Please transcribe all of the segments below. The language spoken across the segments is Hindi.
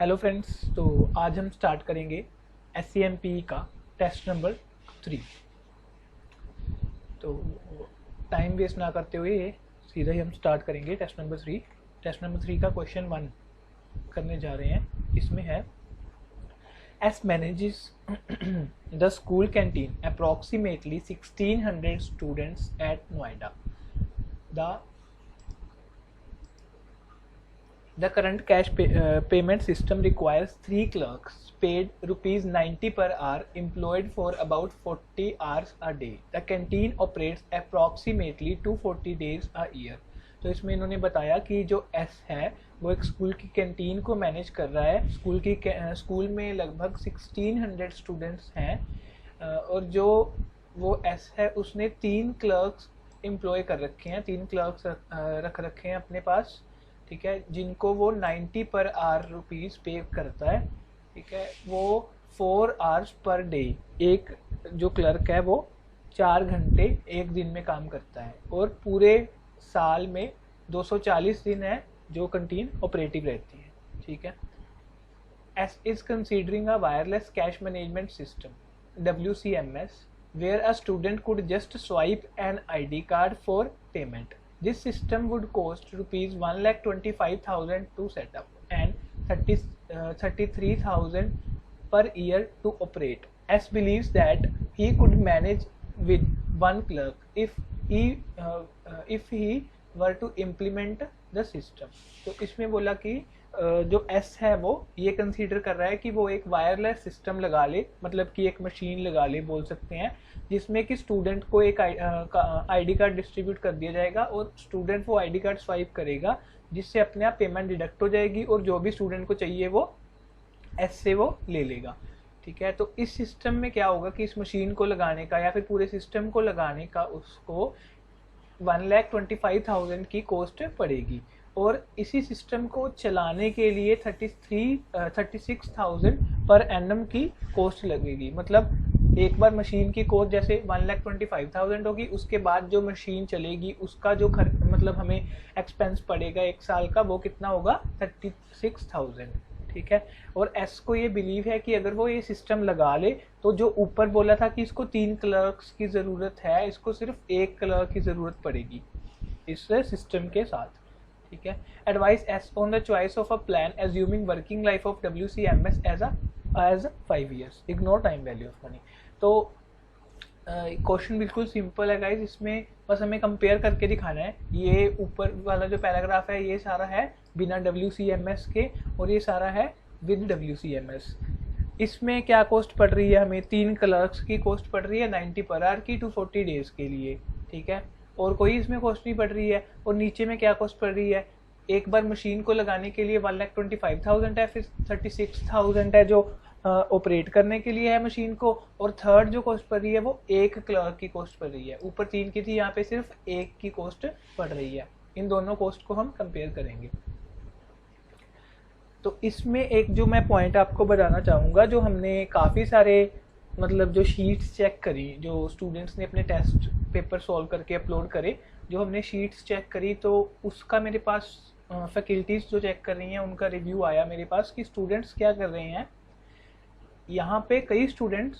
हेलो फ्रेंड्स, तो आज हम स्टार्ट करेंगे SCMP का टेस्ट नंबर 3। तो टाइम वेस्ट ना करते हुए सीधा ही हम स्टार्ट करेंगे टेस्ट नंबर 3। टेस्ट नंबर 3 का क्वेश्चन 1 करने जा रहे हैं। इसमें है as manages the school canteen approximately 1600 students at Noida. The current cash payment system requires 3 clerks paid rupees 90 per hour employed for about 40 hours a day. The canteen operates approximately 240 days a year. तो इसमें इन्होंने बताया कि जो S है वो एक स्कूल की कैंटीन को मैनेज कर रहा है। स्कूल में लगभग 1600 स्टूडेंट्स हैं और जो वो S है उसने 3 क्लर्क्स एम्प्लॉय कर रखे हैं, 3 क्लर्क्स रख रखे हैं अपने पास, ठीक है, जिनको वो 90 पर आवर रुपीज़ पे करता है। ठीक है, वो 4 आवर्स पर डे, एक जो क्लर्क है वो 4 घंटे एक दिन में काम करता है और पूरे साल में 240 दिन है जो कैंटीन ऑपरेटिव रहती है। ठीक है, S is considering a wireless cash management system WCMS where a student could just swipe an ID card for payment. This system would cost rupees 1,25,000 to set up and 33,000 per year to operate. S believes that he could manage with one clerk if he were to implement the system. तो इसमें बोला कि जो S है वो ये कंसीडर कर रहा है कि वो एक वायरलेस सिस्टम लगा ले, मतलब कि एक मशीन लगा ले बोल सकते हैं, जिसमें कि स्टूडेंट को एक आईडी कार्ड डिस्ट्रीब्यूट कर दिया जाएगा और स्टूडेंट वो आईडी कार्ड स्वाइप करेगा जिससे अपने आप पेमेंट डिडक्ट हो जाएगी और जो भी स्टूडेंट को चाहिए वो S से वो ले लेगा। ठीक है, तो इस सिस्टम में क्या होगा कि इस मशीन को लगाने का या फिर पूरे सिस्टम को लगाने का उसको 1,25,000 की कॉस्ट पड़ेगी और इसी सिस्टम को चलाने के लिए 36,000 पर एनम की कॉस्ट लगेगी। मतलब एक बार मशीन की कॉस्ट जैसे 1,25,000 होगी, उसके बाद जो मशीन चलेगी उसका जो मतलब हमें एक्सपेंस पड़ेगा एक साल का, वो कितना होगा 36,000। ठीक है, और एस को ये बिलीव है कि अगर वो ये सिस्टम लगा ले तो जो ऊपर बोला था कि इसको 3 क्लर्क्स की ज़रूरत है, इसको सिर्फ 1 क्लर्क की ज़रूरत पड़ेगी इस सिस्टम के साथ। ठीक है, advise S on the choice of a plan assuming working life of WCMS as 5 years, ignore time value of money. तो क्वेश्चन बिल्कुल सिंपल है गाइज, इसमें बस हमें कंपेयर करके दिखाना है। ये ऊपर वाला जो पैराग्राफ है ये सारा है बिना WCMS के और ये सारा है विद WCMS। इसमें क्या कॉस्ट पड़ रही है हमें, 3 क्लर्क्स की कॉस्ट पड़ रही है 90 पर आवर की 240 डेज के लिए। ठीक है, और कोई इसमें कॉस्ट नहीं पड़ रही है। और नीचे में क्या कॉस्ट पड़ रही है, एक बार मशीन को लगाने के लिए 1,25,000 है, फिर 36,000 है जो ऑपरेट करने के लिए है मशीन को, और थर्ड जो कॉस्ट पड़ रही है वो 1 क्लर्क की कॉस्ट पड़ रही है। ऊपर 3 की थी, यहाँ पे सिर्फ 1 की कॉस्ट पड़ रही है। इन दोनों कॉस्ट को हम कंपेयर करेंगे। तो इसमें एक जो मैं पॉइंट आपको बताना चाहूँगा, जो हमने काफ़ी सारे मतलब जो शीट्स चेक करी, जो स्टूडेंट्स ने अपने टेस्ट पेपर सॉल्व करके अपलोड करे, जो हमने शीट्स चेक करी, तो उसका मेरे पास फैकल्टीज़ जो चेक कर रही हैं उनका रिव्यू आया मेरे पास कि स्टूडेंट्स क्या कर रहे हैं। यहाँ पे कई स्टूडेंट्स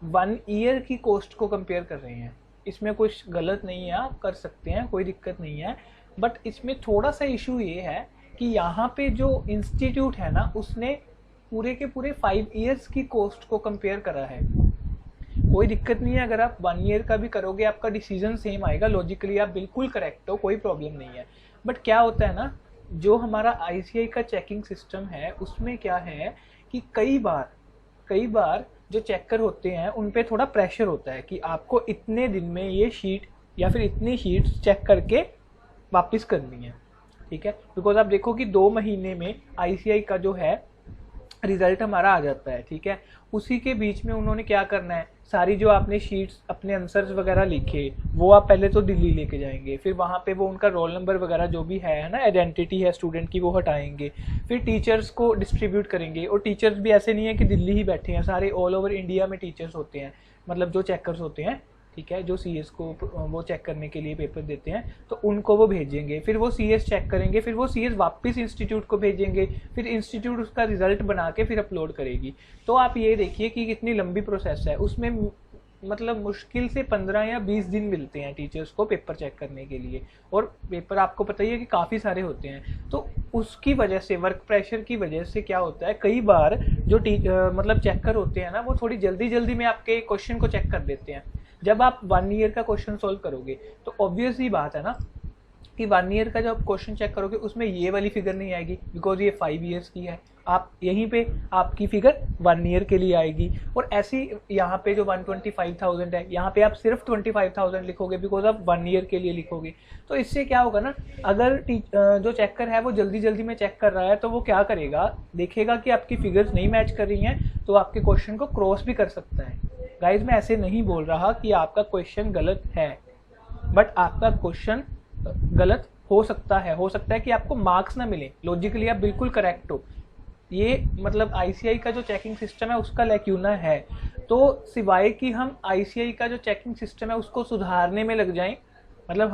1 ईयर की कॉस्ट को कंपेयर कर रहे हैं। इसमें कुछ गलत नहीं है, आप कर सकते हैं, कोई दिक्कत नहीं है, बट इसमें थोड़ा सा इशू ये है कि यहाँ पे जो इंस्टीट्यूट है ना उसने पूरे के पूरे 5 ईयर्स की कॉस्ट को कंपेयर करा है। कोई दिक्कत नहीं है, अगर आप 1 ईयर का भी करोगे आपका डिसीजन सेम आएगा, लॉजिकली आप बिल्कुल करेक्ट हो, कोई प्रॉब्लम नहीं है। बट क्या होता है ना, जो हमारा ICI का चेकिंग सिस्टम है उसमें क्या है कि कई बार जो चेकर होते हैं उन पे थोड़ा प्रेशर होता है कि आपको इतने दिन में ये शीट या फिर इतनी शीट्स चेक करके वापस करनी है। ठीक है, बिकॉज आप देखो कि 2 महीने में ICI का जो है रिजल्ट हमारा आ जाता है। ठीक है, उसी के बीच में उन्होंने क्या करना है, सारी जो आपने शीट्स अपने आंसर्स वगैरह लिखे वो आप पहले तो दिल्ली लेके जाएंगे, फिर वहाँ पे वो उनका रोल नंबर वगैरह जो भी है ना, आइडेंटिटी है स्टूडेंट की, वो हटाएंगे, फिर टीचर्स को डिस्ट्रीब्यूट करेंगे। और टीचर्स भी ऐसे नहीं है कि दिल्ली ही बैठे हैं, सारे ऑल ओवर इंडिया में टीचर्स होते हैं, मतलब जो चेकर्स होते हैं ठीक है, जो सीएस को वो चेक करने के लिए पेपर देते हैं, तो उनको वो भेजेंगे, फिर वो सीएस चेक करेंगे, फिर वो सीएस वापस इंस्टीट्यूट को भेजेंगे, फिर इंस्टीट्यूट उसका रिजल्ट बना के फिर अपलोड करेगी। तो आप ये देखिए कि कितनी लंबी प्रोसेस है। उसमें मतलब मुश्किल से 15 या 20 दिन मिलते हैं टीचर्स को पेपर चेक करने के लिए, और पेपर आपको पता ही है कि काफ़ी सारे होते हैं। तो उसकी वजह से, वर्क प्रेशर की वजह से क्या होता है, कई बार जो मतलब चेकर होते हैं ना, वो थोड़ी जल्दी जल्दी में आपके क्वेश्चन को चेक कर देते हैं। जब आप 1 ईयर का क्वेश्चन सॉल्व करोगे तो ऑब्वियस ही बात है ना कि 1 ईयर का जब क्वेश्चन चेक करोगे उसमें ये वाली फिगर नहीं आएगी, बिकॉज ये 5 ईयर्स की है। आप यहीं पे आपकी फिगर 1 ईयर के लिए आएगी, और ऐसी यहाँ पे जो 125,000 है, यहाँ पे आप सिर्फ 25,000 लिखोगे, बिकॉज आप 1 ईयर के लिए लिखोगे। तो इससे क्या होगा ना, अगर जो चेकर है वो जल्दी जल्दी में चेक कर रहा है, तो वो क्या करेगा, देखेगा कि आपकी फिगर्स नहीं मैच कर रही हैं, तो आपके क्वेश्चन को क्रॉस भी कर सकता है। गाइज, मैं ऐसे नहीं बोल रहा कि आपका क्वेश्चन गलत है, बट आपका क्वेश्चन गलत हो सकता है कि आपको मार्क्स ना मिले। लॉजिकली आप बिल्कुल करेक्ट हो, ये मतलब आईसीआई का जो चेकिंग सिस्टम है उसका लैक्यूना है। तो सिवाय कि हम आईसीआई का जो चेकिंग सिस्टम है उसको सुधारने में लग जाएं, मतलब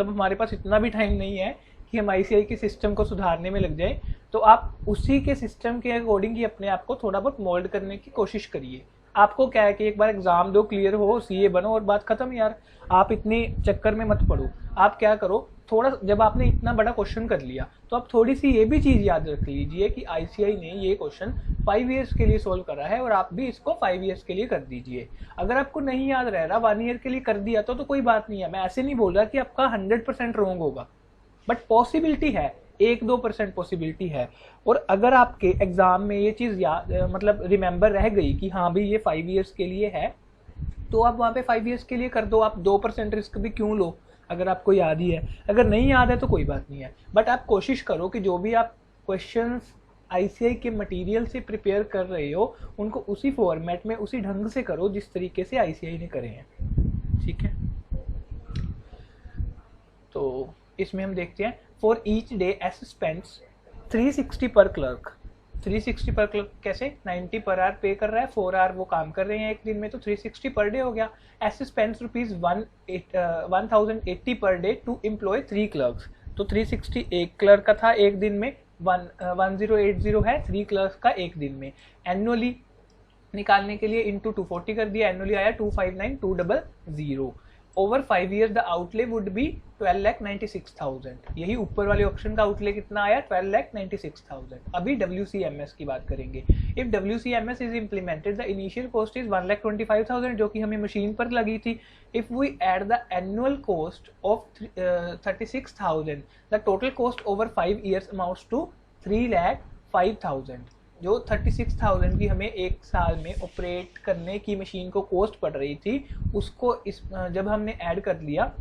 हमारे पास इतना भी टाइम नहीं है कि हम आईसीआई के सिस्टम को सुधारने में लग जाएं, तो आप उसी के सिस्टम के अकॉर्डिंग ही अपने आप को थोड़ा बहुत मोल्ड करने की कोशिश करिए। आपको क्या है कि एक बार एग्जाम दो, क्लियर हो, सीए बनो और बात खत्म यार। आप इतने चक्कर में मत पड़ो। आप क्या करो, थोड़ा, जब आपने इतना बड़ा क्वेश्चन कर लिया तो आप थोड़ी सी ये भी चीज याद रख लीजिए कि आईसीआई ने ये क्वेश्चन 5 ईयर्स के लिए सोल्व करा है, और आप भी इसको 5 ईयर्स के लिए कर दीजिए। अगर आपको नहीं याद रह रहा, 1 ईयर के लिए कर दिया तो कोई बात नहीं है। मैं ऐसे नहीं बोल रहा कि आपका 100% रॉन्ग होगा, बट पॉसिबिलिटी है, 1-2% पॉसिबिलिटी है। और अगर आपके एग्जाम में ये चीज मतलब रिमेंबर रह गई कि हाँ भाई ये 5 ईयर्स के लिए है, तो आप वहाँ पे 5 ईयर्स के लिए कर दो। आप 2% रिस्क भी क्यों लो, अगर आपको याद ही है। अगर नहीं याद है तो कोई बात नहीं है, बट आप कोशिश करो कि जो भी आप क्वेश्चंस आईसीआई के मटेरियल से प्रिपेयर कर रहे हो उनको उसी फॉर्मेट में, उसी ढंग से करो जिस तरीके से आईसीआई ने करे हैं, ठीक है। तो इसमें हम देखते हैं, for each day S spends 360 पर क्लर्क। 360 पर क्लर्क कैसे, 90 पर आवर पे कर रहा है, 4 आवर वो काम कर रहे हैं एक दिन में, तो 360 पर डे हो गया। S spends ₹1080 per day to employ 3 clerks. तो 360 एक क्लर्क का था एक दिन में, 1080 है 3 क्लर्क्स का एक दिन में। एनुअली निकालने के लिए इंटू 240 कर दिया, एनुअली आया 259,200। Over 5 year the outlay would be 12,96,000। यही ऊपर वाले ऑप्शन का आउटले कितना आया, 12,96,000। अभी WCMS की बात करेंगे। If WCMS is implemented the initial cost is 1,25,000, जो कि हमें मशीन पर लगी थी। If we add the annual cost of 36,000, the total cost over 5 years amounts to 3,05,000। जो 36,000 की हमें एक साल में ऑपरेट करने की मशीन को कॉस्ट पड़ रही थी, उसको जब हमने ऐड कर लिया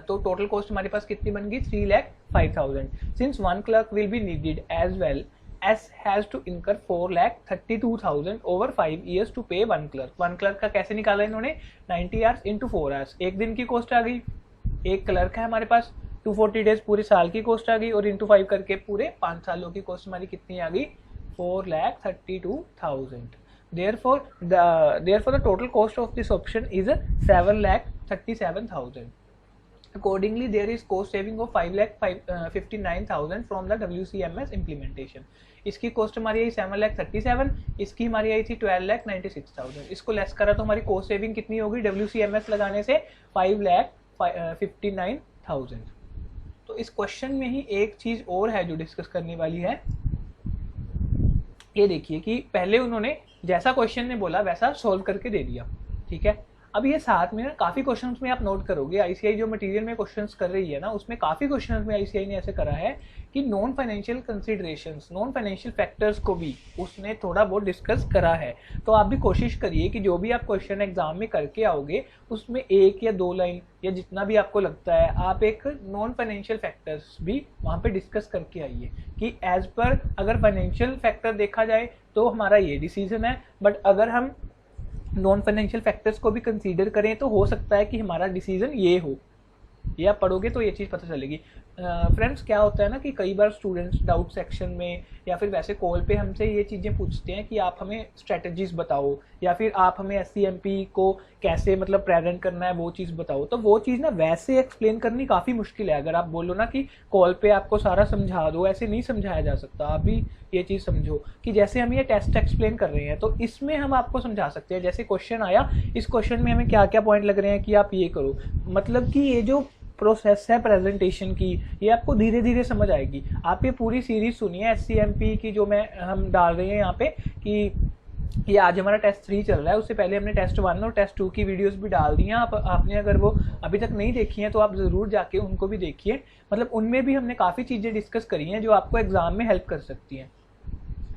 तो टोटल कॉस्ट हमारे पास कितनी बन गई, 3,05,000। Since 1 clerk will be needed as well as has to incur 4,32,000 over 5 years to पे 1 क्लर्क। 1 क्लर्क का कैसे निकाला इन्होंने, 90 आवर्स इंटू 4 आवर्स, एक दिन की कॉस्ट आ गई। एक क्लर्क है हमारे पास, 240 डेज पूरे साल की कॉस्ट आ गई, और इंटू 5 करके पूरे 5 सालों की कॉस्ट हमारी कितनी आ गई, 4,32,000. Therefore, the total cost of this option is 7,37,000. Accordingly, there is cost saving of 5,59,000 from the WCMS implementation. इसकी कॉस्ट हमारी आई 7,37,000, इसकी हमारी आई थी 12,96,000। इसको लेस करा तो हमारी कॉस्ट सेविंग कितनी होगी WCMS लगाने से, 5,59,000। तो इस क्वेश्चन में ही एक चीज और है जो डिस्कस करने वाली है। ये देखिए कि पहले उन्होंने जैसा क्वेश्चन ने बोला वैसा सॉल्व करके दे दिया, ठीक है। अब ये साथ में ना काफी क्वेश्चंस में आप नोट करोगे, आईसीआई जो मटेरियल में क्वेश्चंस कर रही है ना, उसमें काफी क्वेश्चंस में आईसीआई ने ऐसे करा है कि non financial considerations, non financial factors को भी उसने थोड़ा बहुत डिस्कस करा है। तो आप भी कोशिश करिए कि जो भी आप क्वेश्चन एग्जाम में करके आओगे उसमें 1 या 2 लाइन या जितना भी आपको लगता है, आप एक नॉन फाइनेंशियल फैक्टर्स भी वहाँ पे डिस्कस करके आइए कि एज पर अगर फाइनेंशियल फैक्टर देखा जाए तो हमारा ये डिसीजन है, बट अगर हम नॉन फाइनेंशियल फैक्टर्स को भी कंसीडर करें तो हो सकता है कि हमारा डिसीजन ये हो। या पढ़ोगे तो ये चीज़ पता चलेगी। फ्रेंड्स क्या होता है ना कि कई बार स्टूडेंट्स डाउट सेक्शन में या फिर वैसे कॉल पे हमसे ये चीज़ें पूछते हैं कि आप हमें स्ट्रेटजीज बताओ या फिर आप हमें SCMP को कैसे मतलब प्रेजेंट करना है वो चीज़ बताओ। तो वो चीज़ ना वैसे एक्सप्लेन करनी काफ़ी मुश्किल है। अगर आप बोलो ना कि कॉल पे आपको सारा समझा दो, ऐसे नहीं समझाया जा सकता। आप भी ये चीज़ समझो कि जैसे हम ये टेस्ट एक्सप्लेन कर रहे हैं तो इसमें हम आपको समझा सकते हैं। जैसे क्वेश्चन आया, इस क्वेश्चन में हमें क्या क्या पॉइंट लग रहे हैं कि आप ये करो, मतलब कि ये जो प्रोसेस है प्रेजेंटेशन की, ये आपको धीरे धीरे समझ आएगी। आप ये पूरी सीरीज सुनिए SCMP की जो हम डाल रहे हैं यहाँ पे कि ये आज हमारा टेस्ट 3 चल रहा है। उससे पहले हमने टेस्ट 1 और टेस्ट 2 की वीडियोस भी डाल दी हैं। आपने अगर वो अभी तक नहीं देखी हैं तो आप ज़रूर जाके उनको भी देखिए। मतलब उनमें भी हमने काफ़ी चीज़ें डिस्कस करी हैं जो आपको एग्जाम में हेल्प कर सकती हैं।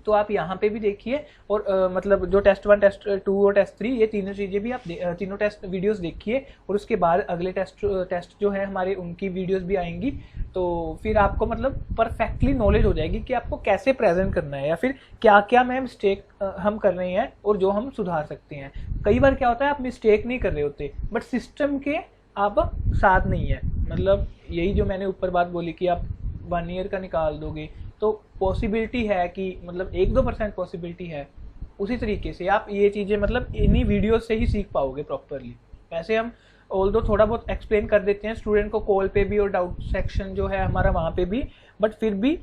तो आप यहाँ पे भी देखिए और मतलब जो टेस्ट 1, टेस्ट 2 और टेस्ट 3 ये तीनों चीज़ें भी आप तीनों टेस्ट वीडियोस देखिए और उसके बाद अगले टेस्ट जो है हमारे उनकी वीडियोस भी आएंगी। तो फिर आपको मतलब परफेक्टली नॉलेज हो जाएगी कि आपको कैसे प्रेजेंट करना है या फिर क्या क्या मैं मिस्टेक हम कर रहे हैं और जो हम सुधार सकते हैं। कई बार क्या होता है आप मिस्टेक नहीं कर रहे होते बट सिस्टम के आप साथ नहीं है। मतलब यही जो मैंने ऊपर बात बोली कि आप 1 ईयर का निकाल दोगे तो पॉसिबिलिटी है कि मतलब 1-2% पॉसिबिलिटी है। उसी तरीके से आप ये चीज़ें मतलब इन्हीं वीडियो से ही सीख पाओगे प्रॉपरली। वैसे हम ऑल्दो थोड़ा बहुत एक्सप्लेन कर देते हैं स्टूडेंट को कॉल पे भी और डाउट सेक्शन जो है हमारा वहाँ पे भी, बट फिर भी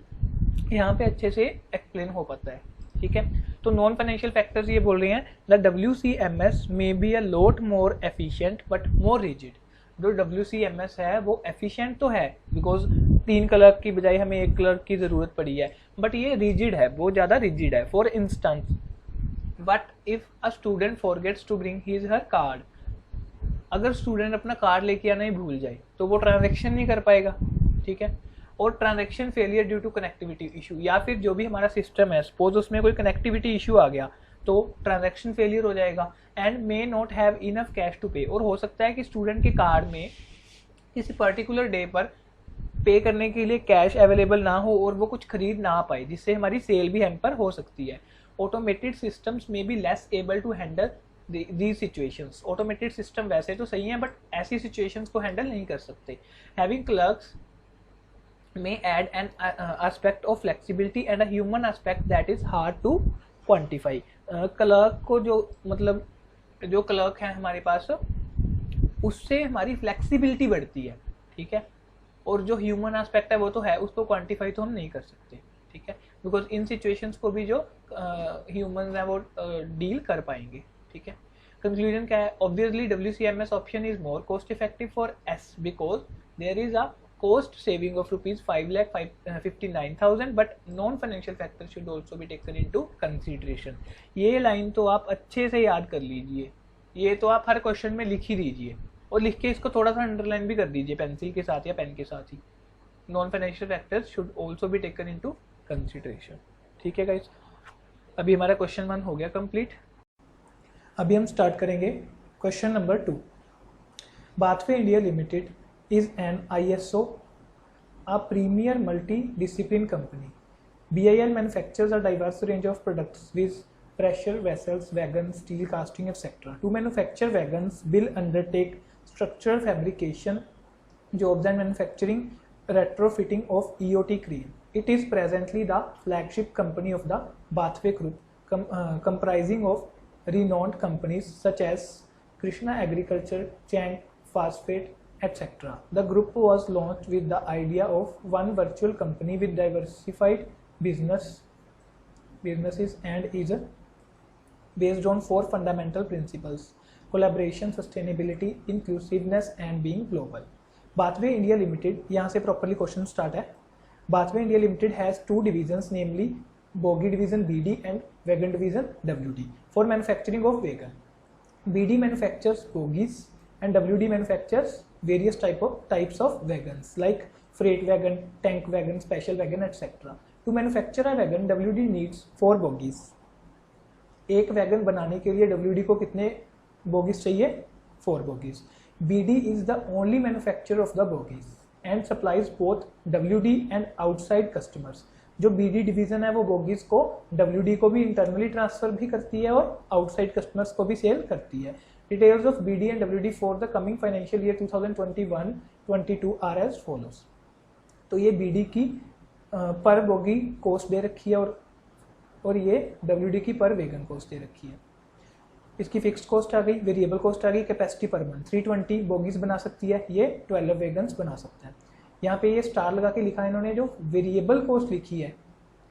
यहाँ पे अच्छे से एक्सप्लेन हो पाता है। ठीक है, तो नॉन फाइनेंशियल फैक्टर्स ये बोल रहे हैं the WCMS may be a lot more efficient but more rigid. जो WCMS है वो एफिशिएंट तो है बिकॉज 3 क्लर्क की बजाय हमें 1 क्लर्क की ज़रूरत पड़ी है, बट ये रिजिड है, बहुत ज़्यादा रिजिड है। For instance, but if a student forgets to bring his her card, अगर स्टूडेंट अपना कार्ड लेके आना ही भूल जाए तो वो ट्रांजेक्शन नहीं कर पाएगा। ठीक है, और transaction failure due to connectivity issue, या फिर जो भी हमारा सिस्टम है सपोज उसमें कोई कनेक्टिविटी इशू आ गया तो ट्रांजैक्शन फेलियर हो जाएगा। And may not have enough cash to pay, और हो सकता है कि स्टूडेंट के कार्ड में किसी पर्टिकुलर डे पर पे करने के लिए कैश अवेलेबल ना हो और वो कुछ खरीद ना पाए, जिससे हमारी सेल भी हैम्पर हो सकती है। ऑटोमेटेड सिस्टम्स में be less able to handle these situations। Automated system वैसे तो सही है बट ऐसी सिचुएशंस को हैंडल नहीं कर सकते। Having clerks may add an aspect of flexibility and a human aspect that is hard to quantify। Clerk को जो मतलब जो क्लर्क है हमारे पास उससे हमारी फ्लेक्सिबिलिटी बढ़ती है। ठीक है, और जो ह्यूमन एस्पेक्ट है वो तो है, उसको क्वांटिफाई तो हम नहीं कर सकते। ठीक है, बिकॉज इन सिचुएशंस को भी जो ह्यूमंस हैं वो डील कर पाएंगे। ठीक है, कंक्लूजन क्या है? Obviously WCMS option is more cost effective for S because there is a cost saving of rupees 5,59,000 but non-financial factors should also be taken into consideration। ये लाइन तो आप अच्छे से याद कर लीजिए, ये तो आप हर क्वेश्चन में लिख ही दीजिए और लिख के इसको थोड़ा सा अंडरलाइन भी कर दीजिए पेंसिल के साथ या पेन के साथ ही। non-financial factors should also be taken into consideration। ठीक है गाइस, अभी हमारा क्वेश्चन 1 हो गया कंप्लीट। अभी हम स्टार्ट करेंगे question number 2। Bathway India Limited is an ISO, a premier multi-discipline company। BIL manufactures a diverse range of products with pressure vessels, wagons, steel casting, etc. To manufacture wagons, BIL undertake structural fabrication jobs and manufacturing retrofitting of EOT crane। It is presently the flagship company of the Bathway Group, comprising of renowned companies such as Krishna Agriculture, Chang Phosphate, etc. The group was launched with the idea of one virtual company with diversified businesses and is based on 4 fundamental principles: collaboration, sustainability, inclusiveness and being global। Bathway India Limited, यहाँ से properly question start है। Bathway India Limited has 2 divisions, namely bogie division BD and wagon division WD for manufacturing of wagon। BD manufactures bogies and WD manufactures various types of wagons like freight wagon, tank wagon, special wagon, etc. To manufacture a wagon, WD needs 4 bogies। एक वैगन बनाने के लिए WD को कितने bogies चाहिए? 4 bogies। BD is the only manufacturer of the bogies and supplies both WD and outside customers। जो BD डिवीजन है वो bogies को WD को भी इंटरनली ट्रांसफर भी करती है और आउटसाइड कस्टमर्स को भी सेल करती है। Details of BD and WD for the coming financial year 2021-22 are as follows। तो ये BD की पर बोगी कॉस्ट दे रखी है और ये WD की पर वेगन कॉस्ट दे रखी है। इसकी फिक्स्ड कॉस्ट आ गई, वेरिएबल कॉस्ट आ गई, कैपेसिटी पर मंथ 320 बोगीज बना सकती है, ये 12 वेगन्स बना सकते हैं। यहाँ पे ये स्टार लगा के लिखा है इन्होंने, जो वेरिएबल कॉस्ट लिखी है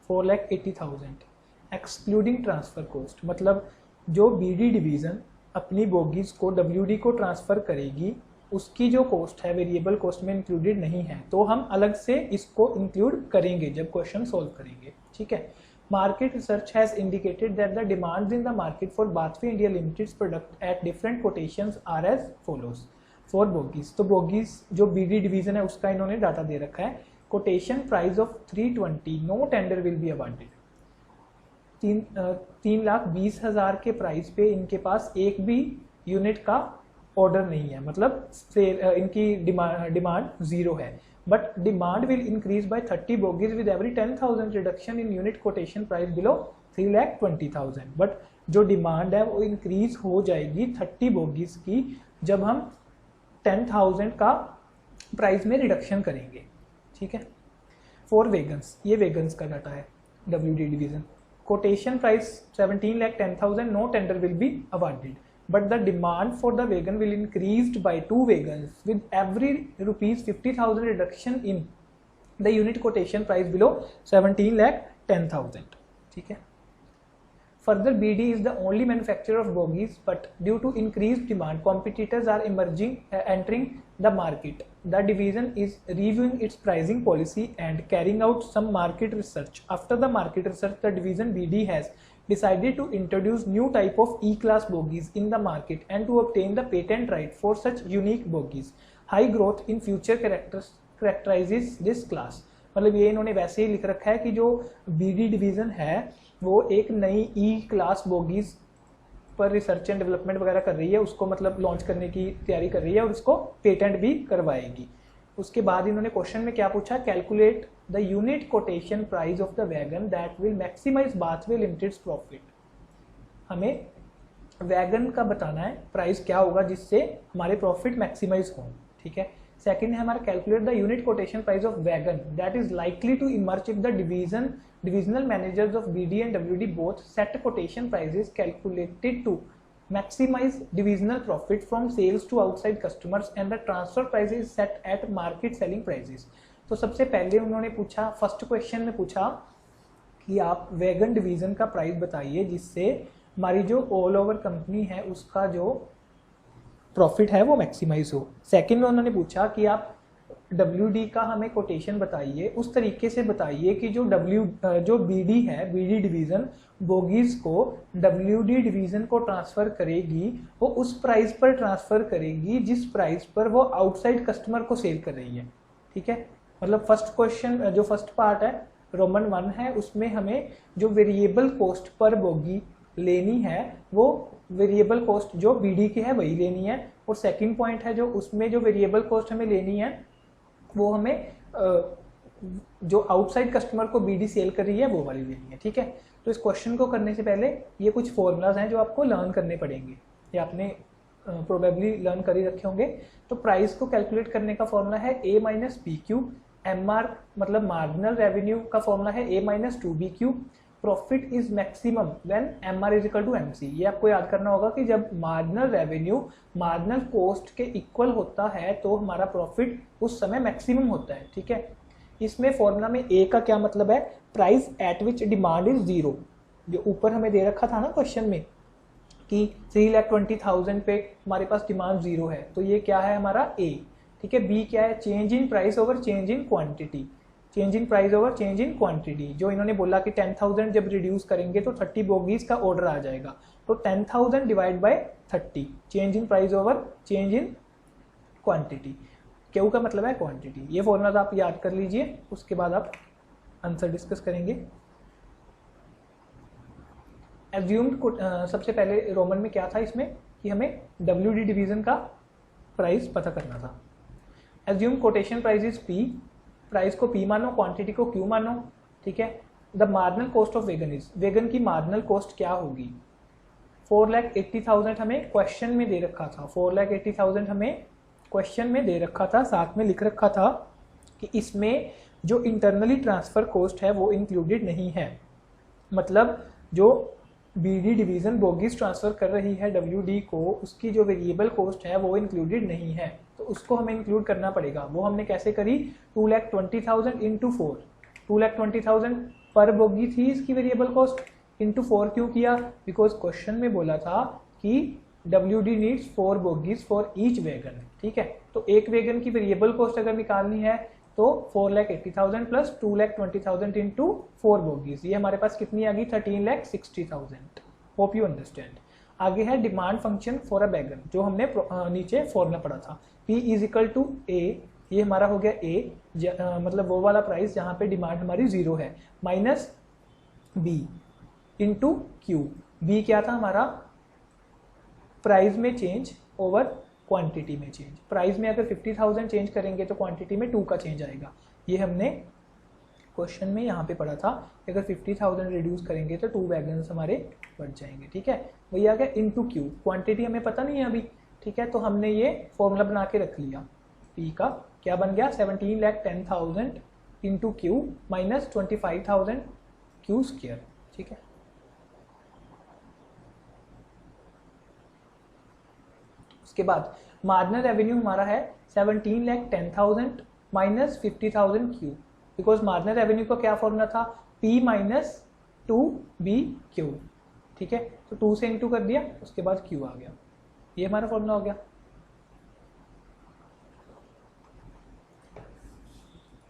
4,80,000 एक्सक्लूडिंग ट्रांसफर कॉस्ट, मतलब जो BD डिवीज़न अपनी बोगीज को WD को ट्रांसफ़र करेगी उसकी जो कॉस्ट है वेरिएबल कॉस्ट में इंक्लूडेड नहीं है, तो हम अलग से इसको इंक्लूड करेंगे जब क्वेश्चन सॉल्व करेंगे। ठीक है। Market research has indicated that the demands in the market for Bathway India Limited's product at different quotations are as follows. For bogies, तो bogies जो BD डिवीजन है उसका इन्होंने डाटा दे रखा है। Quotation price of 320, no tender will be awarded. 3,20,000 के प्राइस पे इनके पास एक भी यूनिट का ऑर्डर नहीं है, मतलब इनकी डिमांड जीरो है। But demand will increase by 30 bogies with every 10,000 reduction in unit quotation price below 3,20,000. But जो डिमांड है वो इंक्रीज हो जाएगी 30 बोगीज की जब हम 10,000 का प्राइस में रिडक्शन करेंगे। ठीक है। फॉर वेगन्स, ये वेगन्स का डाटा है WD division. Quotation price 17,10,000, no tender will be awarded, but the demand for the wagon will increased by 2 wagons with every ₹50,000 reduction in the unit quotation price below 17,10,000. ठीक है। Further, BD is the only manufacturer of bogies, but due to increased demand, competitors are entering the market. The division is reviewing its pricing policy and carrying out some market research. After the market research, the division BD has decided to introduce new type of E-class bogies in the market and to obtain the patent right for such unique bogies. High growth in future characterizes this class. मतलब ये इन्होंने वैसे ही लिख रखा है कि जो BD डिवीज़न है वो एक नई E-class बोगीज पर रिसर्च एंड डेवलपमेंट वगैरह कर रही है, उसको मतलब लॉन्च करने की तैयारी कर रही है और उसको पेटेंट भी करवाएगी। उसके बाद इन्होंने क्वेश्चन में क्या पूछा, calculate the unit quotation price of the wagon that will maximise Bathway Limited's profit. हमें वैगन का बताना है प्राइस क्या होगा जिससे हमारे प्रॉफिट मैक्सिमाइज हो। ठीक है। सेकंड है हमारा calculate the unit quotation price of wagon that is likely to emerge if the divisional managers of BD and WD both set quotation prices calculated to maximize divisional profit from sales to outside customers and the transfer price is set at market selling prices. तो सबसे पहले उन्होंने पूछा, फर्स्ट क्वेश्चन में पूछा कि आप वैगन डिवीजन का प्राइस बताइए जिससे हमारी जो ऑल ओवर कंपनी है उसका जो प्रॉफिट है वो मैक्सिमाइज हो। सेकंड में उन्होंने पूछा कि आप WD का हमें कोटेशन बताइए, उस तरीके से बताइए कि जो BD है, BD डिवीज़न बोगीज को WD डिवीज़न को ट्रांसफ़र करेगी वो उस प्राइस पर ट्रांसफ़र करेगी जिस प्राइस पर वो आउटसाइड कस्टमर को सेल कर रही है। ठीक है। मतलब फर्स्ट क्वेश्चन जो फर्स्ट पार्ट है रोमन 1 है उसमें हमें जो वेरिएबल कॉस्ट पर बोगी लेनी है वो वेरिएबल कॉस्ट जो BD की है वही लेनी है, और सेकंड पॉइंट है जो उसमें जो वेरिएबल कॉस्ट हमें लेनी है वो हमें जो आउटसाइड कस्टमर को BD सेल कर रही है वो वाली लेनी है। ठीक है। तो इस क्वेश्चन को करने से पहले ये कुछ फॉर्मूलाज हैं जो आपको लर्न करने पड़ेंगे, ये आपने प्रोबेबली लर्न कर ही रखे होंगे। तो प्राइस को कैलकुलेट करने का फॉर्मूला है A माइनस PQ, MR मतलब मार्जिनल रेवेन्यू का फॉर्मूला है A minus 2BQ, profit is maximum when MR is equal to MC। ये आपको याद करना होगा कि जब मार्जिनल रेवेन्यू मार्जिनल कॉस्ट के इक्वल होता है तो हमारा प्रॉफिट उस समय मैक्सिमम होता है। ठीक है। इसमें फॉर्मूला में A का क्या मतलब है, price at which demand is zero, जो ऊपर हमें दे रखा था ना क्वेश्चन में कि 3,20,000 पे हमारे पास डिमांड जीरो है, तो ये क्या है हमारा A। ठीक है। B क्या है, change in price over change in quantity, change in price over change in quantity. जो इन्होंने बोला कि 10,000 जब रिड्यूस करेंगे तो 30 बोगीज का ऑर्डर आ जाएगा, तो 10,000 divide by 30, change in price over change in quantity. Q का मतलब है क्वांटिटी। ये फॉर्मूला आप याद कर लीजिए, उसके बाद आप आंसर डिस्कस करेंगे। एज्यूम्ड सबसे पहले रोमन में क्या था इसमें कि हमें WD डिवीजन का प्राइस पता करना था। Assume quotation price is P, price को P मानो, क्वांटिटी को Q मानो। ठीक है। The marginal cost of wagon is, wagon की मार्जिनल कॉस्ट क्या होगी। 4,80,000 हमें क्वेश्चन में दे रखा था, 4,80,000 हमें क्वेश्चन में दे रखा था, साथ में लिख रखा था कि इसमें जो इंटरनली ट्रांसफ़र कॉस्ट है वो इंक्लूडेड नहीं है, मतलब जो बीडी डिवीज़न बोगीज ट्रांसफ़र कर रही है डब्ल्यूडी को, उसकी जो वेरिएबल कॉस्ट है वो इंक्लूडेड नहीं है, तो उसको हमें इंक्लूड करना पड़ेगा। वो हमने कैसे करी, 2,20,000 इंटू 4, 2,20,000 पर बोगी थी इसकी वेरिएबल कॉस्ट, इंटू 4 क्यों किया, बिकॉज क्वेश्चन में बोला था कि WD needs 4 bogies for each wagon, ठीक है। तो एक वैगन की वेरिएबल कॉस्ट अगर निकालनी है तो 4,80,000 प्लस 2,20,000 इंटू 4 बोगीज, ये हमारे पास कितनी आ गई, 13,60,000। Hope you understand. आगे है demand function for a wagon, जो हमने नीचे फॉर्मूला पढ़ा था, P is equal to A, ये हमारा हो गया A, मतलब वो वाला प्राइस जहाँ पे डिमांड हमारी 0 है, minus B into Q। B क्या था हमारा, प्राइस में चेंज ओवर क्वांटिटी में चेंज। प्राइस में अगर 50,000 चेंज करेंगे तो क्वांटिटी में 2 का चेंज आएगा। ये हमने क्वेश्चन में यहाँ पे पढ़ा था, अगर 50,000 रिड्यूस करेंगे तो 2 वैगन हमारे बढ़ जाएंगे, ठीक है। वही आ गया इंटू क्यू, क्वांटिटी हमें पता नहीं है अभी, ठीक है, तो हमने ये फॉर्मूला बना के रख लिया। पी का क्या बन गया, 17,10,000 into Q minus 25,000 Q square, ठीक है। उसके बाद मार्जिनल रेवेन्यू हमारा है 17,10,000 minus 50,000 Q, because marginal revenue का क्या फॉर्मूला था, P माइनस 2BQ, ठीक है। तो 2 से इंटू कर दिया, उसके बाद Q आ गया, ये हमारा फॉर्मूला हो गया।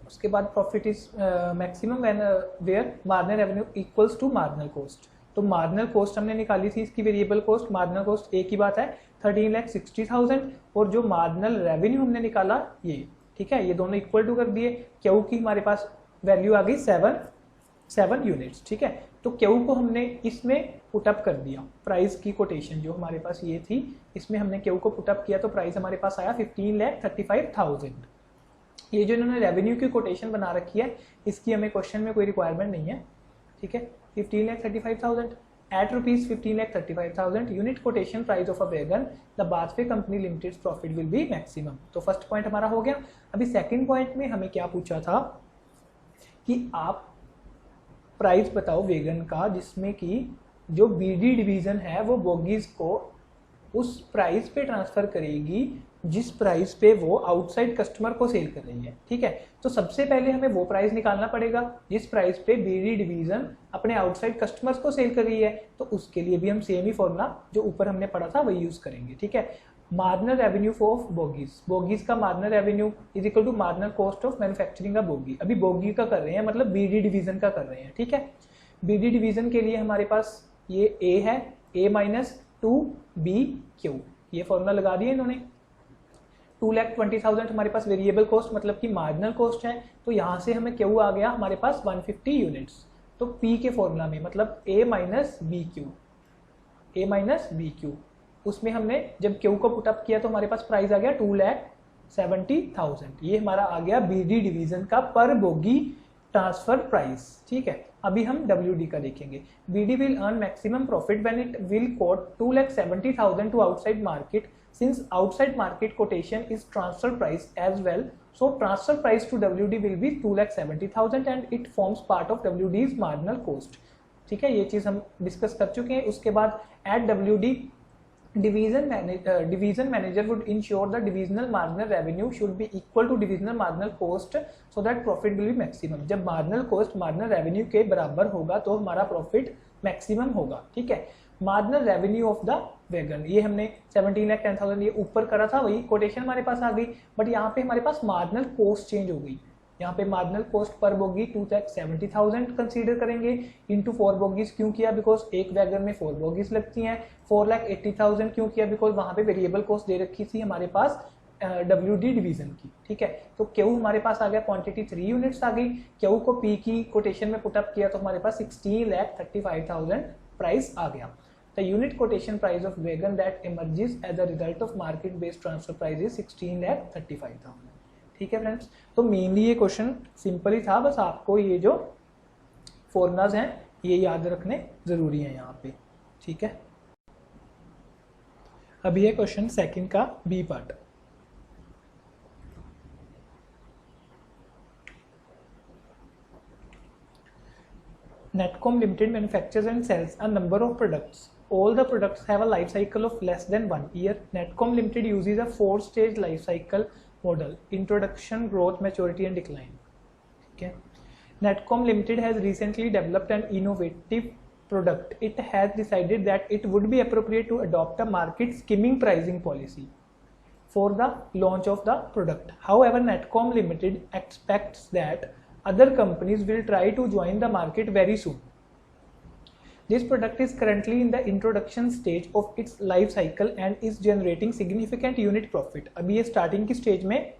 उसके बाद profit is maximum when where marginal revenue equals to marginal cost. तो मार्जिनल कॉस्ट हमने निकाली थी, इसकी वेरिएबल कॉस्ट, मार्जिनल कॉस्ट एक ही बात है 13,60,000, और जो मार्जिनल रेवेन्यू हमने निकाला ये, ठीक है, ये दोनों इक्वल टू कर दिए। क्यू की हमारे पास वैल्यू आ गई 7 यूनिट्स, ठीक है। तो क्यू को हमने इसमें पुटअप कर दिया, प्राइस की कोटेशन जो हमारे पास ये थी, इसमें हमने क्यू को पुटअप किया तो प्राइस हमारे पास आया 15,35,000। ये जो इन्होंने रेवेन्यू की कोटेशन बना रखी है, इसकी हमें क्वेश्चन में कोई रिक्वायरमेंट नहीं है, ठीक है। 15,35,000 at rupees 15,35,000 unit quotation price of a wagon, the Bathway Company Limited's profit will be maximum। तो फर्स्ट पॉइंट हमारा हो गया। अभी सेकंड पॉइंट में हमें क्या पूछा था कि आप प्राइस बताओ वेगन का जिसमें कि जो बीडी डिवीजन है वो बोगीज को उस प्राइस पे ट्रांसफर करेगी जिस प्राइस पे वो आउटसाइड कस्टमर को सेल कर रही है, ठीक है। तो सबसे पहले हमें वो प्राइस निकालना पड़ेगा जिस प्राइस पे बीडी डिवीजन अपने आउटसाइड कस्टमर्स को सेल कर रही है, तो उसके लिए भी हम सेम ही फॉर्मूला जो ऊपर हमने पढ़ा था वही यूज करेंगे, ठीक है। Marginal revenue of bogies, bogies का marginal revenue is equal to marginal cost of manufacturing का बोगी। अभी बोगी का कर रहे हैं, मतलब बीडी डिवीजन का कर रहे हैं, ठीक है। बीडी डिवीजन के लिए हमारे पास ये ए है, ए माइनस 2BQ, ये फॉर्मूला लगा दिया इन्होंने। 2,20,000 हमारे पास वेरिएबल कॉस्ट मतलब कि मार्जिनल कॉस्ट है, तो यहाँ से हमें क्यू आ गया हमारे पास 150 यूनिट्स। तो P के फॉर्मूला में मतलब A माइनस बी क्यू, उसमें हमने जब क्यू को पुटअप किया तो हमारे पास प्राइस आ गया 2,70,000। ये हमारा आ गया BD डिवीजन का पर बोगी ट्रांसफर प्राइस, ठीक है। अभी हम WD का देखेंगे। BD will earn maximum profit when it will quote 2,70,000 to outside market, since outside market quotation is transfer price as well, so transfer price to WD will be 2,70,000 and it forms part of WD's marginal cost, ठीक है। ये चीज हम डिस्कस कर चुके हैं। उसके बाद at WD division manager would ensure the divisional marginal revenue should be equal to divisional marginal cost so that profit will be maximum। जब marginal cost marginal revenue के बराबर होगा तो हमारा profit maximum होगा, ठीक है। marginal revenue of the wagon, ये हमने 17,10,000 ये ऊपर करा था, वही कोटेशन हमारे पास आ गई, बट यहाँ पे हमारे पास marginal cost चेंज हो गई। यहाँ पे marginal cost per bogie 2,70,000 consider करेंगे इंटू 4 बोगीज। क्यों किया, बिकॉज एक वैगन में 4 बोगीज लगती हैं। 4,80,000 क्यों किया, बिकॉज वहां पे वेरिएबल कॉस्ट दे रखी थी हमारे पास WD डिवीजन की, ठीक है। तो क्यू हमारे पास आ गया, क्वांटिटी 3 यूनिट्स आ गई। क्यू को P की कोटेशन में पुटअप किया तो हमारे पास 16,35,000 प्राइस आ गया। The unit quotation price of wagon that emerges as a result of market based transfer price is 16,35,000, ठीक है फ्रेंड्स। तो मेनली ये क्वेश्चन सिंपल ही था, बस आपको ये जो फॉर्मूलाज हैं ये याद रखने जरूरी है यहाँ पे, ठीक है। अभी ये क्वेश्चन सेकंड का B part. Netcom Limited manufactures and sells a number of products. All the products have a life cycle of less than 1 year. Netcom Limited uses a 4-stage life cycle model: introduction, growth, maturity and decline. Okay. Netcom Limited has recently developed an innovative product. It has decided that it would be appropriate to adopt a market skimming pricing policy for the launch of the product. However, Netcom Limited expects that other companies will try to join the market very soon. This product is currently in the introduction stage of its life cycle and is generating significant unit profit. अभी ये starting की stage में,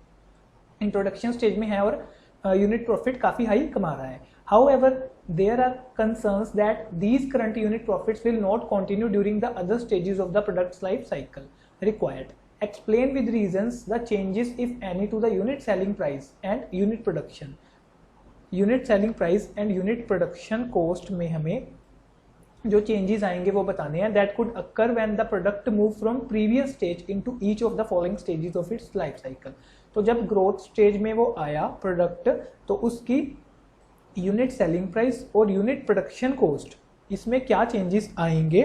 introduction stage में है और unit profit काफ़ी हाई कमा रहा है. However, there are concerns that these current unit profits will not continue during the other stages of the product's life cycle. Required. Explain with reasons the changes, if any, to the unit selling price and unit production. Unit selling price and unit production cost में हमें जो चेंजेस आएंगे वो बताने हैं. That could occur when the product move from previous stage into each of the following stages of its life cycle. तो जब ग्रोथ स्टेज में वो आया प्रोडक्ट, तो उसकी यूनिट सेलिंग प्राइस और यूनिट प्रोडक्शन कोस्ट, इसमें क्या चेंजेस आएंगे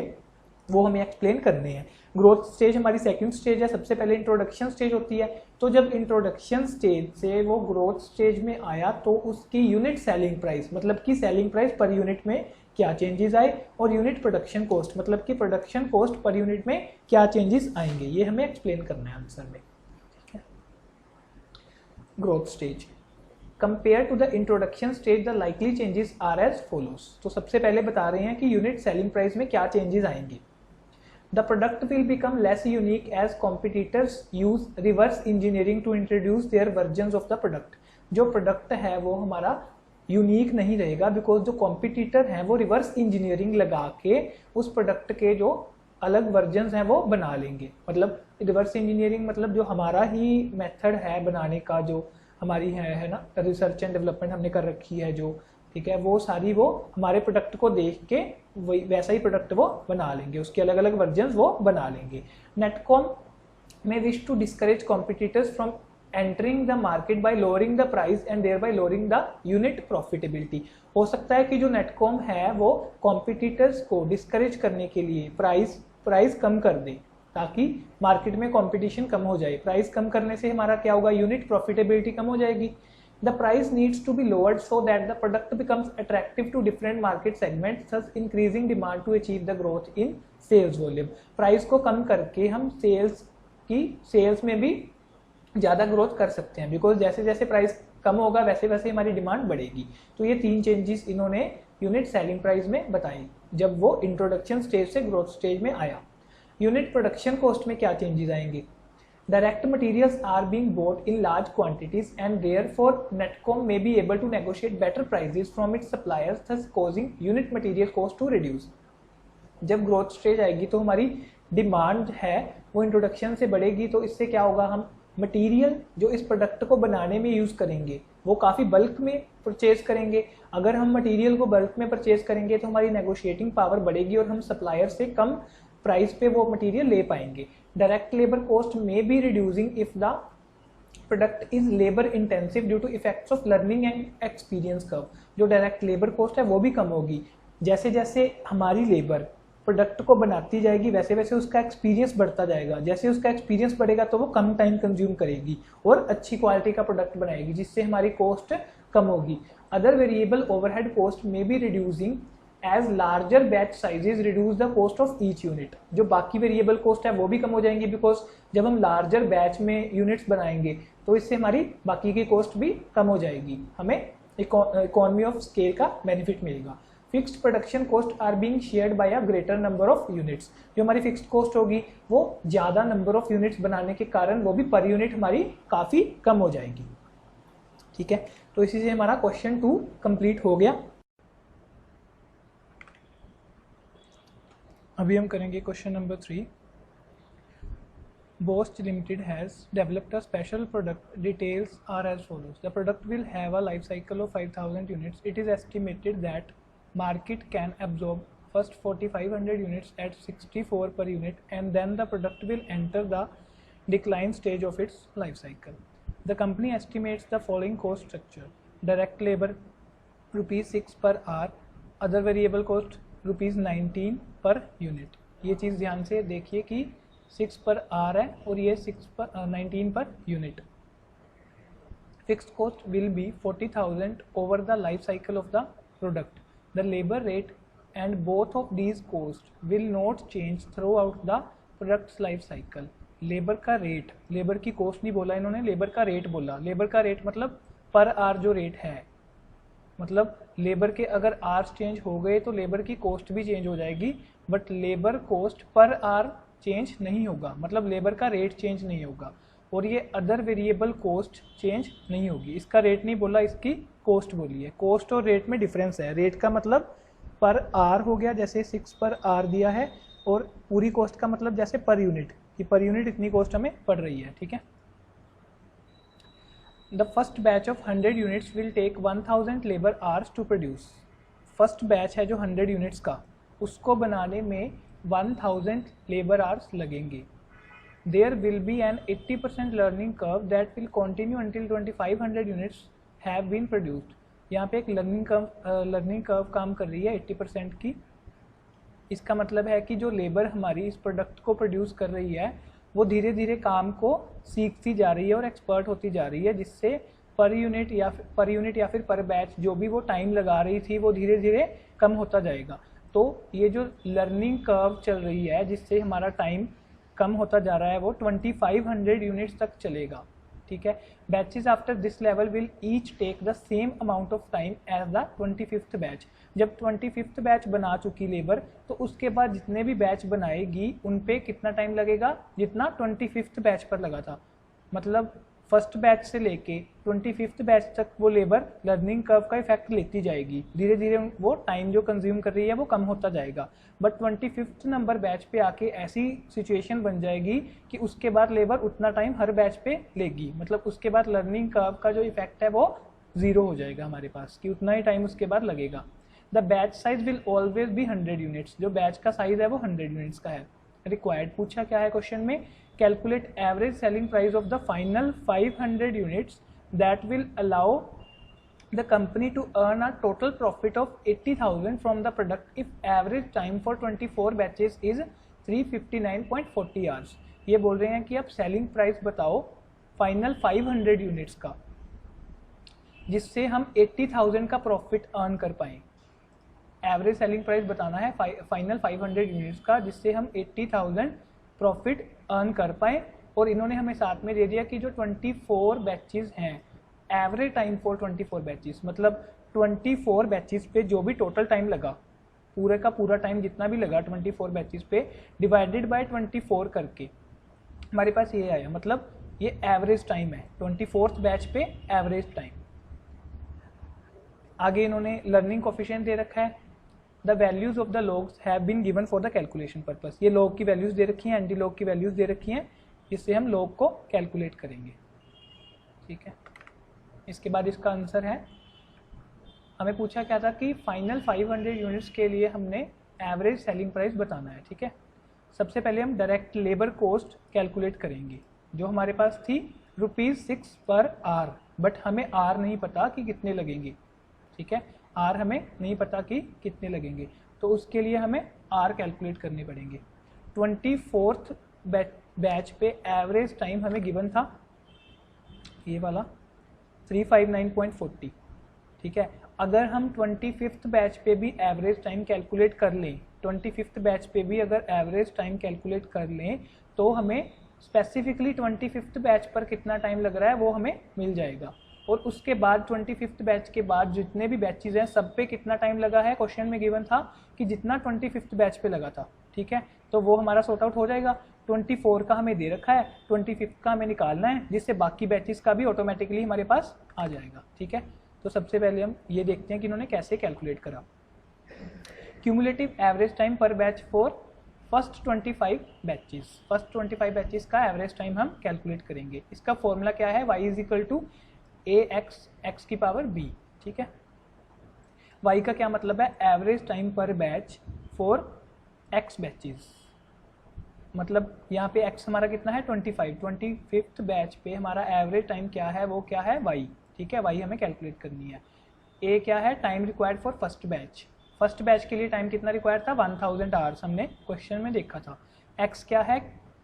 वो हमें एक्सप्लेन करने हैं. ग्रोथ स्टेज हमारी सेकंड स्टेज है. सबसे पहले इंट्रोडक्शन स्टेज होती है. तो जब इंट्रोडक्शन स्टेज से वो ग्रोथ स्टेज में आया तो उसकी यूनिट सेलिंग प्राइस, मतलब कि सेलिंग प्राइस पर यूनिट में क्या चेंजेस आए, और यूनिट प्रोडक्शन कॉस्ट, मतलब कि प्रोडक्शन कॉस्ट पर यूनिट में क्या चेंजेस आएंगे, ये हमें एक्सप्लेन करना है आंसर में. Growth stage compare to the introduction stage the likely changes are as follows. तो सबसे पहले बता रहे हैं कि यूनिट सेलिंग प्राइस में क्या चेंजेस आएंगे. The product will become less unique as competitors use reverse engineering to introduce their versions of the product. जो प्रोडक्ट है वो हमारा यूनिक नहीं रहेगा, बिकॉज जो कॉम्पिटिटर हैं वो रिवर्स इंजीनियरिंग लगा के उस प्रोडक्ट के जो अलग वर्जन्स हैं वो बना लेंगे. मतलब रिवर्स इंजीनियरिंग मतलब जो हमारा ही मेथड है बनाने का, जो हमारी है ना, रिसर्च एंड डेवलपमेंट हमने कर रखी है जो, ठीक है, वो सारी वो हमारे प्रोडक्ट को देख के वही वैसा ही प्रोडक्ट वो बना लेंगे, उसके अलग अलग वर्जन्स वो बना लेंगे. Netcom may wish to discourage competitors from entering the market by lowering the price and thereby lowering the unit profitability. हो सकता है कि जो नेटकॉम है वो कॉम्पिटिटर्स को डिस्करेज करने के लिए प्राइस कम कर दे, ताकि मार्केट में कंपटीशन कम हो जाए. प्राइस कम करने से हमारा क्या होगा, यूनिट प्रॉफिटेबिलिटी कम हो जाएगी. The price needs to be lowered so that the product becomes attractive to different market segments, thus increasing demand to achieve the growth in sales volume. Price को कम करके हम सेल्स में भी ज़्यादा ग्रोथ कर सकते हैं, बिकॉज जैसे जैसे प्राइस कम होगा वैसे वैसे हमारी डिमांड बढ़ेगी. तो ये 3 चेंजेस इन्होंने यूनिट सेलिंग प्राइस में बताई जब वो इंट्रोडक्शन स्टेज से ग्रोथ स्टेज में आया. यूनिट प्रोडक्शन कॉस्ट में क्या चेंजेस आएंगे. Direct materials are being bought in large quantities and therefore Netcom may be able to negotiate better prices from its suppliers, thus causing unit material cost to reduce. जब ग्रोथ स्टेज आएगी तो हमारी डिमांड है वो इंट्रोडक्शन से बढ़ेगी, तो इससे क्या होगा, हम मटेरियल जो इस प्रोडक्ट को बनाने में यूज़ करेंगे वो काफ़ी बल्क में परचेज करेंगे. अगर हम मटेरियल को बल्क में परचेज करेंगे तो हमारी नेगोशिएटिंग पावर बढ़ेगी और हम सप्लायर से कम प्राइस पे वो मटेरियल ले पाएंगे. Direct labour cost may be reducing if the product is labour intensive due to effects of learning and experience curve. जो डायरेक्ट लेबर कॉस्ट है वो भी कम होगी. जैसे जैसे हमारी लेबर प्रोडक्ट को बनाती जाएगी वैसे वैसे उसका एक्सपीरियंस बढ़ता जाएगा. जैसे उसका एक्सपीरियंस बढ़ेगा तो वो कम टाइम कंज्यूम करेगी और अच्छी क्वालिटी का प्रोडक्ट बनाएगी, जिससे हमारी कॉस्ट कम होगी. Other variable overhead cost may be reducing as larger batch sizes reduce the cost of each unit. जो बाकी वेरिएबल कॉस्ट है वो भी कम हो जाएंगी, बिकॉज जब हम लार्जर बैच में यूनिट्स बनाएंगे तो इससे हमारी बाकी की कॉस्ट भी कम हो जाएगी, हमें इकोनॉमी ऑफ स्केल का बेनिफिट मिलेगा. Fixed production cost are being shared by a greater number of units. जो हमारी फिक्स्ड कॉस्ट होगी वो ज़्यादा नंबर ऑफ यूनिट्स बनाने के कारण वो भी पर यूनिट हमारी काफ़ी कम हो जाएगी. ठीक है, तो इसी से हमारा क्वेश्चन 2 कंप्लीट हो गया. अभी हम करेंगे question number 3. Bosch Limited has developed a special product. Details are as follows. The product will have a life cycle of 5,000 units. It is estimated that market can absorb first 4,500 units at 64 per unit, and then the product will enter the decline stage of its life cycle. The company estimates the following cost structure. Direct labor ₹6 per hour, other variable cost ₹19 per unit. ये चीज़ ध्यान से देखिए कि 6 पर आर है और ये 19 per unit. Fixed cost will be 40,000 over the life cycle of the product. The labour rate and both of these cost will not change through out the products life cycle. Labour का रेट, लेबर की कॉस्ट नहीं बोला इन्होंने, लेबर का रेट बोला। लेबर का रेट मतलब पर आर जो रेट है, मतलब लेबर के अगर आर्स चेंज हो गए तो लेबर की कॉस्ट भी चेंज हो जाएगी, but labour cost per hour change नहीं होगा, मतलब लेबर का रेट चेंज नहीं होगा। और ये अदर वेरिएबल कॉस्ट चेंज नहीं होगी। इसका रेट नहीं बोला, इसकी कॉस्ट बोली है। कॉस्ट और रेट में डिफरेंस है। रेट का मतलब पर आर हो गया, जैसे 6 पर आर दिया है, और पूरी कॉस्ट का मतलब जैसे पर यूनिट, कि पर यूनिट इतनी कॉस्ट हमें पड़ रही है, ठीक है। The first batch of 100 units will take 1000 labor hours to produce. First batch है जो 100 यूनिट्स का, उसको बनाने में 1000 लेबर आवर्स लगेंगे। There will be an 80% learning curve that will continue until 2500 units have been produced. यहाँ पे एक लर्निंग कर्व काम कर रही है 80% की। इसका मतलब है कि जो लेबर हमारी इस प्रोडक्ट को प्रोड्यूस कर रही है वो धीरे धीरे काम को सीखती जा रही है और एक्सपर्ट होती जा रही है, जिससे पर यूनिट या फिर पर बैच जो भी वो टाइम लगा रही थी वो धीरे धीरे कम होता जाएगा। तो ये जो लर्निंग कर्व चल रही है जिससे हमारा टाइम कम होता जा रहा है वो 2500 यूनिट्स तक चलेगा, ठीक है। Batches after this level will each take the same amount of time as the 25th batch. जब 25th बैच बना चुकी लेबर तो उसके बाद जितने भी बैच बनाएगी उन पे कितना टाइम लगेगा, जितना 25th बैच पर लगा था। मतलब फर्स्ट बैच से लेके 25th बैच तक वो लेबर लर्निंग कर्व का इफेक्ट लेती जाएगी, धीरे धीरे वो टाइम जो कंज्यूम कर रही है वो कम होता जाएगा। बट 25th नंबर बैच पे आके ऐसी सिचुएशन बन जाएगी कि उसके बाद लेबर उतना टाइम हर बैच पे लेगी, मतलब उसके बाद लर्निंग कर्व का जो इफेक्ट है वो जीरो हो जाएगा हमारे पास, कि उतना ही टाइम उसके बाद लगेगा। The batch size will always be 100 units. जो बैच का साइज है वो 100 यूनिट्स का है। रिक्वायर्ड पूछा क्या है क्वेश्चन में, calculate average selling price of the final 500 units that will allow the company to earn a total profit of 80,000 from the product if average time for 24 batches is 359.40 hours। ये बोल रहे हैं कि आप सेलिंग प्राइस बताओ फाइनल 500 यूनिट्स का जिससे हम 80,000 का प्रॉफिट अर्न कर पाएँ। एवरेज सेलिंग प्राइस बताना है फाइनल 500 यूनिट्स का जिससे हम 80,000 प्रॉफिट अर्न कर पाएँ। और इन्होंने हमें साथ में दे दिया कि जो 24 बैचेस हैं, एवरेज टाइम फॉर 24 बैचेस, मतलब 24 बैचेस पे जो भी टोटल टाइम लगा, पूरे का पूरा टाइम जितना भी लगा 24 बैचेस पे डिवाइडेड बाय 24 करके हमारे पास ये आया, मतलब ये एवरेज टाइम है 24th बैच पे एवरेज टाइम। आगे इन्होंने लर्निंग कोफिशिएंट दे रखा है। The values of the logs have been given for the calculation purpose. ये लॉग की वैल्यूज दे रखी हैं, एंटी लॉग की वैल्यूज दे रखी हैं, जिससे हम लॉग को कैलकुलेट करेंगे, ठीक है। इसके बाद इसका आंसर है, हमें पूछा क्या था कि फाइनल 500 यूनिट्स के लिए हमने एवरेज सेलिंग प्राइस बताना है, ठीक है। सबसे पहले हम डायरेक्ट लेबर कॉस्ट कैलकुलेट करेंगे जो हमारे पास थी ₹6 पर आर, बट हमें आर नहीं पता कि कितने लगेंगे, ठीक है। आर हमें नहीं पता कि कितने लगेंगे, तो उसके लिए हमें आर कैलकुलेट करने पड़ेंगे। 24th बैच पे एवरेज टाइम हमें गिवन था ये वाला 359.40, ठीक है। अगर हम 25th बैच पे भी एवरेज टाइम कैलकुलेट कर लें, 25th बैच पे भी अगर एवरेज टाइम कैलकुलेट कर लें तो हमें स्पेसिफिकली 25th बैच पर कितना टाइम लग रहा है वो हमें मिल जाएगा। और उसके बाद 25th बैच के बाद जितने भी बैचेज हैं सब पे कितना टाइम लगा है, क्वेश्चन में गिवन था कि जितना 25th बैच पे लगा था, ठीक है। तो वो हमारा सॉर्ट आउट हो जाएगा। 24 का हमें दे रखा है, 25th का हमें निकालना है, जिससे बाकी बैचेस का भी ऑटोमेटिकली हमारे पास आ जाएगा, ठीक है। तो सबसे पहले हम ये देखते हैं कि इन्होंने कैसे कैलकुलेट करा। क्यूमुलेटिव एवरेज टाइम पर batch for first 25 batches. First 25 batches का एवरेज टाइम हम कैलकुलेट करेंगे। इसका फॉर्मूला क्या है, y = ax x की पावर b, ठीक है। y का क्या मतलब है, एवरेज टाइम पर बैच फॉर x बैचेस, मतलब यहाँ पे x हमारा कितना है 25, 25th बैच पे हमारा एवरेज टाइम क्या है, वो क्या है y, ठीक है। y हमें कैलकुलेट करनी है। a क्या है, time required for first batch. First batch के लिए टाइम कितना रिक्वायर्ड था 1000 आवर्स, हमने क्वेश्चन में देखा था। एक्स क्या है,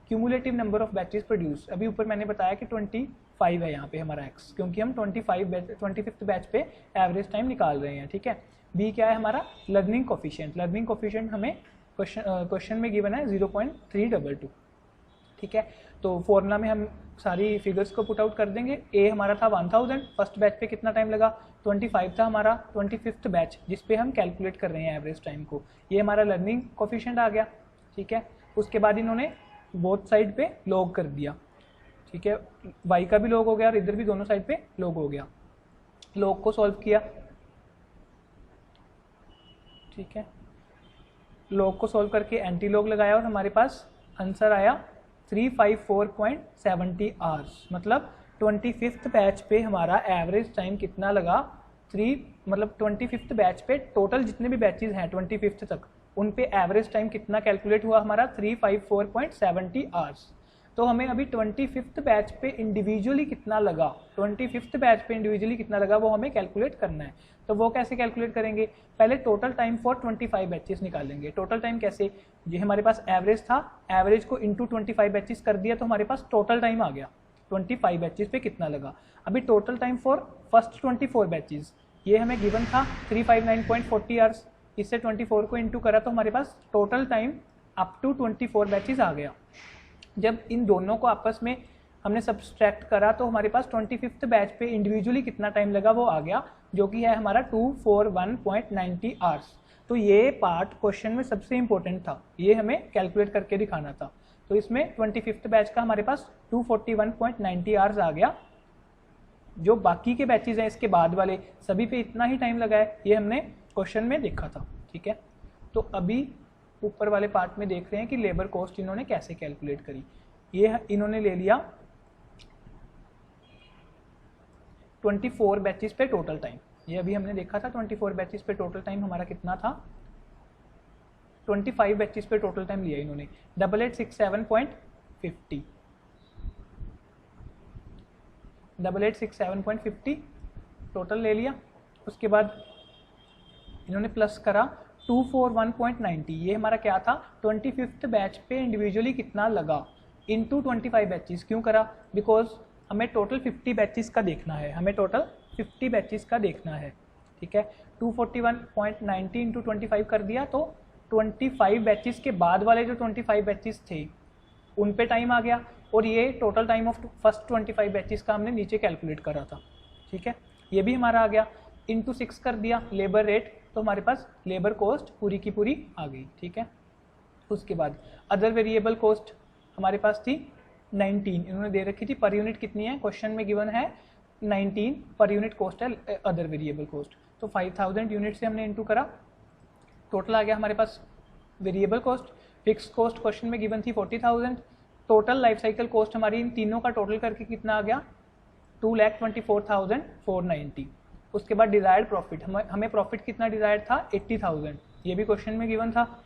cumulative number of batches produce, अभी ऊपर मैंने बताया कि 25 है यहाँ पे हमारा एक्स, क्योंकि हम 25th बैच पे एवरेज टाइम निकाल रहे हैं, ठीक है। बी क्या है हमारा, लर्निंग कोफिशिएंट, लर्निंग कोफिशिएंट हमें क्वेश्चन में गिवन है 0.322, ठीक है। तो फॉर्मूला में हम सारी फिगर्स को पुट आउट कर देंगे। ए हमारा था 1000, फर्स्ट बैच पे कितना टाइम लगा 25 था हमारा 25th बैच जिस पे हम कैलकुलेट कर रहे हैं एवरेज टाइम को, ये हमारा लर्निंग कोफिशिएंट आ गया, ठीक है। उसके बाद इन्होंने बोथ साइड पे लॉग कर दिया, ठीक है, y का भी लॉग हो गया और इधर भी दोनों साइड पे लॉग हो गया। लॉग को सॉल्व किया, ठीक है, लॉग को सॉल्व करके एंटी लॉग लगाया और हमारे पास आंसर आया 354.70 आवर्स, मतलब 25th बैच पे हमारा एवरेज टाइम कितना लगा 25th बैच पे टोटल जितने भी बैचेस हैं 25th तक उन पे एवरेज टाइम कितना कैलकुलेट हुआ हमारा 354.70 आवर्स। तो हमें अभी 25th बैच पे इंडिविजुअली कितना लगा, 25th बैच पे इंडिविजुअली कितना लगा वो हमें कैलकुलेट करना है। तो वो कैसे कैलकुलेट करेंगे, पहले टोटल टाइम फॉर 25 बैचेस निकालेंगे। टोटल टाइम कैसे, ये हमारे पास एवरेज था, एवरेज को इंटू 25 बैचेस कर दिया तो हमारे पास टोटल टाइम आ गया 25 बैचेस पे कितना लगा। अभी total time for first 24 batches ये हमें गिवन था 359.40 आवर्स, इससे 24 को इंटू करा तो हमारे पास total time up to 24 batches आ गया। जब इन दोनों को आपस में हमने सब्सट्रैक्ट करा तो हमारे पास 25th बैच पे इंडिविजुअली कितना टाइम लगा वो आ गया, जो कि है हमारा 241.90 आवर्स। तो ये पार्ट क्वेश्चन में सबसे इंपॉर्टेंट था, ये हमें कैलकुलेट करके दिखाना था। तो इसमें 25th बैच का हमारे पास 241.90 आवर्स आ गया। जो बाकी के बैचेज हैं इसके बाद वाले सभी पे इतना ही टाइम लगा है, ये हमने क्वेश्चन में देखा था, ठीक है। तो अभी ऊपर वाले पार्ट में देख रहे हैं कि लेबर कॉस्ट इन्होंने कैसे कैलकुलेट करी। ये इन्होंने ले लिया 24 बैचेस पे टोटल टाइम, ये अभी हमने देखा था 24 बैचेस पे टोटल टाइम हमारा कितना था, 25 बैचेस पे टोटल टाइम लिया इन्होंने 8867.50 8867.50 टोटल ले लिया। उसके बाद इन्होंने प्लस करा 241.90, ये हमारा क्या था 25th बैच पे इंडिविजुअली कितना लगा इनटू 25 बैचेस। क्यों करा, बिकॉज हमें टोटल 50 बैचेस का देखना है, हमें टोटल 50 बैचेस का देखना है, ठीक है। 241.90 इंटू 25 कर दिया तो 25 बैचेस के बाद वाले जो 25 बैचेस थे उन पे टाइम आ गया, और ये total time of first 25 batches का हमने नीचे कैलकुलेट करा था, ठीक है। ये भी हमारा आ गया, इंटू 6 कर दिया लेबर रेट, तो हमारे पास लेबर कॉस्ट पूरी की पूरी आ गई, ठीक है। उसके बाद अदर वेरिएबल कॉस्ट हमारे पास थी 19, इन्होंने दे रखी थी पर यूनिट कितनी है, क्वेश्चन में गिवन है 19 पर यूनिट कॉस्ट है अदर वेरिएबल कॉस्ट। तो 5000 यूनिट से हमने इंटू करा, टोटल आ गया हमारे पास variable cost. Fix cost question में गिवन थी 40,000, टोटल लाइफ साइकिल कॉस्ट हमारी इन तीनों का टोटल करके कितना आ गया 2,24,490। उसके बाद डिजायर्ड प्रॉफिट, हमें प्रॉफिट कितना डिजायर्ड था 80,000, ये भी क्वेश्चन में गिवन था।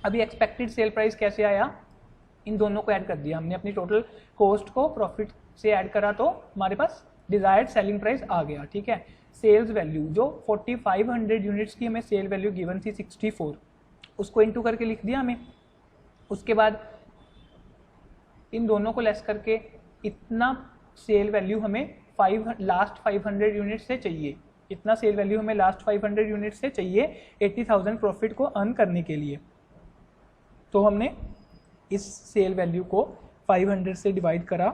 अभी एक्सपेक्टेड सेल प्राइस कैसे आया, इन दोनों को ऐड कर दिया हमने, अपनी टोटल कॉस्ट को प्रॉफिट से ऐड करा तो हमारे पास डिजायर्ड सेलिंग प्राइस आ गया, ठीक है। सेल्स वैल्यू जो 4500 यूनिट्स की हमें सेल वैल्यू गिवन थी 64, उसको इंटू करके लिख दिया हमें। उसके बाद इन दोनों को लेस करके इतना सेल वैल्यू हमें लास्ट 500 यूनिट से चाहिए, इतना सेल वैल्यू हमें लास्ट 500 यूनिट से चाहिए 80,000 प्रॉफिट को अर्न करने के लिए। तो हमने इस सेल वैल्यू को 500 से डिवाइड करा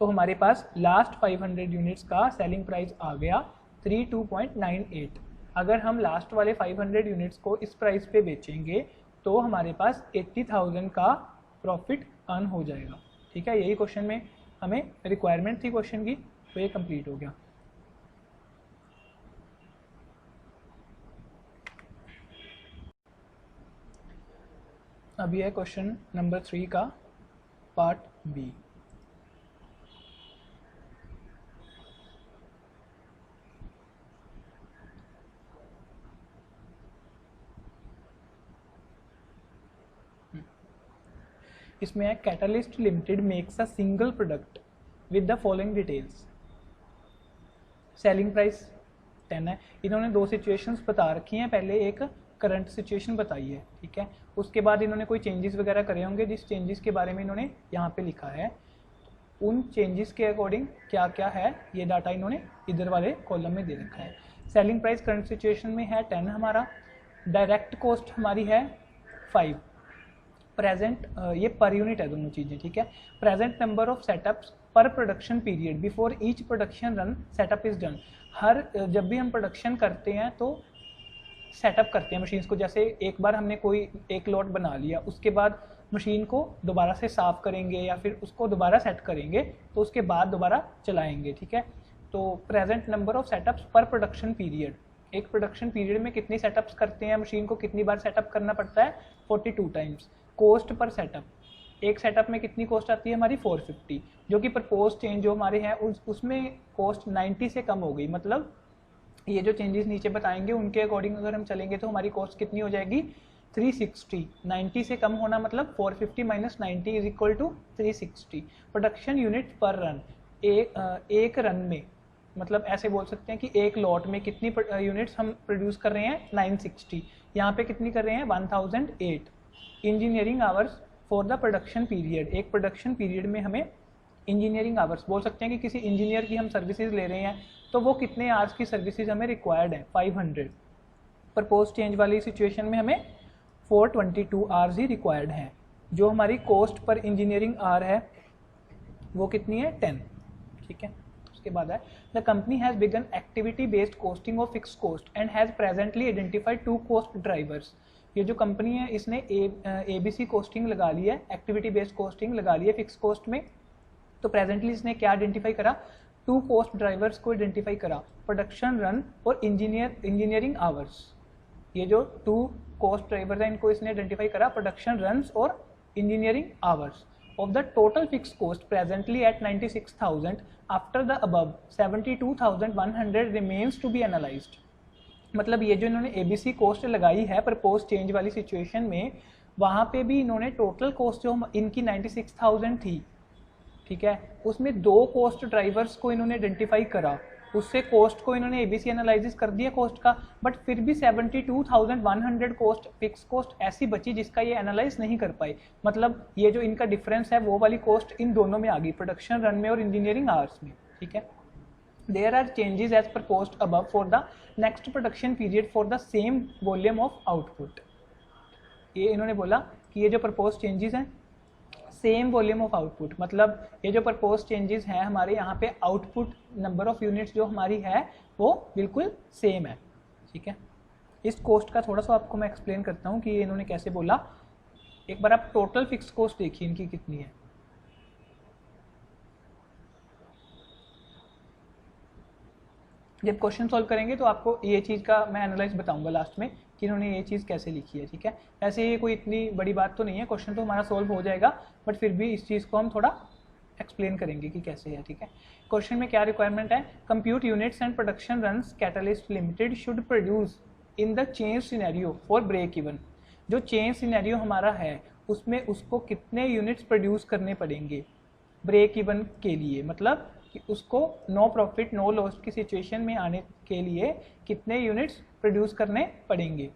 तो हमारे पास लास्ट 500 यूनिट्स का सेलिंग प्राइस आ गया 32.98। अगर हम लास्ट वाले 500 यूनिट्स को इस प्राइस पे बेचेंगे तो हमारे पास 80,000 का प्रॉफिट अर्न हो जाएगा, ठीक है। यही क्वेश्चन में हमें रिक्वायरमेंट थी क्वेश्चन की, तो ये कंप्लीट हो गया। अब यह है क्वेश्चन नंबर 3 का पार्ट बी। इसमें है catalyst limited makes a single product with the following details. Selling price 10 है। इन्होंने दो सिचुएशंस बता रखी हैं, पहले एक करंट सिचुएशन बताई है, ठीक है। उसके बाद इन्होंने कोई चेंजेस वगैरह करे होंगे, जिस चेंजेस के बारे में इन्होंने यहाँ पे लिखा है, उन चेंजेस के अकॉर्डिंग क्या क्या है ये डाटा इन्होंने इधर वाले कॉलम में दे रखा है। सेलिंग प्राइस करंट सिचुएशन में है 10 हमारा, डायरेक्ट कॉस्ट हमारी है 5, प्रेजेंट ये पर यूनिट है दोनों चीज़ें, ठीक है। Present number of setups per production period before each production run setup is done. हर जब भी हम प्रोडक्शन करते हैं तो सेटअप करते हैं मशीन्स को, जैसे एक बार हमने कोई एक लॉट बना लिया, उसके बाद मशीन को दोबारा से साफ़ करेंगे या फिर उसको दोबारा सेट करेंगे, तो उसके बाद दोबारा चलाएंगे, ठीक है। तो present number of setups per production period, एक प्रोडक्शन पीरियड में कितनी सेटअप्स करते हैं, मशीन को कितनी बार सेटअप करना पड़ता है, 42 टाइम्स। कॉस्ट पर सेटअप, एक सेटअप में कितनी कॉस्ट आती है हमारी 450, जो कि प्रपोज चेंज जो हमारे हैं उसमें कॉस्ट 90 से कम हो गई। मतलब ये जो चेंजेस नीचे बताएंगे उनके अकॉर्डिंग अगर हम चलेंगे तो हमारी कॉस्ट कितनी हो जाएगी 360। 90 से कम होना मतलब 450 minus 90 is equal to 360। Production unit per run, एक रन में, मतलब ऐसे बोल सकते हैं कि एक लॉट में कितनी यूनिट्स हम प्रोड्यूस कर रहे हैं 960, यहाँ पे कितनी कर रहे हैं 1008। Engineering hours for the production period, एक प्रोडक्शन पीरियड में हमें इंजीनियरिंग आवर्स बोल सकते हैं कि किसी इंजीनियर की हम सर्विसेज ले रहे हैं तो वो कितने आवर्स की सर्विसेज हमें रिक्वायर्ड है 500। प्रपोज चेंज वाली सिचुएशन में हमें 422 आवर्स ही रिक्वायर्ड हैं। जो हमारी कॉस्ट पर इंजीनियरिंग आवर है वो कितनी है 10, ठीक है। उसके बाद है the company has begun activity based costing of fix cost and has presently identified 2 cost drivers. ये जो कंपनी है इसने ABC कॉस्टिंग लगा ली है, एक्टिविटी बेस्ड कॉस्टिंग लगा ली है फिक्स कॉस्ट में। तो प्रेजेंटली इसने क्या आइडेंटिफाई करा, 2 कॉस्ट ड्राइवर्स को आइडेंटिफाई करा, प्रोडक्शन रन और इंजीनियरिंग आवर्स। ये जो 2 कॉस्ट ड्राइवर्स हैं इनको इसने आइडेंटिफाई करा, प्रोडक्शन रन्स और engineering hours of the total fix cost presently at 96,000 after the above 72,100 remains to be analysed. मतलब ये जो इन्होंने ABC कॉस्ट लगाई है प्रपोज चेंज वाली सिचुएशन में, वहाँ पे भी इन्होंने टोटल कॉस्ट जो इनकी 96,000 थी, ठीक है, उसमें 2 कॉस्ट ड्राइवर्स को इन्होंने आइडेंटिफाई करा, उससे कॉस्ट को इन्होंने ABC एनालिसिस कर दिया कॉस्ट का, बट फिर भी 72,100 कॉस्ट फिक्स कॉस्ट ऐसी बची जिसका ये एनालाइज नहीं कर पाए। मतलब ये जो इनका डिफरेंस है वो वाली कॉस्ट इन दोनों में आ गई, प्रोडक्शन रन में और इंजीनियरिंग आवर्स में, ठीक है। There are changes as proposed above for the next production period for the same volume of output। ये इन्होंने बोला कि ये जो प्रपोज चेंजेस हैं सेम वॉल्यूम ऑफ आउटपुट, मतलब ये जो प्रपोज चेंजेस हैं हमारे यहाँ पे आउटपुट नंबर ऑफ यूनिट्स जो हमारी है वो बिल्कुल सेम है, ठीक है। इस कॉस्ट का थोड़ा सा आपको मैं एक्सप्लेन करता हूँ कि ये इन्होंने कैसे बोला। एक बार आप टोटल फिक्स कॉस्ट देखिए इनकी कितनी है। जब क्वेश्चन सॉल्व करेंगे तो आपको ये चीज़ का मैं एनालाइज बताऊंगा लास्ट में कि इन्होंने ये चीज़ कैसे लिखी है, ठीक है। ऐसे ये कोई इतनी बड़ी बात तो नहीं है, क्वेश्चन तो हमारा सॉल्व हो जाएगा, बट फिर भी इस चीज़ को हम थोड़ा एक्सप्लेन करेंगे कि कैसे है, ठीक है। क्वेश्चन में क्या रिक्वायरमेंट है, compute units and production runs catalyst limited should produce in the change scenario for break even. जो चेंज सिनेरियो हमारा है उसमें उसको कितने यूनिट्स प्रोड्यूस करने पड़ेंगे ब्रेक इवन के लिए, मतलब कि उसको नो प्रॉफिट नो लॉस की सिचुएशन में आने के लिए कितने यूनिट्स प्रोड्यूस करने पड़ेंगे,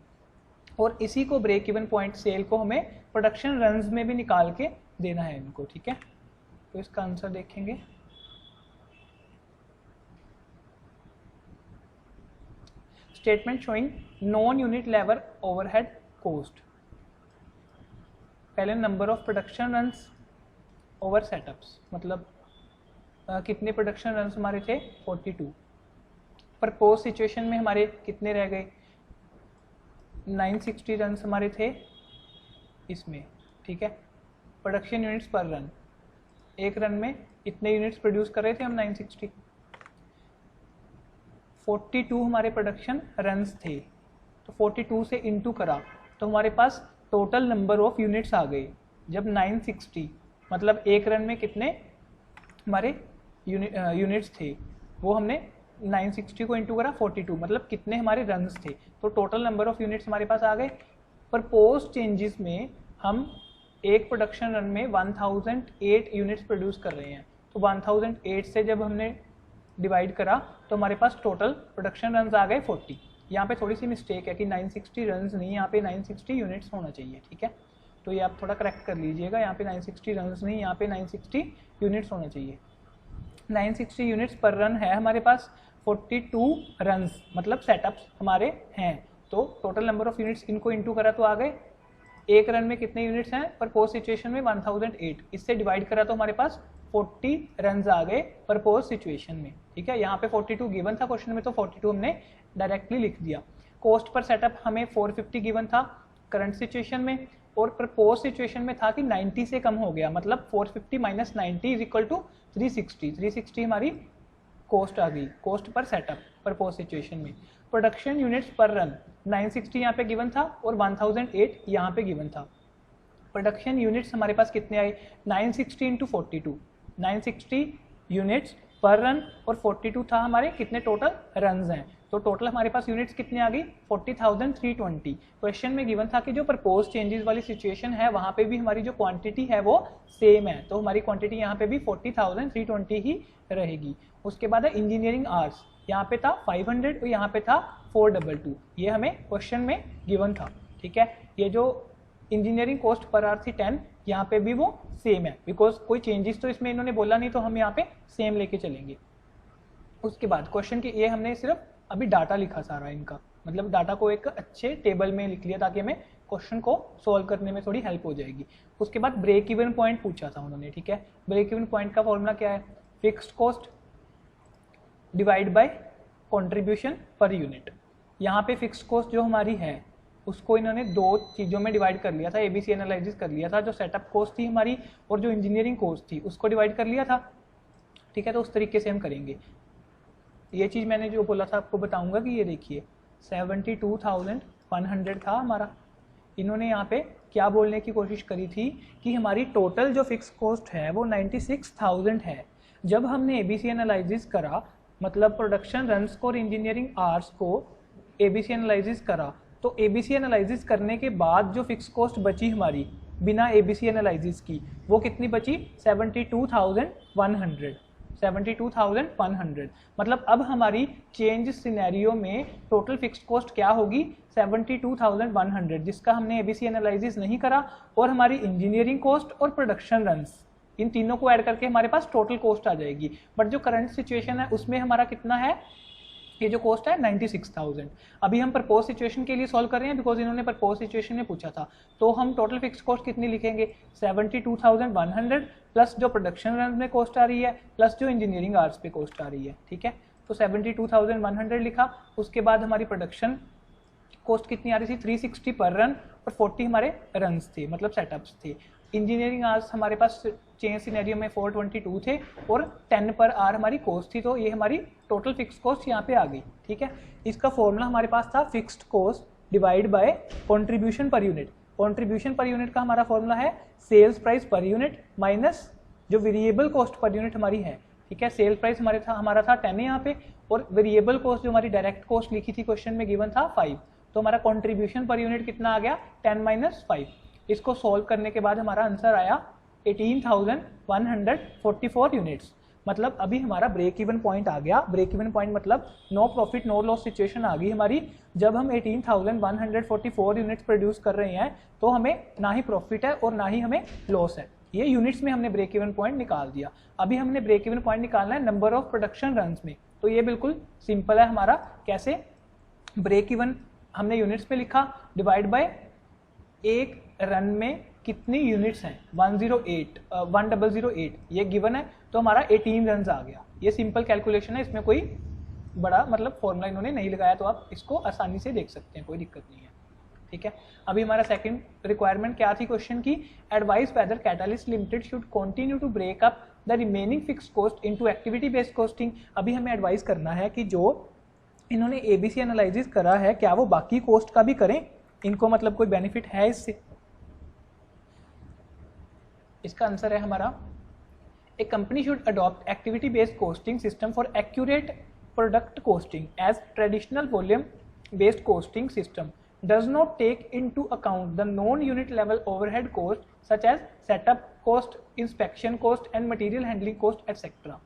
और इसी को ब्रेक इवन पॉइंट सेल को हमें प्रोडक्शन रन्स में भी निकाल के देना है इनको, ठीक है। तो इसका आंसर देखेंगे। Statement showing non unit level overhead cost, पहले number of production runs over setups, मतलब कितने प्रोडक्शन रन्स हमारे थे 42। प्रपोज सिचुएशन में हमारे कितने रह गए 960 रन्स हमारे थे इसमें, ठीक है। प्रोडक्शन यूनिट्स पर रन, एक रन में इतने यूनिट्स प्रोड्यूस कर रहे थे हम 960। 42 हमारे प्रोडक्शन रन्स थे, तो 42 से इंटू करा तो हमारे पास टोटल नंबर ऑफ यूनिट्स आ गए। जब 960 मतलब एक रन में कितने हमारे यूनिट्स थे, वो हमने 960 को इंटू करा 42, मतलब कितने हमारे रन्स थे, तो टोटल नंबर ऑफ यूनिट्स हमारे पास आ गए। प्रपोज चेंजेस में हम एक प्रोडक्शन रन में 1008 यूनिट्स प्रोड्यूस कर रहे हैं, तो 1008 से जब हमने डिवाइड करा तो हमारे पास टोटल प्रोडक्शन रन्स आ गए 40। यहाँ पे थोड़ी सी मिस्टेक है कि 960 रन नहीं, यहाँ पे 960 यूनिट्स होना चाहिए, ठीक है। तो ये आप थोड़ा करेक्ट कर लीजिएगा, यहाँ पे 960 रन नहीं, यहाँ पे 960 यूनिट्स होना चाहिए। 960 यूनिट्स पर रन है हमारे पास, 42 रन्स मतलब सेटअप्स हमारे हैं। तो टोटल नंबर ऑफ यूनिट्स इनको इंटू करा तो आ गए, एक रन में कितने यूनिट्स हैं पर पोस्ट सिचुएशन में 1008, इससे डिवाइड करा तो हमारे पास 40 रन्स आ गए पर पोस्ट सिचुएशन में, ठीक है। यहाँ पे 42 गिवन था क्वेश्चन में, तो 42 हमने डायरेक्टली लिख दिया। कोस्ट पर सेटअप हमें 450 गिवन था करंट सिचुएशन में, और पर पोस्ट सिचुएशन में था कि 90 से कम हो गया, मतलब 450 माइनस 90 इज इक्वल टू 360 हमारी कोस्ट आ गई, कोस्ट पर सेटअप पर पोस्ट सिचुएशन में। प्रोडक्शन यूनिट्स पर रन 960 यहाँ पे गिवन था और 1008 यहाँ पे गिवन था। प्रोडक्शन यूनिट्स हमारे पास कितने आए, 960 इंटू 42, 960 यूनिट्स पर रन, और 42 था हमारे कितने टोटल रन्स हैं, तो टोटल हमारे पास यूनिट्स कितने आ गई 40,320। क्वेश्चन में गिवन था कि जो प्रपोज चेंजेस वाली सिचुएशन है वहाँ पे भी हमारी जो क्वांटिटी है वो सेम है, तो हमारी क्वांटिटी यहाँ पे भी 40,320 ही रहेगी। उसके बाद है इंजीनियरिंग आवर्स, यहाँ पे था 500 और यहाँ पे था 422, ये हमें क्वेश्चन में गिवन था, ठीक है। ये जो इंजीनियरिंग कॉस्ट पर आवर थी 10, यहाँ पे भी वो सेम है, बिकॉज कोई चेंजेस तो इसमें इन्होंने बोला नहीं, तो हम यहाँ पे सेम लेके चलेंगे। उसके बाद क्वेश्चन की ये हमने सिर्फ अभी डाटा लिखा सारा इनका, मतलब डाटा को एक अच्छे टेबल में लिख लिया ताकि हमें क्वेश्चन को सॉल्व करने में थोड़ी हेल्प हो जाएगी। उसके बाद ब्रेक इवन पॉइंट पूछा था उन्होंने, ठीक है। ब्रेक इवन पॉइंट का फॉर्मूला क्या है, fixed cost divide by contribution per unit. यहाँ पे फिक्स्ड कॉस्ट जो हमारी है उसको इन्होंने दो चीज़ों में डिवाइड कर लिया था, एबीसी एनालिसिस कर लिया था, जो सेटअप कॉस्ट थी हमारी और जो इंजीनियरिंग कॉस्ट थी उसको डिवाइड कर लिया था, ठीक है। तो उस तरीके से हम करेंगे। ये चीज़ मैंने जो बोला था आपको बताऊंगा कि ये देखिए 72,100 था हमारा, इन्होंने यहाँ पे क्या बोलने की कोशिश करी थी कि हमारी टोटल जो फिक्स कॉस्ट है वो 96,000 है। जब हमने एबीसी एनालिसिस करा, मतलब प्रोडक्शन रन्स को और इंजीनियरिंग आवर्स को एबीसी एनालिसिस करा, तो एबीसी एनालिसिस करने के बाद जो फिक्स कॉस्ट बची हमारी बिना एबीसी एनालिसिस की वो कितनी बची 72,100, 72,100। मतलब अब हमारी चेंज सिनेरियो में टोटल फिक्स्ड कॉस्ट क्या होगी 72,100, जिसका हमने एबीसी एनालिसिस नहीं करा, और हमारी इंजीनियरिंग कॉस्ट और प्रोडक्शन रन्स इन तीनों को ऐड करके हमारे पास टोटल कॉस्ट आ जाएगी। बट जो करंट सिचुएशन है उसमें हमारा कितना है, ये जो कॉस्ट है 96,000। अभी हम प्रपोज सिचुएशन के लिए सॉल्व कर रहे हैं बिकॉज इन्होंने प्रपोज सिचुएशन में पूछा था, तो हम टोटल फिक्स कॉस्ट कितनी लिखेंगे 72,100 प्लस जो प्रोडक्शन रन में कॉस्ट आ रही है प्लस जो इंजीनियरिंग आवर्स पे कॉस्ट आ रही है, ठीक है। तो 72,100 लिखा। उसके बाद हमारी प्रोडक्शन कॉस्ट कितनी आ रही थी 360 पर रन और 40 हमारे रन्स थे, मतलब सेटअप्स थे। इंजीनियरिंग आवर्स हमारे पास चेंज सिनेरियो में 422 थे और 10 पर आवर हमारी कॉस्ट थी, तो ये हमारी टोटल फिक्स्ड कॉस्ट यहाँ पे आ गई, ठीक है। इसका फॉर्मूला हमारे पास था fixed cost divide by contribution per unit. Contribution per unit का हमारा फॉर्मूला है sales price per unit minus जो वेरिएबल कॉस्ट पर यूनिट हमारी है, ठीक है। सेल प्राइस हमारा था 10 यहाँ पे, और वेरिएबल कॉस्ट जो हमारी डायरेक्ट कॉस्ट लिखी थी क्वेश्चन में गिवन था 5, तो हमारा कंट्रीब्यूशन पर यूनिट कितना आ गया 10 माइनस 5। इसको सॉल्व करने के बाद हमारा आंसर आया 18,144 यूनिट्स। मतलब अभी हमारा ब्रेक इवन पॉइंट आ गया। ब्रेक इवन पॉइंट मतलब no profit no loss situation आ गई हमारी। जब हम 18,144 यूनिट्स प्रोड्यूस कर रहे हैं तो हमें ना ही प्रॉफिट है और ना ही हमें लॉस है। ये यूनिट्स में हमने ब्रेक इवन पॉइंट निकाल दिया। अभी हमने ब्रेक इवन पॉइंट निकालना है नंबर ऑफ प्रोडक्शन रन्स में, तो ये बिल्कुल सिंपल है हमारा। कैसे, ब्रेक इवन हमने यूनिट्स में लिखा, डिवाइड बाय एक रन में कितनी यूनिट्स हैं 1008 ये गिवन है, तो हमारा 18 रन आ गया। ये सिंपल कैलकुलेशन है, इसमें कोई बड़ा मतलब फॉर्मूला इन्होंने नहीं लगाया, तो आप इसको आसानी से देख सकते हैं, कोई दिक्कत नहीं है, ठीक है। अभी हमारा सेकंड रिक्वायरमेंट क्या थी क्वेश्चन की, advise whether catalyst limited should continue to break up the remaining fixed cost into activity based costing. अभी हमें एडवाइस करना है कि जो इन्होंने एबीसी एनालिसिस करा है क्या वो बाकी कॉस्ट का भी करें, इनको मतलब कोई बेनिफिट है इससे। इसका आंसर है हमारा, a company should adopt activity based costing system for accurate product costing as traditional volume based costing system does not take into account the non-unit level overhead cost such as setup cost, inspection cost and material handling cost, etc.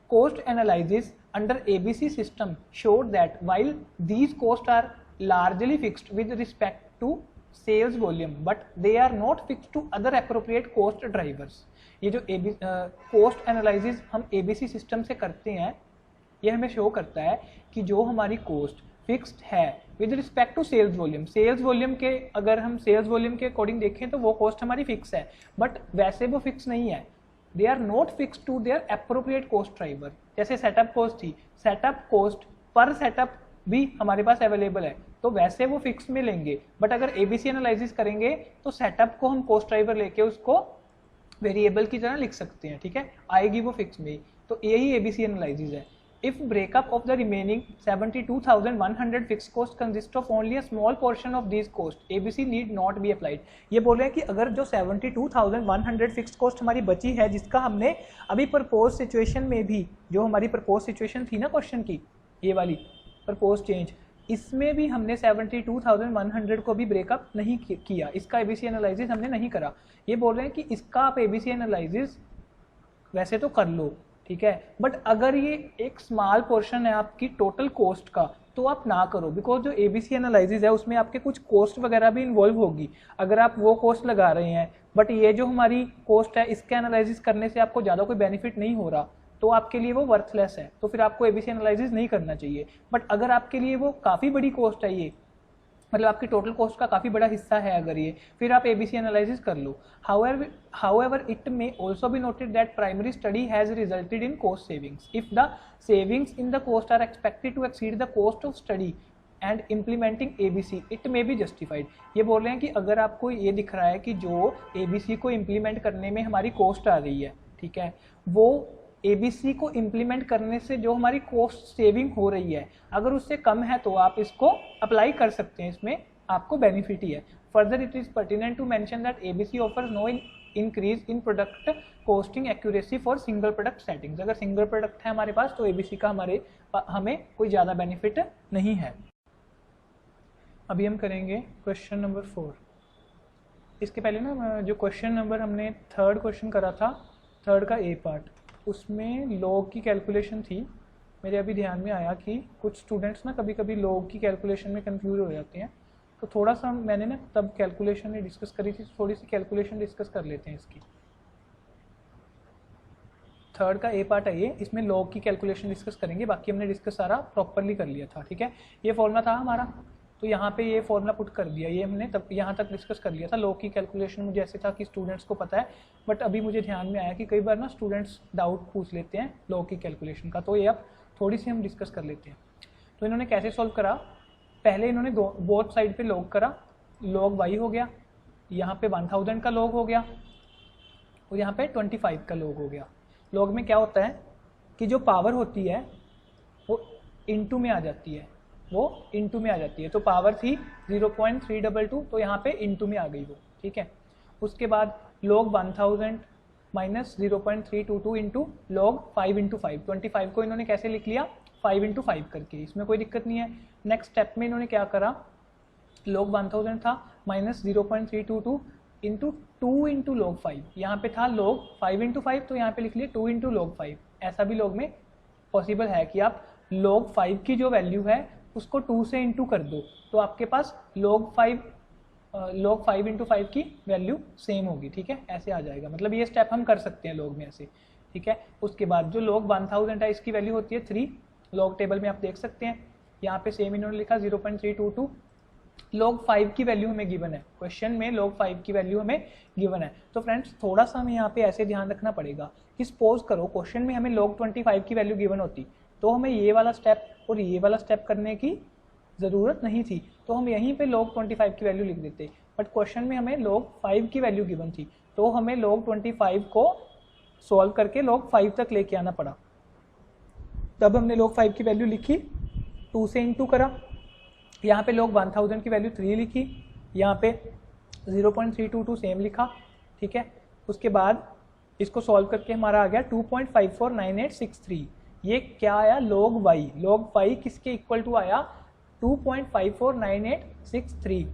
Cost analysis under ABC system showed that while these costs are largely fixed with respect to sales volume, but they are not fixed to other appropriate cost drivers. ये जो cost analysis हम ABC system से करते हैं, ये हमें शो करता है कि जो हमारी cost फिक्स्ड है with respect to sales volume. Sales volume के अगर हम सेल्स वॉल्यूम के अकॉर्डिंग देखें तो वो कॉस्ट हमारी फिक्स है, बट वैसे वो फिक्स नहीं है. They are not fix to their appropriate cost driver. जैसे सेटअप कॉस्ट थी, सेटअप कॉस्ट पर सेटअप भी हमारे पास अवेलेबल है, तो वैसे वो फिक्स में लेंगे. बट अगर एबीसी एनालिसिस करेंगे तो सेटअप को हम कॉस्ट ड्राइवर लेके उसको वेरिएबल की तरह लिख सकते हैं. ठीक है, आएगी वो फिक्स में. तो यही एबीसी एनालिसिस है. If breakup of the remaining 72,100 fixed cost consists of only a small portion of these costs, ABC need not be applied. ये बोल रहे हैं कि अगर जो 72,100 फिक्स्ड कॉस्ट हमारी बची है, जिसका हमने अभी प्रपोज सिचुएशन में भी, जो हमारी प्रपोज सिचुएशन थी ना क्वेश्चन की, ये वाली प्रपोज चेंज, इसमें भी हमने 72,100 को भी ब्रेकअप नहीं किया, इसका एबीसी एनालिसिस हमने नहीं करा. ये बोल रहे हैं कि इसका आप एबीसी एनालिसिस वैसे तो कर लो, ठीक है, बट अगर ये एक स्मॉल पोर्शन है आपकी टोटल कॉस्ट का तो आप ना करो, बिकॉज जो एबीसी एनालिसिस है उसमें आपके कुछ कॉस्ट वगैरह भी इन्वॉल्व होगी. अगर आप वो कॉस्ट लगा रहे हैं बट ये जो हमारी कॉस्ट है इसके एनालिसिस करने से आपको ज़्यादा कोई बेनिफिट नहीं हो रहा, तो आपके लिए वो वर्थलेस है, तो फिर आपको एबीसी एनालिसिस नहीं करना चाहिए. बट अगर आपके लिए वो काफ़ी बड़ी कॉस्ट है, ये मतलब आपकी टोटल कॉस्ट का काफ़ी बड़ा हिस्सा है अगर ये, फिर आप एबीसी एनालिसिस कर लो. However, it may also be noted that primary study has resulted in cost savings. If the savings in the cost are expected to exceed the cost of study and implementing ABC, it may be justified. ये बोल रहे हैं कि अगर आपको ये दिख रहा है कि जो ABC को इम्प्लीमेंट करने में हमारी कॉस्ट आ रही है, ठीक है, वो ABC को इम्प्लीमेंट करने से जो हमारी कॉस्ट सेविंग हो रही है, अगर उससे कम है तो आप इसको अप्लाई कर सकते हैं, इसमें आपको बेनिफिट ही है. Further it is pertinent to mention that ABC offers no increase in product costing accuracy for single product settings. अगर सिंगल प्रोडक्ट है हमारे पास तो ABC का हमें कोई ज़्यादा बेनिफिट नहीं है. अभी हम करेंगे क्वेश्चन नंबर 4. इसके पहले ना जो क्वेश्चन नंबर हमने थर्ड क्वेश्चन करा था, थर्ड का ए पार्ट, उसमें लॉग की कैलकुलेशन थी. मेरे अभी ध्यान में आया कि कुछ स्टूडेंट्स ना कभी कभी लॉग की कैलकुलेशन में कंफ्यूज हो जाते हैं, तो थोड़ा सा मैंने ना तब कैलकुलेशन में डिस्कस करी थी, थोड़ी सी कैलकुलेशन डिस्कस कर लेते हैं इसकी. थर्ड का ए पार्ट है ये, इसमें लॉग की कैलकुलेशन डिस्कस करेंगे, बाकी हमने डिस्कस सारा प्रॉपरली कर लिया था. ठीक है, ये फॉर्मूला था हमारा, तो यहाँ पे ये फॉर्मूला पुट कर दिया, ये हमने तब यहाँ तक डिस्कस कर लिया था. लॉग की कैलकुलेशन मुझे ऐसे था कि स्टूडेंट्स को पता है, बट अभी मुझे ध्यान में आया कि कई बार ना स्टूडेंट्स डाउट पूछ लेते हैं लॉग की कैलकुलेशन का, तो ये अब थोड़ी सी हम डिस्कस कर लेते हैं. तो इन्होंने कैसे सॉल्व करा, पहले इन्होंने बोथ साइड पे लॉग करा. लॉग वाई हो गया, यहाँ पे 1000 का लॉग हो गया और यहाँ पे 25 का लॉग हो गया. लॉग में क्या होता है कि जो पावर होती है वो इनटू में आ जाती है, वो इनटू में आ जाती है. तो पावर थी 0.322, तो यहाँ पे इनटू में आ गई वो. ठीक है, उसके बाद log 1000 minus 0.322 into log 5 into 5. 25 को इन्होंने कैसे लिख लिया, 5 इंटू 5 करके, इसमें कोई दिक्कत नहीं है. नेक्स्ट स्टेप में इन्होंने क्या करा, लॉग 1000 था माइनस 0.322 इंटू 2 इंटू लॉग 5. यहाँ पे था लॉग 5 इंटू 5, तो यहाँ पे लिख लिए 2 इंटू लॉग 5. ऐसा भी लॉग में पॉसिबल है कि आप लॉग 5 की जो वैल्यू है उसको 2 से इंटू कर दो, तो आपके पास लॉग 5 इंटू 5 की वैल्यू सेम होगी. ठीक है, ऐसे आ जाएगा, मतलब ये स्टेप हम कर सकते हैं लॉग में ऐसे. ठीक है, उसके बाद जो लॉग 1000 है इसकी वैल्यू होती है 3. लॉग टेबल में आप देख सकते हैं, यहाँ पे सेम इन्होंने लिखा 0.322. लॉग 5 की वैल्यू हमें गिवन है, क्वेश्चन में लॉग 5 की वैल्यू हमें गिवन है. तो फ्रेंड्स थोड़ा सा हमें यहाँ पे ऐसे ध्यान रखना पड़ेगा कि सपोज करो क्वेश्चन में हमें लॉग 25 की वैल्यू गिवन होती, तो हमें ये वाला स्टेप और ये वाला स्टेप करने की ज़रूरत नहीं थी, तो हम यहीं पे log 25 की वैल्यू लिख देते. बट क्वेश्चन में हमें log 5 की वैल्यू गिवन थी, तो हमें log 25 को सॉल्व करके log 5 तक लेके आना पड़ा. तब हमने log 5 की वैल्यू लिखी, 2 से इंटू करा, यहाँ पे log 1000 की वैल्यू 3 लिखी, यहाँ पे 0.322 सेम लिखा. ठीक है, उसके बाद इसको सॉल्व करके हमारा आ गया 2.549863. ये क्या आया, log y. log y किसके इक्वल टू आया, 2.549863.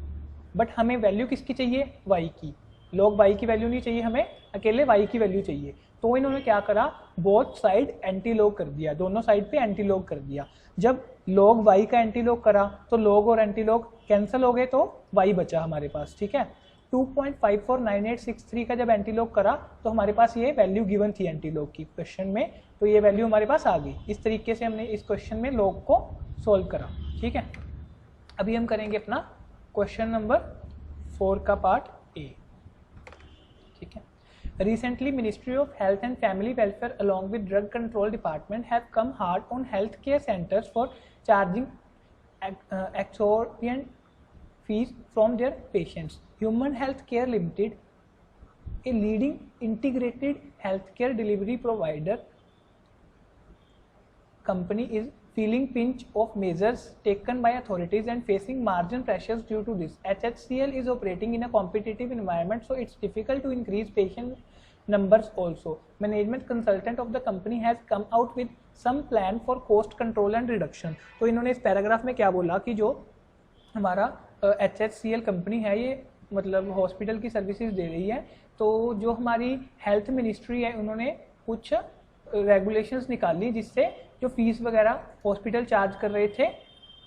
बट हमें वैल्यू किसकी चाहिए, y की. log y की वैल्यू नहीं चाहिए, हमें अकेले y की वैल्यू चाहिए। तो इन्होंने क्या करा, बोथ साइड एंटी लॉग कर दिया, दोनों साइड पे एंटी लॉग कर दिया। जब log y का एंटी लॉग करा तो log और एंटी लॉग कैंसिल हो गए तो y बचा हमारे पास, ठीक है। 2.549863 का जब एंटी लॉग करा तो हमारे पास ये वैल्यू गिवन थी एंटी लॉग की क्वेश्चन में, तो ये वैल्यू हमारे पास आ गई। इस तरीके से हमने इस क्वेश्चन में लॉग को सोल्व करा, ठीक है। अभी हम करेंगे अपना क्वेश्चन नंबर 4 का पार्ट ए, ठीक है। Recently, Ministry of Health and Family Welfare along with Drug Control Department have come hard on healthcare centers for charging exorbitant fees from their patients. Human Healthcare Limited, a leading integrated healthcare delivery provider company, is feeling pinch of measures taken by authorities and facing margin pressures due to this. HHCL is operating in a competitive environment, so it's difficult to increase patient numbers also. Management consultant of the company has come out with some plan for cost control and reduction. तो इन्होंने इस पैराग्राफ में क्या बोला कि जो हमारा HHCL कंपनी है ये मतलब हॉस्पिटल की सर्विसेज दे रही है, तो जो हमारी हेल्थ मिनिस्ट्री है उन्होंने कुछ रेगुलेशंस निकाली जिससे जो फीस वगैरह हॉस्पिटल चार्ज कर रहे थे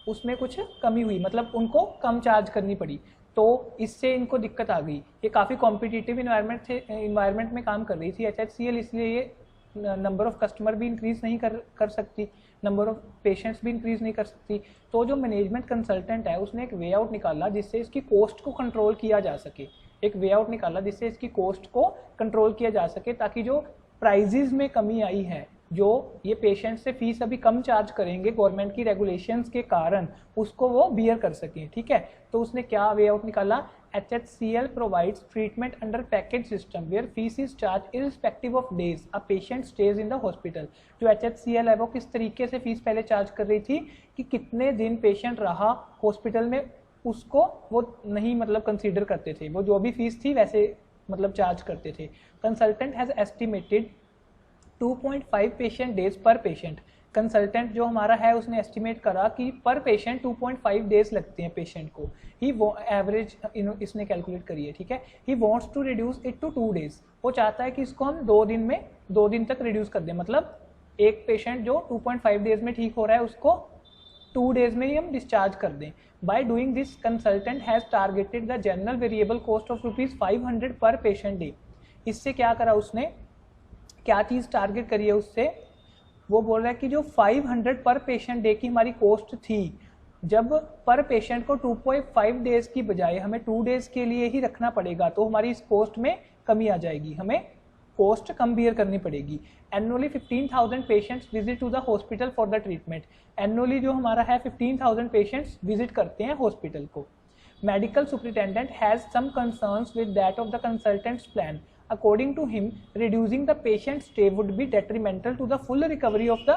उसमें कुछ कमी हुई, मतलब उनको कम चार्ज करनी पड़ी, तो इससे इनको दिक्कत आ गई। ये काफ़ी कॉम्पिटिटिव इन्वायरमेंट में काम कर रही थी HHCL, इसलिए ये नंबर ऑफ कस्टमर भी इंक्रीज नहीं कर सकती, नंबर ऑफ पेशेंट्स भी इंक्रीज नहीं कर सकती। तो जो मैनेजमेंट कंसल्टेंट है उसने एक वे आउट निकाला जिससे इसकी कॉस्ट को कंट्रोल किया जा सके, एक वे आउट निकाला जिससे इसकी कॉस्ट को कंट्रोल किया जा सके, ताकि जो प्राइजेज में कमी आई है, जो ये पेशेंट से फीस अभी कम चार्ज करेंगे गवर्नमेंट की रेगुलेशंस के कारण, उसको वो बियर कर सकें, ठीक है। तो उसने क्या वे आउट निकाला, HHCL provides treatment under package system where fees is charged irrespective of days a patient stays in the hospital. जो HHCL है वो किस तरीके से फीस पहले चार्ज कर रही थी कि कितने दिन पेशेंट रहा हॉस्पिटल में उसको वो नहीं मतलब कंसीडर करते थे, वो जो भी फीस थी वैसे मतलब चार्ज करते थे। Consultant has estimated 2.5 patient days पर पेशेंट। कंसल्टेंट जो हमारा है उसने एस्टिमेट करा कि पर पेशेंट 2.5 डेज लगते हैं पेशेंट को, ही वो एवरेज इसने कैलकुलेट करी है, ठीक है। He wants to reduce it to 2 days, वो चाहता है कि इसको हम 2 दिन तक रिड्यूस कर दें, मतलब एक पेशेंट जो 2.5 डेज में ठीक हो रहा है उसको 2 डेज में ही हम डिस्चार्ज कर दें। By doing this consultant has targeted the general variable cost of ₹500 पर पेशेंट डे। इससे क्या करा उसने, क्या चीज़ टारगेट करी है उससे, वो बोल रहा है कि जो 500 पर पेशेंट डे की हमारी कॉस्ट थी, जब पर पेशेंट को 2.5 डेज की बजाय हमें 2 डेज के लिए ही रखना पड़ेगा तो हमारी इस कॉस्ट में कमी आ जाएगी, हमें कॉस्ट कम बियर करनी पड़ेगी। Annually 15,000 patients visit to the hospital for the treatment. Annually जो हमारा है 15,000 पेशेंट्स विजिट करते हैं हॉस्पिटल को। Medical superintendent has some concerns with that of the consultants plan. According to him, reducing the patient stay would be detrimental to the full recovery of the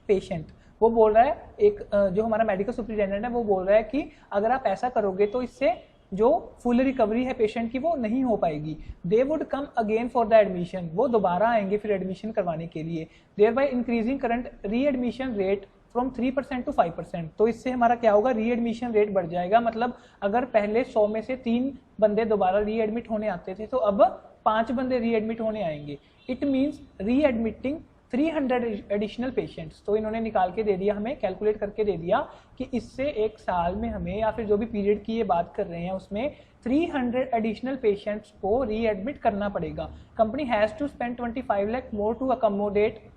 patient. वो बोल रहा है, एक जो हमारा मेडिकल सुपरिटेंडेंट है वो बोल रहा है कि अगर आप ऐसा करोगे तो इससे जो फुल रिकवरी है पेशेंट की वो नहीं हो पाएगी। They would come again for the admission, वो दोबारा आएंगे फिर एडमिशन करवाने के लिए। देयर बाय इंक्रीजिंग करंट री एडमिशन रेट फ्रॉम 3% to 5%। तो इससे हमारा क्या होगा, री एडमिशन रेट बढ़ जाएगा, मतलब अगर पहले 100 में से 3 बंदे दोबारा री एडमिट होने आते थे तो अब 5 बंदे री एडमिट होने आएंगे। इट मीन्स री एडमिटिंग 300 एडिशनल पेशेंट्स। तो इन्होंने निकाल के दे दिया, हमें कैलकुलेट करके दे दिया कि इससे एक साल में हमें, या फिर जो भी पीरियड की ये बात कर रहे हैं उसमें 300 एडिशनल पेशेंट्स को री एडमिट करना पड़ेगा। Company has to spend 25 lakh more to accommodate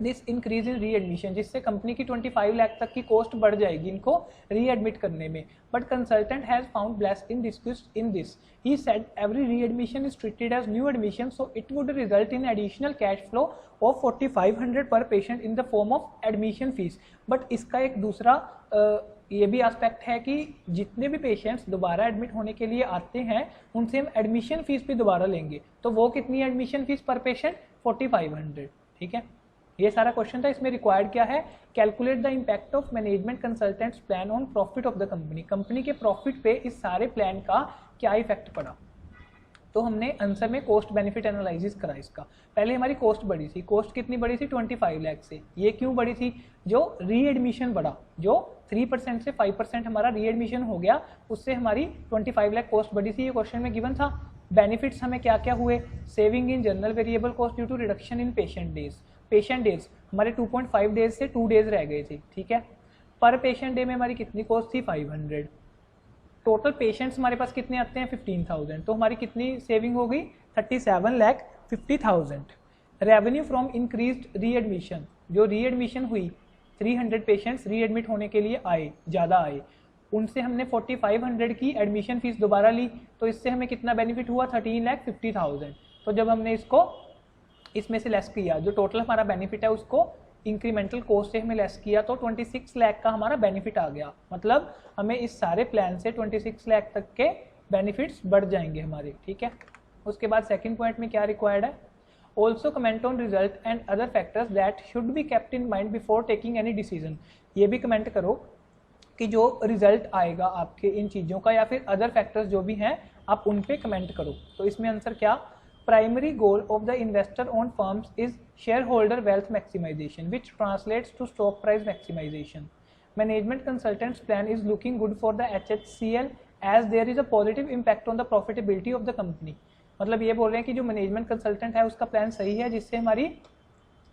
this increase in readmission, जिससे कंपनी की 25 लाख तक की कॉस्ट बढ़ जाएगी इनको री एडमिट करने में। But consultant has found blessed in discuss in this. He said every re admission is treated as new admission, so it would result in additional cash flow of 4,500 per patient in the form of admission fees. But इसका एक दूसरा ये भी एस्पेक्ट है कि जितने भी पेशेंट्स दोबारा एडमिट होने के लिए आते हैं उनसे हम एडमिशन फीस भी दोबारा लेंगे। तो वो कितनी एडमिशन फीस पर पेशेंट, 4,500, ठीक है। ये सारा क्वेश्चन था। इसमें रिक्वायर्ड क्या है, calculate the impact of management consultants plan on profit of the company. Company के प्रॉफिट पे इस सारे प्लान का क्या इफेक्ट पड़ा। तो हमने आंसर में कॉस्ट बेनिफिट एनालिसिस करा इसका। पहले हमारी कॉस्ट बढ़ी थी, कॉस्ट कितनी बढ़ी थी, 25 लाख से। ये क्यों बढ़ी थी, जो री एडमिशन बढ़ा, जो 3% से 5% हमारा री एडमिशन हो गया, उससे हमारी 25 लाख कॉस्ट बढ़ी थी। ये क्वेश्चन में गिवन था। बेनिफिट्स हमें क्या क्या हुए, saving in general variable cost due to reduction in patient days हमारे 2.5 डेज से 2 डेज रह गए थे, ठीक है। पर पेशेंट डे में हमारी कितनी कॉस्ट थी, 500। टोटल पेशेंट्स हमारे पास कितने आते हैं, 15,000, तो हमारी कितनी सेविंग हो गई, 37,50,000। रेवेन्यू फ्रॉम इंक्रीज्ड रीएडमिशन, जो रीएडमिशन हुई 300 पेशेंट्स रीएडमिट होने के लिए आए, ज़्यादा आए, उनसे हमने 4500 की एडमिशन फीस दोबारा ली, तो इससे हमें कितना बेनिफिट हुआ, 13,50,000। तो जब हमने इसको इसमें से लेस किया, जो टोटल हमारा बेनिफिट है उसको इंक्रीमेंटल कॉस्ट से हमें लेस किया, तो 26 लाख का हमारा बेनिफिट आ गया। मतलब हमें इस सारे प्लान से 26 लाख तक के बेनिफिट्स बढ़ जाएंगे हमारे, ठीक है। उसके बाद सेकंड पॉइंट में क्या रिक्वायर्ड है, also comment on result and other factors that should be kept in mind before taking any decision. ये भी कमेंट करो कि जो रिजल्ट आएगा आपके इन चीज़ों का या फिर अदर फैक्टर्स जो भी हैं आप उन पे कमेंट करो। तो इसमें आंसर क्या, primary goal of the investor on firms is shareholder wealth maximisation which translates to stock price maximisation. Management consultants plan is looking good for the HHCL as there is a positive impact on the profitability of the company. मतलब ये बोल रहे हैं कि जो मैनेजमेंट कंसल्टेंट है उसका प्लान सही है जिससे हमारी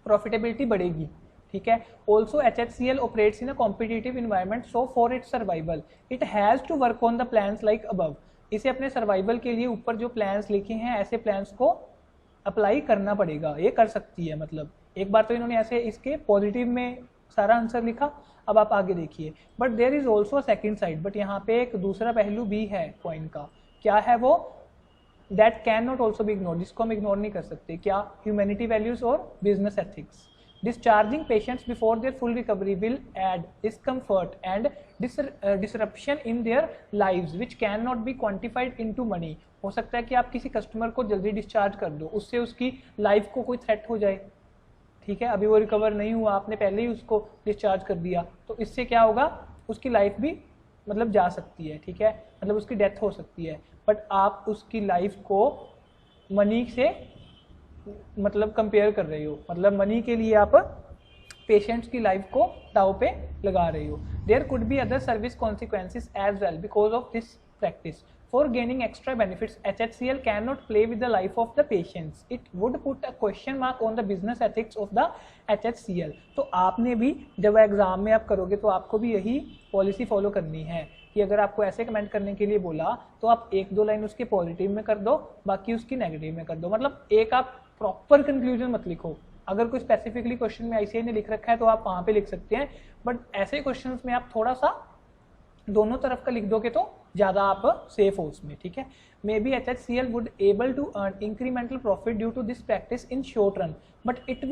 प्रॉफिटेबिलिटी बढ़ेगी, ठीक है। Also HHCL operates in a competitive environment, so for its survival it has to work on the plans like above. इसे अपने सर्वाइवल के लिए ऊपर जो प्लान्स लिखे हैं ऐसे प्लान्स को अप्लाई करना पड़ेगा, ये कर सकती है। मतलब एक बार तो इन्होंने ऐसे इसके पॉजिटिव में सारा आंसर लिखा, अब आप आगे देखिए, but there is also second side, but यहाँ पे एक दूसरा पहलू भी है कॉइन का। क्या है वो, that can not also be ignore, जिसको हम इग्नोर नहीं कर सकते। क्या, ह्यूमैनिटी वैल्यूज और business ethics. Discharging patients before their full recovery will add discomfort and disruption in their lives which cannot be quantified into money। हो सकता है कि आप किसी कस्टमर को जल्दी डिस्चार्ज कर दो, उससे उसकी लाइफ को कोई थ्रेट हो जाए, ठीक है। अभी वो रिकवर नहीं हुआ, आपने पहले ही उसको डिस्चार्ज कर दिया, तो इससे क्या होगा, उसकी लाइफ भी मतलब जा सकती है, ठीक है, मतलब उसकी डेथ हो सकती है। बट आप उसकी लाइफ को मनी से मतलब कंपेयर कर रहे हो, मतलब मनी के लिए आप पेशेंट्स की लाइफ को दाव पे लगा रहे हो। There could be other service consequences as well because of this practice. For gaining extra benefits HHCL can not play with the life of the patients, it would put a question mark on the business ethics of the HHCL। तो आपने भी जब एग्जाम में आप करोगे तो आपको भी यही पॉलिसी फॉलो करनी है कि अगर आपको ऐसे कमेंट करने के लिए बोला तो आप 1-2 लाइन उसके पॉजिटिव में कर दो, बाकी उसकी नेगेटिव में कर दो। मतलब एक आप प्रॉपर कंक्लूजन मत लिखो। अगर कोई स्पेसिफिकली क्वेश्चन में ICAI ने लिख रखा है तो आप वहां पे लिख सकते हैं, बट ऐसे क्वेश्चंस में आप थोड़ा सा दोनों तरफ का लिख दोगे तो ज़्यादा आप सेफ हो उसमें, ठीक है। May be HHCL would able to earn incremental profit due to this practice in short run, but it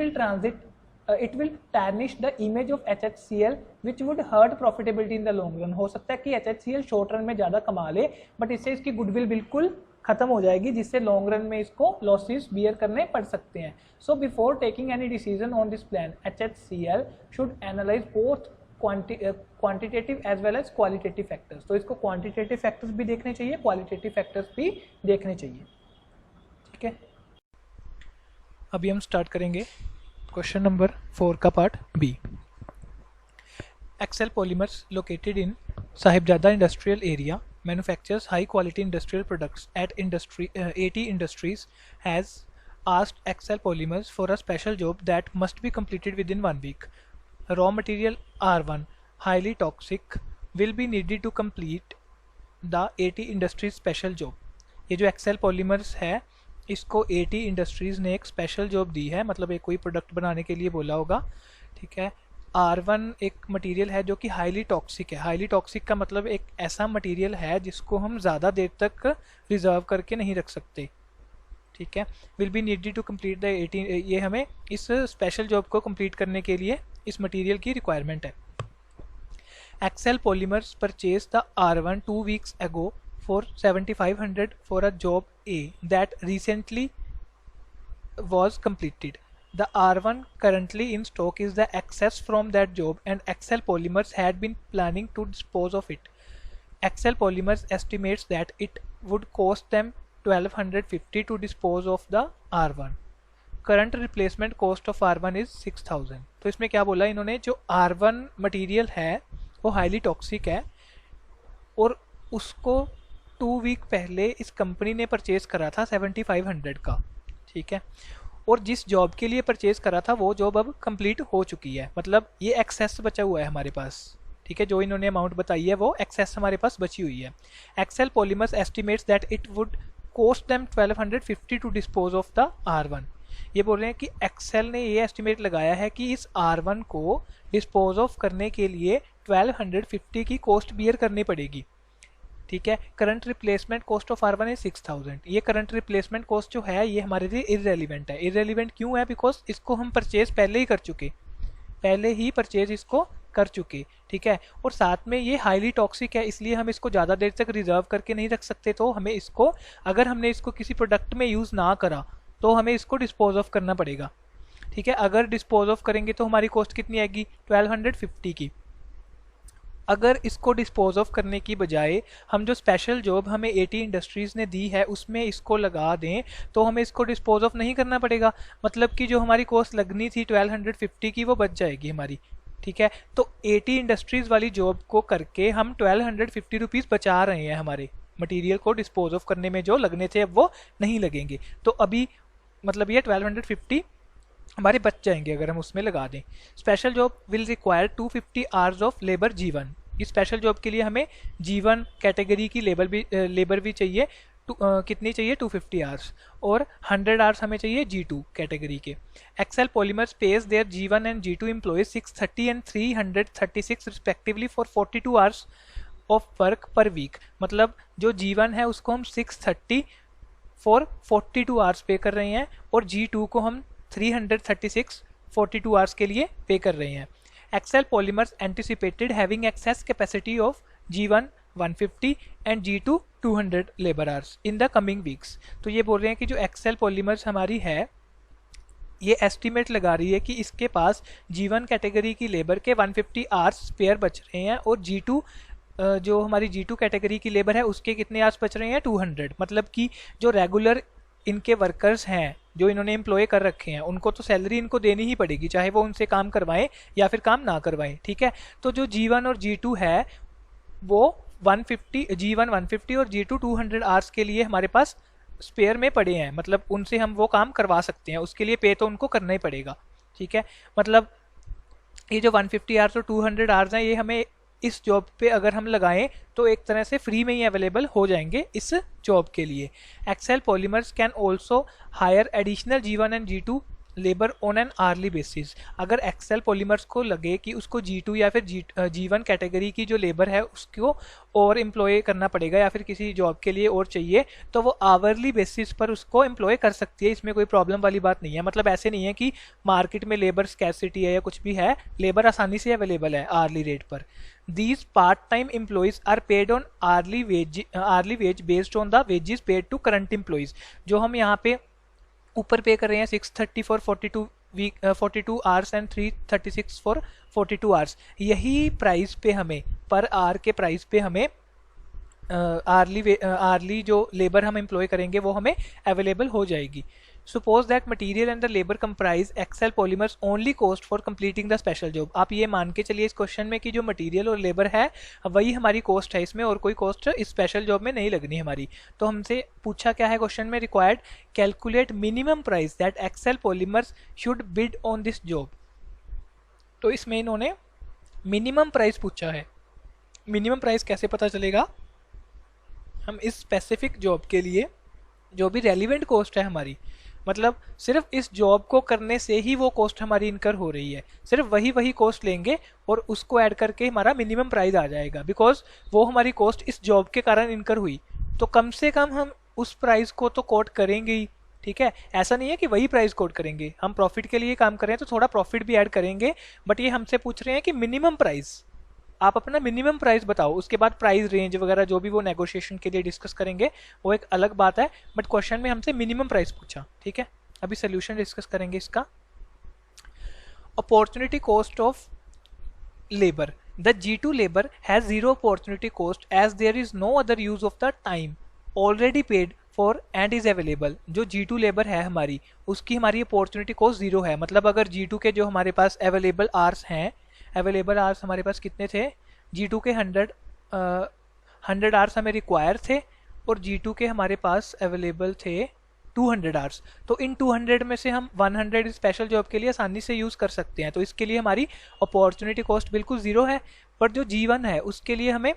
will tarnish the image of HHCL which would hurt profitability in the long run. हो सकता है कि HHCL शॉर्ट रन में ज़्यादा कमा ले, बट इससे इसकी गुडविल बिल्कुल खत्म हो जाएगी, जिससे लॉन्ग रन में इसको लॉसेस बियर करने पड़ सकते हैं। So before taking any decision on this plan HHCL should analyse both quantitative as well as qualitative factors. तो इसको क्वांटिटेटिव फैक्टर्स भी देखने चाहिए, क्वालिटेटिव फैक्टर्स भी देखने चाहिए, ठीक है। अभी हम स्टार्ट करेंगे क्वेश्चन नंबर 4 का part B. Excel Polymers located in Sahibzada Industrial Area manufactures high quality industrial products at AT Industries has asked Excel Polymers for a special job that must be completed within 1 week. Raw material R1 highly toxic will be needed to complete the AT Industries special job। ये जो Excel Polymers है इसको AT Industries ने एक स्पेशल जॉब दी है, मतलब एक कोई प्रोडक्ट बनाने के लिए बोला होगा, ठीक है। R1 एक मटेरियल है जो कि हाईली टॉक्सिक है। हाईली टॉक्सिक का मतलब एक ऐसा मटेरियल है जिसको हम ज़्यादा देर तक रिजर्व करके नहीं रख सकते, ठीक है। Will be needed to complete the 18, ये हमें इस स्पेशल जॉब को कंप्लीट करने के लिए इस मटेरियल की रिक्वायरमेंट है। Excel Polymers purchased the R1 2 weeks ago for 7,500 for a job A that recently was completed. The R1 currently in stock is the excess from that job and Excel Polymers had been planning to dispose of it. Excel Polymers estimates that it would cost them 1,250 to dispose of the R1. Current replacement cost of R1 is 6,000। तो इसमें क्या बोला इन्होंने, जो R1 मटेरियल है वो हाईली टॉक्सिक है और उसको 2 वीक पहले इस कंपनी ने परचेज करा था 7500 का, ठीक है, और जिस जॉब के लिए परचेज करा था वो जॉब अब कंप्लीट हो चुकी है, मतलब ये एक्सेस बचा हुआ है हमारे पास, ठीक है, जो इन्होंने अमाउंट बताई है वो एक्सेस हमारे पास बची हुई है। Excel Polymers estimates that it would cost them 1250 to dispose of the R1। ये बोल रहे हैं कि एक्सेल ने ये एस्टिमेट लगाया है कि इस R1 को डिस्पोज ऑफ करने के लिए 1250 की कॉस्ट बियर करनी पड़ेगी, ठीक है। Current replacement cost of R1 है 6000। ये करंट रिप्लेसमेंट कॉस्ट जो है ये हमारे लिए इररेलीवेंट है। इररेलीवेंट क्यों है? बिकॉज इसको हम परचेज पहले ही परचेज इसको कर चुके, ठीक है, और साथ में ये हाईली टॉक्सिक है, इसलिए हम इसको ज़्यादा देर तक रिजर्व करके नहीं रख सकते। तो हमें इसको, अगर हमने इसको किसी प्रोडक्ट में यूज़ ना करा तो हमें इसको डिस्पोज ऑफ करना पड़ेगा, ठीक है। अगर डिस्पोज ऑफ करेंगे तो हमारी कॉस्ट कितनी आएगी? 1250 की। अगर इसको डिस्पोज ऑफ करने की बजाय हम जो स्पेशल जॉब हमें एटी इंडस्ट्रीज़ ने दी है उसमें इसको लगा दें तो हमें इसको डिस्पोज ऑफ नहीं करना पड़ेगा, मतलब कि जो हमारी कॉस्ट लगनी थी 1250 की वो बच जाएगी हमारी, ठीक है। तो एटी इंडस्ट्रीज़ वाली जॉब को करके हम 1250 रुपीज़ बचा रहे हैं, हमारे मटेरियल को डिस्पोज ऑफ करने में जो लगने थे अब वो नहीं लगेंगे। तो अभी मतलब ये 1250 हमारे बच जाएंगे अगर हम उसमें लगा दें। Special job will require 250 hours of labour G1। इस स्पेशल जॉब के लिए हमें G1 कैटेगरी की लेबर भी चाहिए, कितनी चाहिए? 250 आवर्स, और 100 आवर्स हमें चाहिए G2 कैटेगरी के। Excel Polymers pays their G1 and G2 employees 630 and 336 respectively for 42 hours of work per week. मतलब जो G1 है उसको हम 630 फॉर 42 आवर्स पे कर रहे हैं और G2 को हम 336 42 आवर्स के लिए पे कर रहे हैं। Excel Polymers anticipated having excess capacity of G1 150 and G2 200 labour hours in the coming weeks. तो ये बोल रहे हैं कि जो एक्सेल पॉलीमर्स हमारी है ये एस्टिमेट लगा रही है कि इसके पास G1 कैटेगरी की लेबर के 150 आवर्स स्पेयर बच रहे हैं और G2 जो हमारी G2 कैटेगरी की लेबर है उसके कितने आवर्स बच रहे हैं? 200। मतलब कि जो रेगुलर इनके वर्कर्स हैं जो इन्होंने एम्प्लॉय कर रखे हैं उनको तो सैलरी इनको देनी ही पड़ेगी, चाहे वो उनसे काम करवाएं या फिर काम ना करवाएं, ठीक है। तो जो G1 और G2 है वो 150, G1 150 और G2 200 आवर्स के लिए हमारे पास स्पेयर में पड़े हैं, मतलब उनसे हम वो काम करवा सकते हैं, उसके लिए पे तो उनको करना ही पड़ेगा, ठीक है। मतलब ये जो 150 आवर्स और 200 आवर्स हैं ये हमें इस जॉब पे अगर हम लगाएं तो एक तरह से फ्री में ही अवेलेबल हो जाएंगे इस जॉब के लिए। Excel Polymers can also hire additional G1 and G2 labour on an hourly basis. अगर एक्सेल पॉलीमर्स को लगे कि उसको G2 या फिर G1 कैटेगरी की जो लेबर है उसको और एम्प्लॉय करना पड़ेगा या फिर किसी जॉब के लिए और चाहिए तो वो आवरली बेसिस पर उसको एम्प्लॉय कर सकती है, इसमें कोई प्रॉब्लम वाली बात नहीं है। मतलब ऐसे नहीं है कि मार्केट में लेबर स्कैरसिटी है या कुछ भी है, लेबर आसानी से अवेलेबल है आर्ली रेट पर। These part-time employees are paid on hourly wage based on the wages paid to current employees। जो हम यहाँ पे ऊपर पे कर रहे हैं 630 for 42 hours and 336 for 42 hours, यही प्राइस पे हमें पर आवर के प्राइस पे हमें आर्ली जो लेबर हम एम्प्लॉय करेंगे वो हमें अवेलेबल हो जाएगी। Suppose that material and the labour comprise Excel Polymers only cost for completing the special job. आप ये मान के चलिए इस क्वेश्चन में कि जो मटेरियल और लेबर है वही हमारी कॉस्ट है, इसमें और कोई कॉस्ट इस स्पेशल जॉब में नहीं लगनी हमारी। तो हमसे पूछा क्या है क्वेश्चन में? Required calculate minimum price that Excel Polymers should bid on this job. तो इसमें इन्होंने मिनिमम प्राइस पूछा है। मिनिमम प्राइस कैसे पता चलेगा? हम इस स्पेसिफिक जॉब के लिए जो भी रेलिवेंट कॉस्ट है हमारी, मतलब सिर्फ इस जॉब को करने से ही वो कॉस्ट हमारी इनकर हो रही है, सिर्फ वही कॉस्ट लेंगे और उसको ऐड करके हमारा मिनिमम प्राइस आ जाएगा, बिकॉज वो हमारी कॉस्ट इस जॉब के कारण इनकर हुई। तो कम से कम हम उस प्राइस को तो कोट करेंगे ही, ठीक है। ऐसा नहीं है कि वही प्राइस कोट करेंगे, हम प्रॉफिट के लिए काम करें तो थोड़ा प्रॉफिट भी ऐड करेंगे, बट ये हमसे पूछ रहे हैं कि मिनिमम प्राइस, आप अपना मिनिमम प्राइस बताओ। उसके बाद प्राइस रेंज वगैरह जो भी वो नेगोशिएशन के लिए डिस्कस करेंगे वो एक अलग बात है, बट क्वेश्चन में हमसे मिनिमम प्राइस पूछा, ठीक है। अभी सोल्यूशन डिस्कस करेंगे इसका। Opportunity cost of labour. The G2 labour has zero opportunity cost as there is no other use of the time already paid for and is available. जो G2 लेबर है हमारी उसकी हमारी अपॉर्चुनिटी कॉस्ट जीरो है। मतलब अगर G2 के जो हमारे पास अवेलेबल आवर्स हैं, अवेलेबल आवर्स हमारे पास कितने थे? G2 के 100 आवर्स हमें रिक्वायर थे और G2 के हमारे पास अवेलेबल थे 200 आवर्स। तो इन 200 में से हम 100 स्पेशल जॉब के लिए आसानी से यूज़ कर सकते हैं, तो इसके लिए हमारी अपॉर्चुनिटी कॉस्ट बिल्कुल ज़ीरो है। पर जो G1 है उसके लिए हमें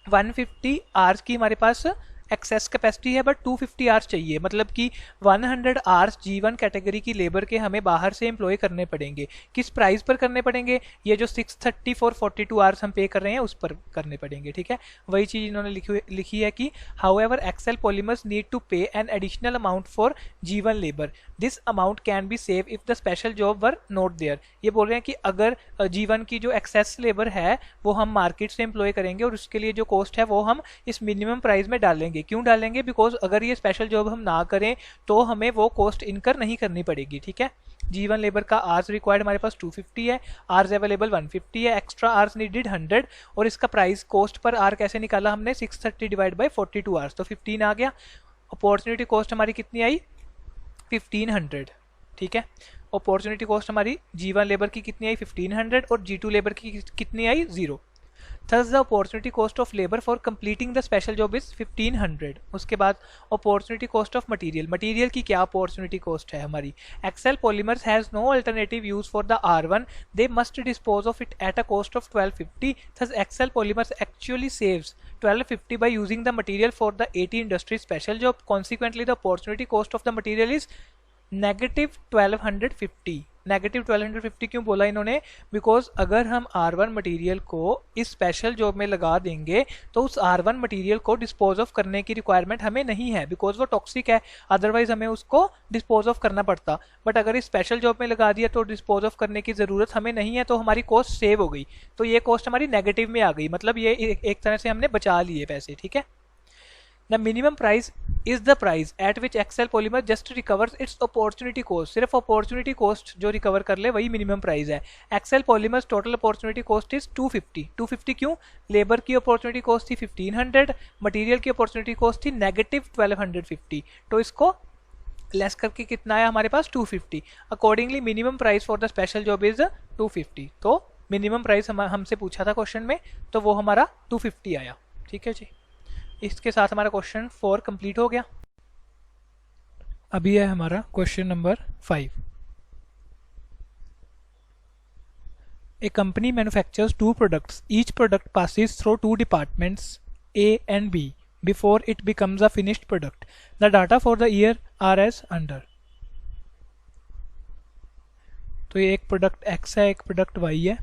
150 आवर्स की हमारे पास एक्सेस कैपेसिटी है, बट 250 आवर्स चाहिए, मतलब कि 100 आवर्स G1 कैटेगरी की लेबर के हमें बाहर से एम्प्लॉय करने पड़ेंगे। किस प्राइस पर करने पड़ेंगे? ये जो 630 फॉर 42 आवर्स हम पे कर रहे हैं उस पर करने पड़ेंगे, ठीक है। वही चीज़ इन्होंने लिखी है कि however Excel Polymers need to pay an additional amount for G1 labour, this amount can be save if the special job were not there. ये बोल रहे हैं कि अगर G1 की जो एक्सेस लेबर है वो हम मार्केट से एम्प्लॉय करेंगे और उसके लिए जो कॉस्ट है वो हम इस मिनिमम प्राइस में डालेंगे। क्यों डालेंगे? बिकॉज अगर ये स्पेशल जॉब हम ना करें तो हमें वो कॉस्ट इनकर नहीं करनी पड़ेगी, ठीक है। G1 लेबर का आवर्स रिक्वायर्ड हमारे पास 250 है, आवर्स अवेलेबल 150 है, एक्स्ट्रा आवर्स नीडेड 100, और इसका प्राइस कॉस्ट पर आवर कैसे निकाला हमने? 630 डिवाइड बाय 42 आवर्स, तो 15 आ गया। अपॉर्चुनिटी कॉस्ट हमारी कितनी आई? 1500, ठीक है। अपॉर्चुनिटी कॉस्ट हमारी G1 लेबर की कितनी आई? 1500, और G2 लेबर की कितनी आई? 0। Thus the opportunity cost of labor for completing the special job is 1500। उसके बाद opportunity cost of material, material की क्या opportunity cost है हमारी? Excel Polymers has no alternative use for the R1, they must dispose of it at a cost of 1250, thus Excel Polymers actually saves 1250 by using the material for the 80 industry special job, consequently the opportunity cost of the material is negative 1250। Negative 1250 क्यों बोला इन्होंने? बिकॉज अगर हम R1 मटेरियल को इस स्पेशल जॉब में लगा देंगे तो उस R1 मटेरियल को डिस्पोज ऑफ करने की रिक्वायरमेंट हमें नहीं है, बिकॉज वो टॉक्सिक है, अदरवाइज हमें उसको डिस्पोज ऑफ करना पड़ता। बट अगर इस स्पेशल जॉब में लगा दिया तो डिस्पोज ऑफ करने की ज़रूरत हमें नहीं है, तो हमारी कॉस्ट सेव हो गई, तो ये कॉस्ट हमारी नेगेटिव में आ गई, मतलब ये एक तरह से हमने बचा लिए पैसे, ठीक है। The minimum price is the price at which Excel Polymer just recovers its opportunity cost। सिर्फ opportunity cost जो recover कर ले वही minimum price है। Excel Polymers total opportunity cost is 250। 250 क्यों? लेबर की opportunity cost थी 1500, मटेरियल की opportunity cost थी नेगेटिव 1250, तो इसको लेस करके कितना आया हमारे पास? 250। Accordingly minimum price for the special job is 250। तो मिनिमम प्राइस हमसे पूछा था क्वेश्चन में, तो वो हमारा 250 आया, ठीक है जी। इसके साथ हमारा क्वेश्चन 4 कंप्लीट हो गया। अभी है हमारा question number 5। A company manufactures 2 products, each product passes through 2 departments A and B before it becomes a finished product. The data for the year are as under। तो ये एक प्रोडक्ट X है, एक प्रोडक्ट Y है,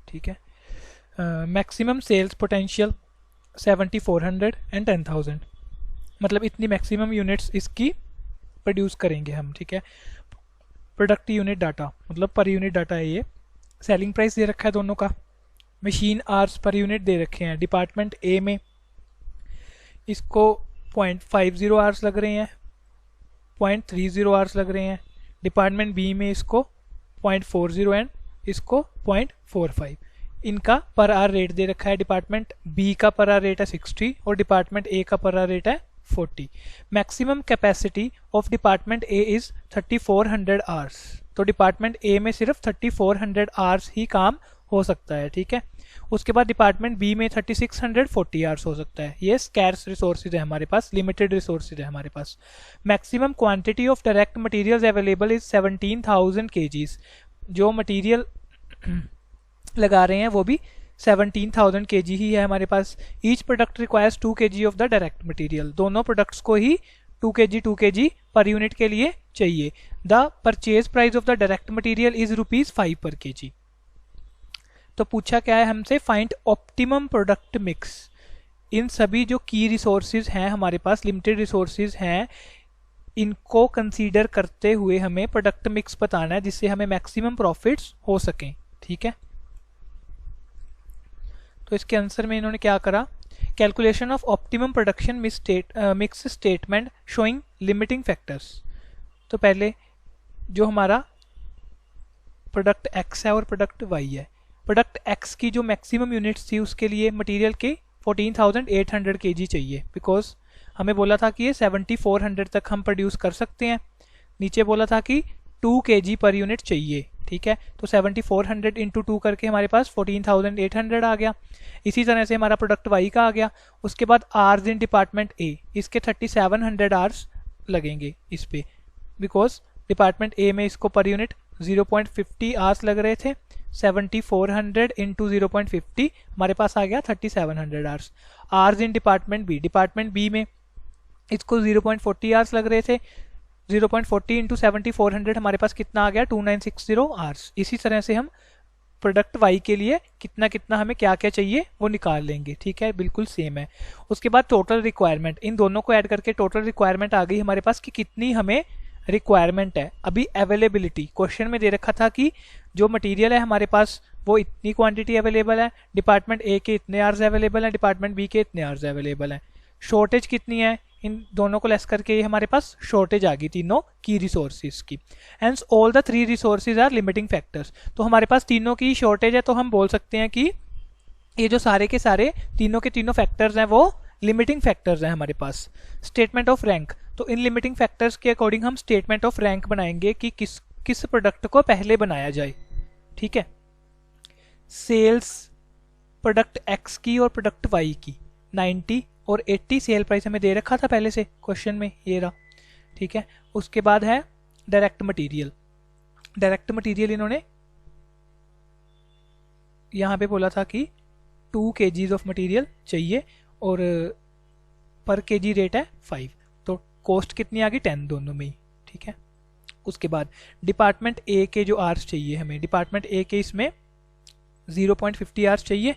ठीक है। मैक्सिमम सेल्स पोटेंशियल 7400 एंड 10000, मतलब इतनी मैक्सिमम यूनिट्स इसकी प्रोड्यूस करेंगे हम, ठीक है। प्रोडक्ट यूनिट डाटा मतलब पर यूनिट डाटा है ये। सेलिंग प्राइस दे रखा है दोनों का, मशीन आवर्स पर यूनिट दे रखे हैं। डिपार्टमेंट ए में इसको 0.50 आवर्स लग रहे हैं, 0.30 आवर्स लग रहे हैं। डिपार्टमेंट बी में इसको 0.40 एंड इसको 0.45। इनका पर आवर रेट दे रखा है। डिपार्टमेंट बी का पर आवर रेट है 60 और डिपार्टमेंट ए का पर आवर रेट है 40। Maximum capacity of department A is 3400 hours, तो डिपार्टमेंट ए में सिर्फ 3400 आवर्स ही काम हो सकता है, ठीक है। उसके बाद डिपार्टमेंट बी में 3640 आवर्स हो सकता है। ये स्कैर्स रिसोर्सेज है हमारे पास, लिमिटेड रिसोर्सेज है हमारे पास। Maximum quantity of direct materials available is 17,000 kgs। जो मटेरियल लगा रहे हैं वो भी 17,000 kg ही है हमारे पास। Each product requires 2 kg of the direct material, दोनों प्रोडक्ट्स को ही 2 kg पर यूनिट के लिए चाहिए। The purchase price of the direct material is ₹5 per kg। तो पूछा क्या है हमसे? Find optimum product mix. इन सभी जो की रिसोर्सेज हैं हमारे पास, लिमिटेड रिसोर्सेज हैं, इनको कंसीडर करते हुए हमें प्रोडक्ट मिक्स बताना है जिससे हमें मैक्सिमम प्रॉफिट्स हो सकें, ठीक है। तो इसके आंसर में इन्होंने क्या करा? Calculation of optimum production mix statement showing limiting factors. तो पहले जो हमारा प्रोडक्ट एक्स है और प्रोडक्ट वाई है, प्रोडक्ट एक्स की जो मैक्सिमम यूनिट्स थी उसके लिए मटेरियल के 14,800 kg चाहिए, बिकॉज हमें बोला था कि ये 7400 तक हम प्रोड्यूस कर सकते हैं। नीचे बोला था कि 2 kg पर यूनिट चाहिए, ठीक है। तो 7400 इंटू 2 करके हमारे पास 14,800 आ गया। इसी तरह से हमारा प्रोडक्ट वाई का आ गया। उसके बाद आर्स इन डिपार्टमेंट ए, इसके 3700 आर्स लगेंगे इस पे, बिकॉज डिपार्टमेंट ए में इसको पर यूनिट 0.50 आवर्स लग रहे थे। 7400 इंटू 0.50 हमारे पास आ गया 3700 hours. Hours in department B में इसको 0.40 आवर्स लग रहे थे। 0.40 इंटू 7400 हमारे पास कितना आ गया 2960 आवर्स। इसी तरह से हम प्रोडक्ट वाई के लिए कितना कितना हमें क्या क्या चाहिए वो निकाल लेंगे, ठीक है, बिल्कुल सेम है। उसके बाद टोटल रिक्वायरमेंट, इन दोनों को ऐड करके टोटल रिक्वायरमेंट आ गई हमारे पास कि कितनी हमें रिक्वायरमेंट है। अभी अवेलेबिलिटी क्वेश्चन में दे रखा था कि जो मटेरियल है हमारे पास वो इतनी क्वांटिटी अवेलेबल है, डिपार्टमेंट ए के इतने आवर्स अवेलेबल है, डिपार्टमेंट बी के इतने आवर्स अवेलेबल है। शॉर्टेज कितनी है, इन दोनों को लेस करके हमारे पास शॉर्टेज आ गई तीनों की रिसोर्सेज की। Hence all the 3 resources are limiting factors. तो हमारे पास तीनों की शॉर्टेज है, तो हम बोल सकते हैं कि ये जो सारे के सारे तीनों के तीनों फैक्टर्स हैं वो लिमिटिंग फैक्टर्स हैं हमारे पास। स्टेटमेंट ऑफ रैंक, तो इन लिमिटिंग फैक्टर्स के अकॉर्डिंग हम स्टेटमेंट ऑफ रैंक बनाएंगे कि किस प्रोडक्ट को पहले बनाया जाए, ठीक है। सेल्स प्रोडक्ट एक्स की और प्रोडक्ट वाई की 90 और 80 सेल प्राइस हमें दे रखा था पहले से क्वेश्चन में, ये रहा, ठीक है। उसके बाद है डायरेक्ट मटेरियल। डायरेक्ट मटेरियल इन्होंने यहाँ पे बोला था कि 2 kgs ऑफ मटेरियल चाहिए और पर केजी रेट है 5, तो कॉस्ट कितनी आ गई 10 दोनों में ही, ठीक है। उसके बाद डिपार्टमेंट ए के जो आवर्स चाहिए हमें, डिपार्टमेंट ए के इसमें 0.50 आवर्स चाहिए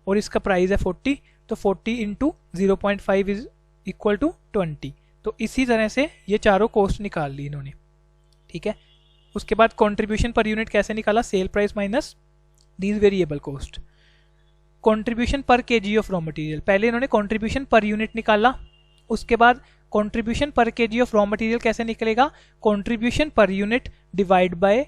और इसका प्राइस है 40, तो 40 इंटू 0.5 इज इक्वल टू 20। तो इसी तरह से ये चारों कॉस्ट निकाल ली इन्होंने, ठीक है। उसके बाद कंट्रीब्यूशन पर यूनिट कैसे निकाला, sale price minus these variable cost. Contribution पर केजी ऑफ रॉ मटेरियल, पहले इन्होंने कंट्रीब्यूशन पर यूनिट निकाला, उसके बाद कंट्रीब्यूशन पर केजी ऑफ रॉ मटेरियल कैसे निकलेगा, contribution per unit divide by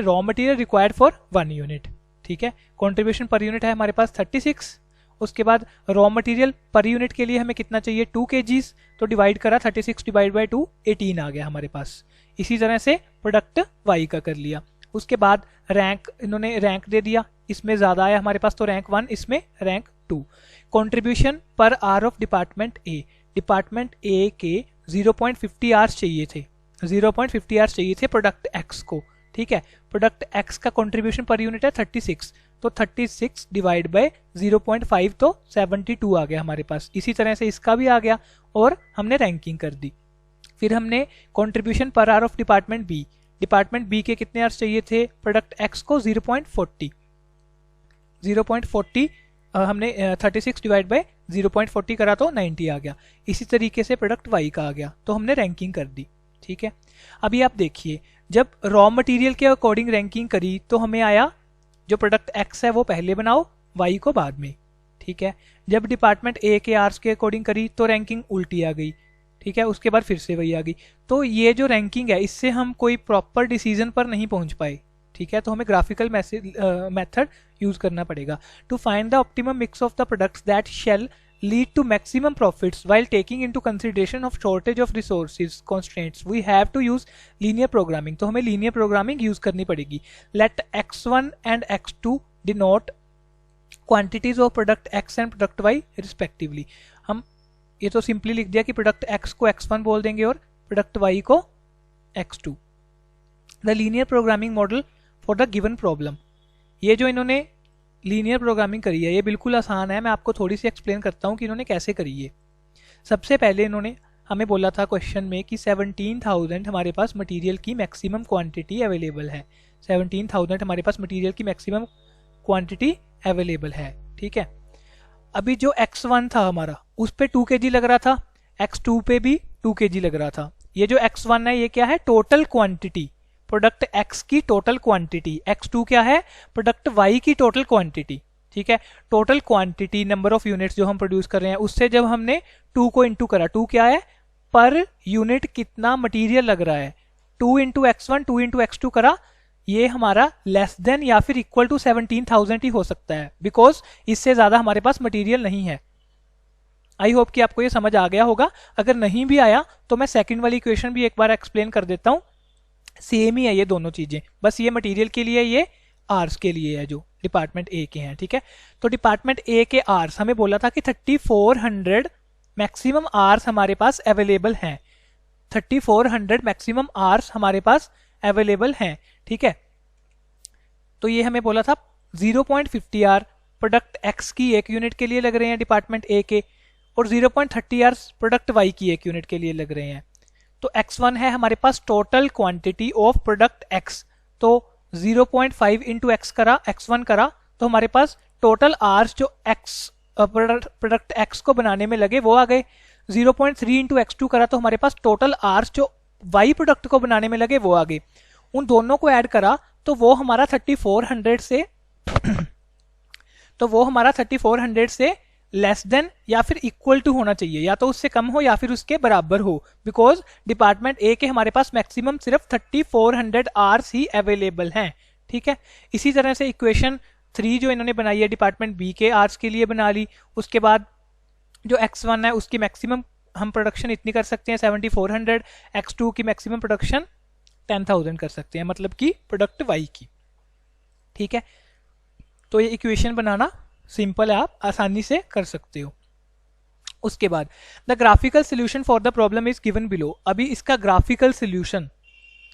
raw material required for 1 unit, ठीक है। कंट्रीब्यूशन पर यूनिट है हमारे पास 36, उसके बाद रॉ मटेरियल पर यूनिट के लिए हमें कितना चाहिए 2 kgs, तो डिवाइड करा 36 डिवाइड बाय 2 18 आ गया हमारे पास। इसी तरह से प्रोडक्ट वाई का कर लिया। उसके बाद रैंक, इन्होंने रैंक दे दिया, इसमें ज्यादा आया हमारे पास तो रैंक 1, इसमें rank 2। Contribution per hour of department A, department A के 0.50 आवर्स चाहिए थे, 0.50 आवर्स चाहिए थे प्रोडक्ट एक्स को, ठीक है। प्रोडक्ट एक्स का कंट्रीब्यूशन पर यूनिट है 36, तो 36 डिवाइड बाय 0.5 तो 72 आ गया हमारे पास। इसी तरह से इसका भी आ गया और हमने रैंकिंग कर दी। फिर हमने contribution per hour of department B, department B के कितने आवर्स चाहिए थे प्रोडक्ट एक्स को 0.40 हमने 36 डिवाइड बाय 0.40 करा तो 90 आ गया। इसी तरीके से प्रोडक्ट वाई का आ गया, तो हमने रैंकिंग कर दी, ठीक है। अभी आप देखिए, जब रॉ मटेरियल के अकॉर्डिंग रैंकिंग करी तो हमें आया जो प्रोडक्ट एक्स है वो पहले बनाओ, वाई को बाद में, ठीक है। जब डिपार्टमेंट ए के आर्स के अकॉर्डिंग करी तो रैंकिंग उल्टी आ गई, ठीक है। उसके बाद फिर से वही आ गई। तो ये जो रैंकिंग है इससे हम कोई प्रॉपर डिसीजन पर नहीं पहुंच पाए, ठीक है। तो हमें ग्राफिकल मेथड यूज करना पड़ेगा। To find the optimum mix of the products that shall lead to maximum profits while taking into consideration of shortage of resources constraints, we have to use linear programming। तो हमें linear programming यूज करनी पड़ेगी। let x1 and x2 denote quantities of product x and product y respectively। हम ये तो सिंपली लिख दिया कि प्रोडक्ट x को x1 बोल देंगे और प्रोडक्ट y को x2। The linear programming model for the given problem, ये जो इन्होंने लीनियर प्रोग्रामिंग करी है ये बिल्कुल आसान है। मैं आपको थोड़ी सी एक्सप्लेन करता हूँ कि इन्होंने कैसे करी है। सबसे पहले इन्होंने हमें बोला था क्वेश्चन में कि 17,000 हमारे पास मटेरियल की मैक्सिमम क्वांटिटी अवेलेबल है, 17,000 हमारे पास मटेरियल की मैक्सिमम क्वांटिटी अवेलेबल है, ठीक है। अभी जो x1 था हमारा उस पे 2 kg लग रहा था, x2 पे भी 2 kg लग रहा था। ये जो x1 है ये क्या है, टोटल क्वांटिटी, प्रोडक्ट x की टोटल क्वांटिटी। x2 क्या है, प्रोडक्ट y की टोटल क्वांटिटी, ठीक है। Total quantity number of units जो हम प्रोड्यूस कर रहे हैं उससे जब हमने 2 को इंटू करा, 2 क्या है, पर यूनिट कितना मटेरियल लग रहा है, 2 इंटू x1 2 इंटू x2 करा, ये हमारा लेस देन या फिर इक्वल टू 17,000 ही हो सकता है, बिकॉज इससे ज्यादा हमारे पास मटेरियल नहीं है। आई होप कि आपको ये समझ आ गया होगा। अगर नहीं भी आया तो मैं सेकंड वाली इक्वेशन भी एक बार एक्सप्लेन कर देता हूं। सेम ही है ये दोनों चीजें, बस ये मटेरियल के लिए, ये आर्स के लिए है जो डिपार्टमेंट ए के हैं, ठीक है। तो डिपार्टमेंट ए के आर्स हमें बोला था कि 3400 मैक्सिमम आर्स हमारे पास अवेलेबल हैं, 3400 मैक्सिमम आर्स हमारे पास अवेलेबल हैं, ठीक है। तो ये हमें बोला था 0.50 आर प्रोडक्ट एक्स की एक यूनिट के लिए लग रहे हैं डिपार्टमेंट ए के, और 0.30 आवर्स प्रोडक्ट वाई की एक यूनिट के लिए लग रहे हैं। तो x1 है हमारे पास total quantity of product x, तो 0.5 इंटू एक्स करा, x1 करा, तो हमारे पास टोटल आवर्स जो x प्रोडक्ट x को बनाने में लगे वो आ गए। 0.3 इंटू x2 करा, तो हमारे पास टोटल आवर्स जो y प्रोडक्ट को बनाने में लगे वो आ गए। उन दोनों को ऐड करा तो वो हमारा 3400 से तो वो हमारा 3400 से लेस देन या फिर इक्वल टू होना चाहिए, या तो उससे कम हो या फिर उसके बराबर हो, बिकॉज डिपार्टमेंट ए के हमारे पास मैक्सिमम सिर्फ 3400 आवर्स ही अवेलेबल हैं, ठीक है। इसी तरह से इक्वेशन 3 जो इन्होंने बनाई है डिपार्टमेंट बी के आवर्स के लिए बना ली। उसके बाद जो x1 है उसकी मैक्सिमम हम प्रोडक्शन इतनी कर सकते हैं 7400, x2 की मैक्सिमम प्रोडक्शन 10,000 कर सकते हैं, मतलब कि प्रोडक्ट y की, ठीक है। तो ये इक्वेशन बनाना सिंपल है, आप आसानी से कर सकते हो। उसके बाद the graphical solution for the problem is given below. अभी इसका ग्राफिकल सोल्यूशन,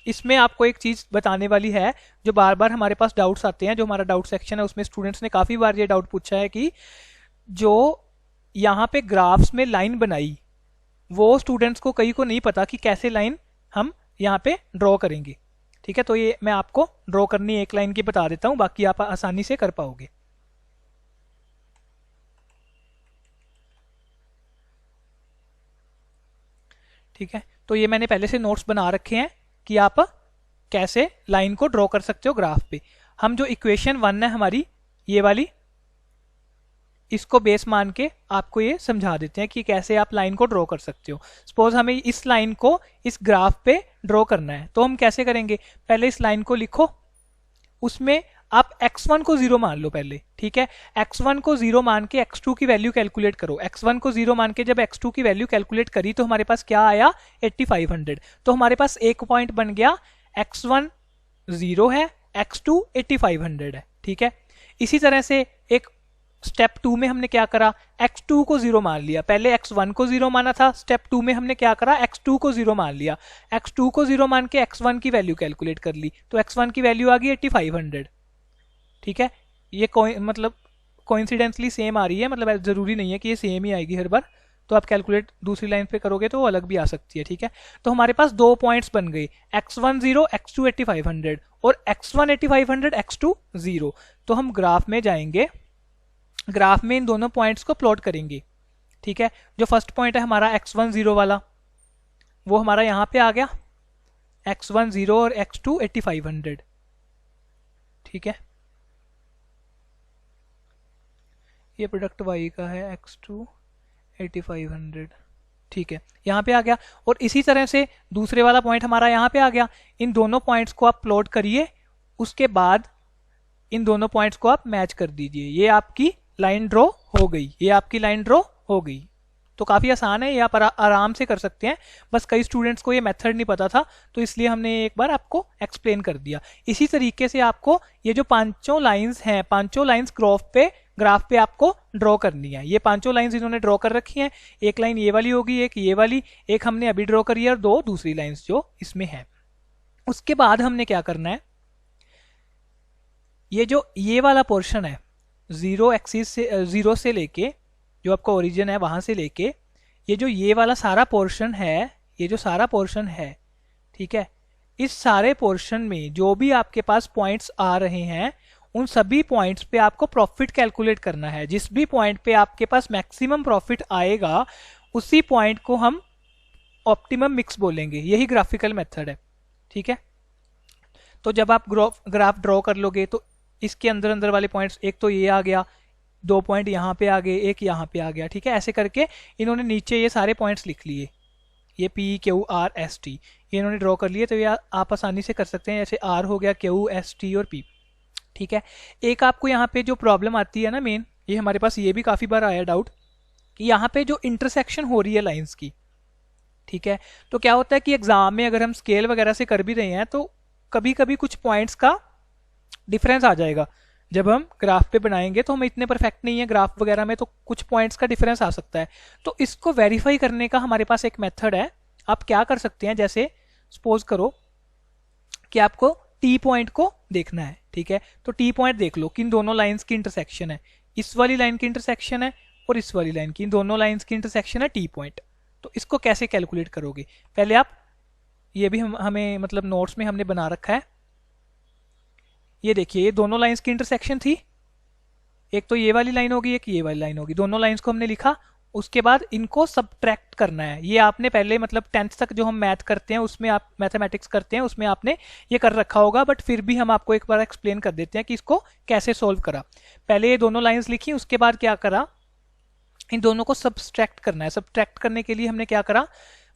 इसमें आपको एक चीज बताने वाली है जो बार बार हमारे पास डाउट्स आते हैं, जो हमारा डाउट सेक्शन है उसमें स्टूडेंट्स ने काफी बार ये डाउट पूछा है कि जो यहाँ पे ग्राफ्स में लाइन बनाई, वो स्टूडेंट्स को कई को नहीं पता कि कैसे लाइन हम यहाँ पे ड्रॉ करेंगे, ठीक है। तो ये मैं आपको ड्रॉ करनी एक लाइन की बता देता हूं, बाकी आप आसानी से कर पाओगे, ठीक है। तो ये मैंने पहले से नोट्स बना रखे हैं कि आप कैसे लाइन को ड्रॉ कर सकते हो ग्राफ पे। हम जो इक्वेशन 1 है हमारी ये वाली, इसको बेस मान के आपको ये समझा देते हैं कि कैसे आप लाइन को ड्रॉ कर सकते हो। सपोज हमें इस लाइन को इस ग्राफ पे ड्रॉ करना है, तो हम कैसे करेंगे, पहले इस लाइन को लिखो, उसमें आप x1 को 0 मान लो पहले, ठीक है। x1 को 0 मान के x2 की वैल्यू कैलकुलेट करो। x1 को 0 मान के जब x2 की वैल्यू कैलकुलेट करी तो हमारे पास क्या आया 8500। तो हमारे पास एक पॉइंट बन गया, x1 0 है, x2 8500 है, ठीक है। इसी तरह से एक स्टेप 2 में हमने क्या करा, x2 को 0 मान लिया, पहले x1 को 0 माना था, स्टेप 2 में हमने क्या करा, x2 को 0 मान लिया, x2 को 0 मान के x1 की वैल्यू कैलकुलेट कर ली, तो x1 की वैल्यू आ गई 8500, ठीक है। ये मतलब कोइंसिडेंटली सेम आ रही है, मतलब जरूरी नहीं है कि ये सेम ही आएगी हर बार, तो आप कैलकुलेट दूसरी लाइन पे करोगे तो वो अलग भी आ सकती है, ठीक है। तो हमारे पास दो पॉइंट्स बन गए, x1 0, x2 8500, और x1 8500, x2 0। तो हम ग्राफ में जाएंगे, ग्राफ में इन दोनों पॉइंट्स को प्लॉट करेंगे, ठीक है। जो फर्स्ट पॉइंट है हमारा x1 0 वाला, वो हमारा यहाँ पे आ गया, x1 0 और x2 8500, ठीक है। ये प्रोडक्ट y का है, x2 8500, ठीक है, यहाँ पे आ गया। और इसी तरह से दूसरे वाला पॉइंट हमारा यहाँ पे आ गया। इन दोनों पॉइंट्स को आप प्लॉट करिए, उसके बाद इन दोनों पॉइंट्स को आप मैच कर दीजिए, ये आपकी लाइन ड्रॉ हो गई, ये आपकी लाइन ड्रॉ हो गई। तो काफी आसान है, ये आप आराम से कर सकते हैं, बस कई स्टूडेंट्स को ये मेथड नहीं पता था, तो इसलिए हमने एक बार आपको एक्सप्लेन कर दिया। इसी तरीके से आपको ये जो पांचों लाइंस हैं, पांचों लाइंस ग्राफ पे आपको ड्रॉ करनी है। ये पांचों लाइंस इन्होंने ड्रॉ कर रखी हैं, एक लाइन ये वाली होगी, एक ये वाली, एक हमने अभी ड्रॉ करी है, और दो दूसरी लाइंस जो इसमें है। उसके बाद हमने क्या करना है, ये जो ये वाला पोर्शन है, जीरो से लेके जो आपका ओरिजिन है वहां से लेके ये जो ये वाला सारा पोर्शन है, ये जो सारा पोर्शन है, ठीक है, इस सारे पोर्शन में जो भी आपके पास पॉइंट्स आ रहे हैं उन सभी पॉइंट्स पे आपको प्रॉफिट कैलकुलेट करना है। जिस भी पॉइंट पे आपके पास मैक्सिमम प्रॉफिट आएगा उसी पॉइंट को हम ऑप्टिमम मिक्स बोलेंगे। यही ग्राफिकल मेथड है, ठीक है। तो जब आप ग्राफ ड्रॉ कर लोगे तो इसके अंदर अंदर वाले पॉइंट्स, एक तो ये आ गया, दो पॉइंट यहाँ पे आ गए, एक यहाँ पे आ गया, ठीक है। ऐसे करके इन्होंने नीचे ये सारे पॉइंट्स लिख लिए, ये P Q R S T ये इन्होंने ड्रॉ कर लिए। तो ये आप आसानी से कर सकते हैं, जैसे R हो गया, Q S T और P, ठीक है। एक आपको यहाँ पे जो प्रॉब्लम आती है ना मेन, ये हमारे पास ये भी काफी बार आया डाउट कि यहाँ पे जो इंटरसेक्शन हो रही है लाइंस की, ठीक है। तो क्या होता है कि एग्जाम में अगर हम स्केल वगैरह से कर भी रहे हैं तो कभी कभी कुछ पॉइंट्स का डिफरेंस आ जाएगा। जब हम ग्राफ पे बनाएंगे तो हम इतने परफेक्ट नहीं है ग्राफ वगैरह में, तो कुछ पॉइंट्स का डिफरेंस आ सकता है। तो इसको वेरीफाई करने का हमारे पास एक मेथड है। आप क्या कर सकते हैं, जैसे सपोज करो कि आपको टी पॉइंट को देखना है, ठीक है। तो टी पॉइंट देख लो कि इन दोनों लाइंस की इंटरसेक्शन है, इस वाली लाइन की इंटरसेक्शन है और इस वाली लाइन की, इन दोनों लाइंस की इंटरसेक्शन है टी पॉइंट। तो इसको कैसे कैलकुलेट करोगे, पहले आप ये भी हमें मतलब नोट्स में हमने बना रखा है। ये देखिए, ये दोनों लाइंस की इंटरसेक्शन थी, एक तो ये वाली लाइन होगी एक ये वाली लाइन होगी, दोनों लाइंस को हमने लिखा। उसके बाद इनको सब्ट्रैक्ट करना है। ये आपने पहले मतलब 10th तक जो हम मैथ करते हैं उसमें, आप मैथमेटिक्स करते हैं उसमें आपने ये कर रखा होगा, बट फिर भी हम आपको एक बार एक्सप्लेन कर देते हैं कि इसको कैसे सोल्व करा। पहले ये दोनों लाइंस लिखी, उसके बाद क्या करा, इन दोनों को सब्ट्रैक्ट करना है। सब्ट्रैक्ट करने के लिए हमने क्या करा,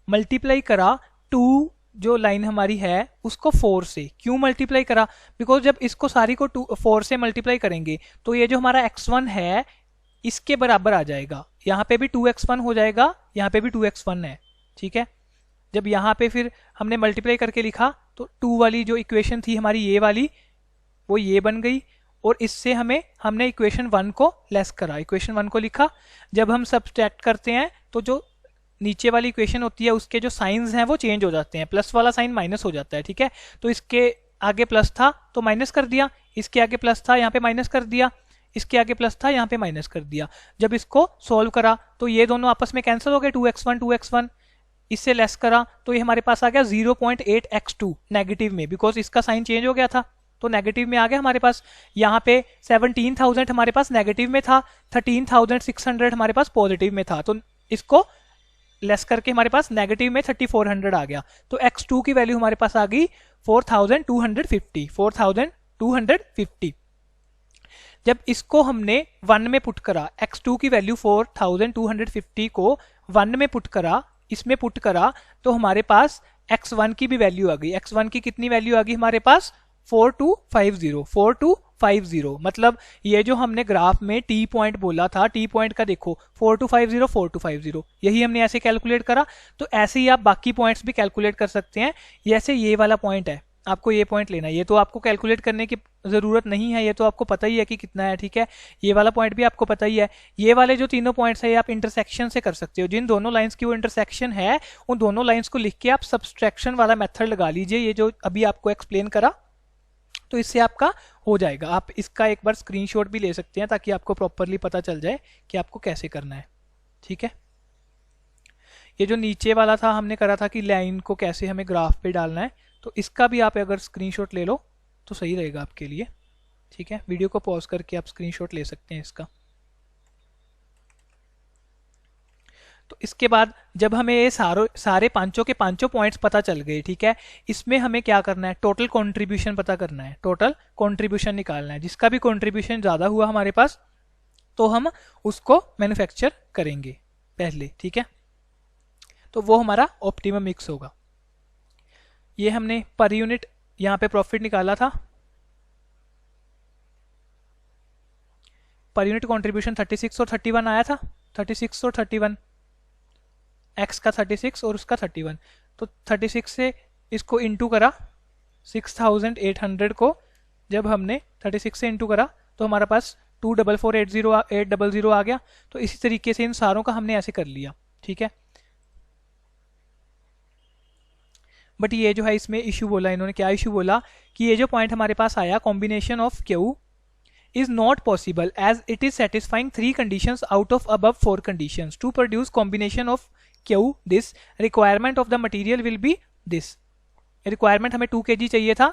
मल्टीप्लाई करा 2 जो लाइन हमारी है उसको 4 से। क्यों मल्टीप्लाई करा, बिकॉज जब इसको सारी को 4 से मल्टीप्लाई करेंगे तो ये जो हमारा x1 है इसके बराबर आ जाएगा। यहाँ पे भी 2x1 हो जाएगा, यहाँ पे भी 2x1 है, ठीक है। जब यहाँ पे फिर हमने मल्टीप्लाई करके लिखा तो 2 वाली जो इक्वेशन थी हमारी ये वाली, वो ये बन गई, और इससे हमने इक्वेशन 1 को लेस करा, इक्वेशन 1 को लिखा। जब हम सब्ट्रैक्ट करते हैं तो जो नीचे वाली इक्वेशन होती है उसके जो साइंस हैं वो चेंज हो जाते हैं, प्लस वाला साइन माइनस हो जाता है, ठीक है। तो इसके आगे प्लस था तो माइनस कर दिया, इसके आगे प्लस था यहाँ पे माइनस कर दिया, इसके आगे प्लस था यहाँ पे माइनस कर दिया। जब इसको सॉल्व करा तो ये दोनों आपस में कैंसिल हो गए, 2x1 इससे लेस करा तो ये हमारे पास आ गया 0.8x2 नेगेटिव में, बिकॉज इसका साइन चेंज हो गया था तो नेगेटिव में आ गया हमारे पास। यहाँ पे 17,000 हमारे पास नेगेटिव में था, 13,600 हमारे पास पॉजिटिव में था, तो इसको लेस करके हमारे पास नेगेटिव में 3,400 आ गया। तो x2 की वैल्यू हमारे पास आ गई 4,250। जब इसको हमने 1 में पुट करा, x2 की वैल्यू 4,250 को 1 में पुट करा, इसमें पुट करा, तो हमारे पास x1 की भी वैल्यू आ गई। x1 की कितनी वैल्यू आ गई हमारे पास, 4250। मतलब ये जो हमने ग्राफ में टी पॉइंट बोला था, टी पॉइंट का देखो 4250 यही हमने ऐसे कैलकुलेट करा। तो ऐसे ही आप बाकी पॉइंट्स भी कैलकुलेट कर सकते हैं। जैसे ये वाला पॉइंट है, आपको ये पॉइंट लेना है, ये तो आपको कैलकुलेट करने की जरूरत नहीं है, ये तो आपको पता ही है कि कितना है, ठीक है। ये वाला पॉइंट भी आपको पता ही है। ये वाले जो तीनों पॉइंट्स है ये आप इंटरसेक्शन से कर सकते हो, जिन दोनों लाइंस की वो इंटरसेक्शन है उन दोनों लाइंस को लिख के आप सब्सट्रैक्शन वाला मेथड लगा लीजिए, ये जो अभी आपको एक्सप्लेन करा, तो इससे आपका हो जाएगा। आप इसका एक बार स्क्रीनशॉट भी ले सकते हैं ताकि आपको प्रॉपरली पता चल जाए कि आपको कैसे करना है, ठीक है। ये जो नीचे वाला था हमने करा था कि लाइन को कैसे हमें ग्राफ पे डालना है, तो इसका भी आप अगर स्क्रीनशॉट ले लो तो सही रहेगा आपके लिए, ठीक है। वीडियो को पॉज करके आप स्क्रीनशॉट ले सकते हैं इसका। तो इसके बाद जब हमें ये सारे पांचों के पांचों पॉइंट्स पता चल गए, ठीक है, इसमें हमें क्या करना है, टोटल कंट्रीब्यूशन पता करना है, टोटल कंट्रीब्यूशन निकालना है। जिसका भी कंट्रीब्यूशन ज़्यादा हुआ हमारे पास तो हम उसको मैन्युफैक्चर करेंगे पहले, ठीक है। तो वो हमारा ऑप्टिमम मिक्स होगा। ये हमने पर यूनिट यहाँ पे प्रॉफिट निकाला था, पर यूनिट कंट्रीब्यूशन 36 और 31 आया था, 36 और 31, x का 36 और उसका 31। तो 36 से इसको इंटू करा 6,800 को, जब हमने 36 से इंटू करा तो हमारा पास 24480 आ गया। तो इसी तरीके से इन सारों का हमने ऐसे कर लिया, ठीक है। बट ये जो है इसमें इशू बोला इन्होंने, क्या इशू बोला कि ये जो पॉइंट हमारे पास आया, combination of Q is not possible as it is satisfying 3 conditions out of above 4 conditions. To produce combination of Q, this requirement of the material will be this. requirement हमें 2 kg चाहिए था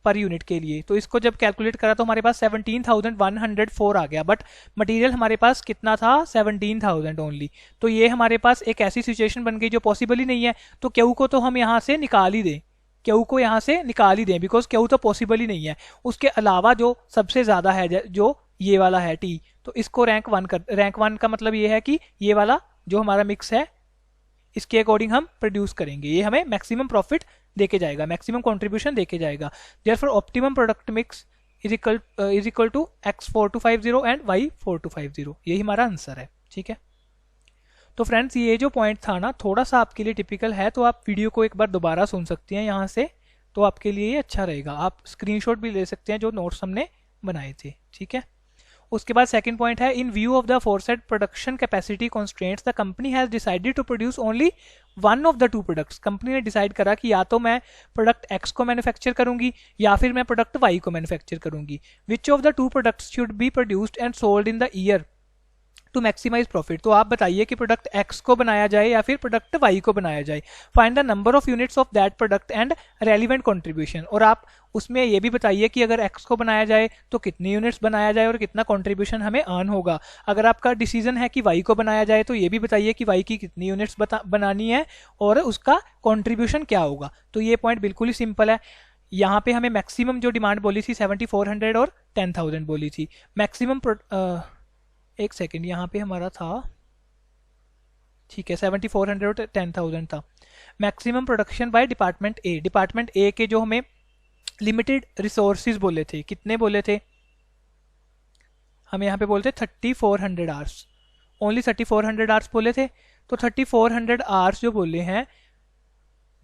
पर यूनिट के लिए, तो इसको जब कैलकुलेट करा तो हमारे पास 17,104 आ गया, बट मटेरियल हमारे पास कितना था, 17,000 ओनली। तो ये हमारे पास एक ऐसी सिचुएशन बन गई जो पॉसिबल ही नहीं है। तो Q को तो हम यहाँ से निकाल ही दें, क्यू को यहाँ से निकाल ही दें, बिकॉज क्यू तो पॉसिबल ही नहीं है। उसके अलावा जो सबसे ज़्यादा है जो ये वाला है टी, तो इसको रैंक 1 का मतलब ये है कि ये वाला जो हमारा मिक्स है इसके अकॉर्डिंग हम प्रोड्यूस करेंगे, ये हमें मैक्सिमम प्रॉफिट देके जाएगा, मैक्सिमम कंट्रीब्यूशन देके जाएगा। Therefore optimum product mix is equal to X4250 and Y4250, यही हमारा आंसर है, ठीक है। तो फ्रेंड्स ये जो पॉइंट था ना थोड़ा सा आपके लिए टिपिकल है, तो आप वीडियो को एक बार दोबारा सुन सकती हैं यहाँ से, तो आपके लिए ये अच्छा रहेगा। आप स्क्रीनशॉट भी ले सकते हैं जो नोट्स हमने बनाए थे, ठीक है। उसके बाद सेकंड पॉइंट है, in view of the forced production capacity constraints the company has decided to produce only one of the two products. Company ने डिसाइड करा कि या तो मैं प्रोडक्ट एक्स को मैन्युफैक्चर करूंगी या फिर मैं प्रोडक्ट वाई को मैन्युफैक्चर करूंगी। Which of the two products should be produced and sold in the year to maximise profit. तो आप बताइए कि प्रोडक्ट एक्स को बनाया जाए या फिर प्रोडक्ट वाई को बनाया जाए। Find the number of units of that product and relevant contribution. और आप उसमें ये भी बताइए कि अगर एक्स को बनाया जाए तो कितनी यूनिट्स बनाया जाए और कितना कंट्रीब्यूशन हमें अर्न होगा। अगर आपका डिसीजन है कि वाई को बनाया जाए तो ये भी बताइए कि वाई की कितनी यूनिट्स बनानी है और उसका कंट्रीब्यूशन क्या होगा। तो ये पॉइंट बिल्कुल ही सिंपल है। यहाँ पे हमें मैक्सिमम जो डिमांड बोली थी 7400 और 10,000 बोली थी। मैक्सिमम एक सेकेंड, यहाँ पे हमारा था, ठीक है, 7400 और 10,000 था। Maximum production by department A. Department A के जो हमें लिमिटेड रिसोर्सेज बोले थे, कितने बोले थे हमें यहाँ पे बोलते 3400 आवर्स, ओनली 3400 आवर्स बोले थे। तो 3400 आवर्स जो बोले हैं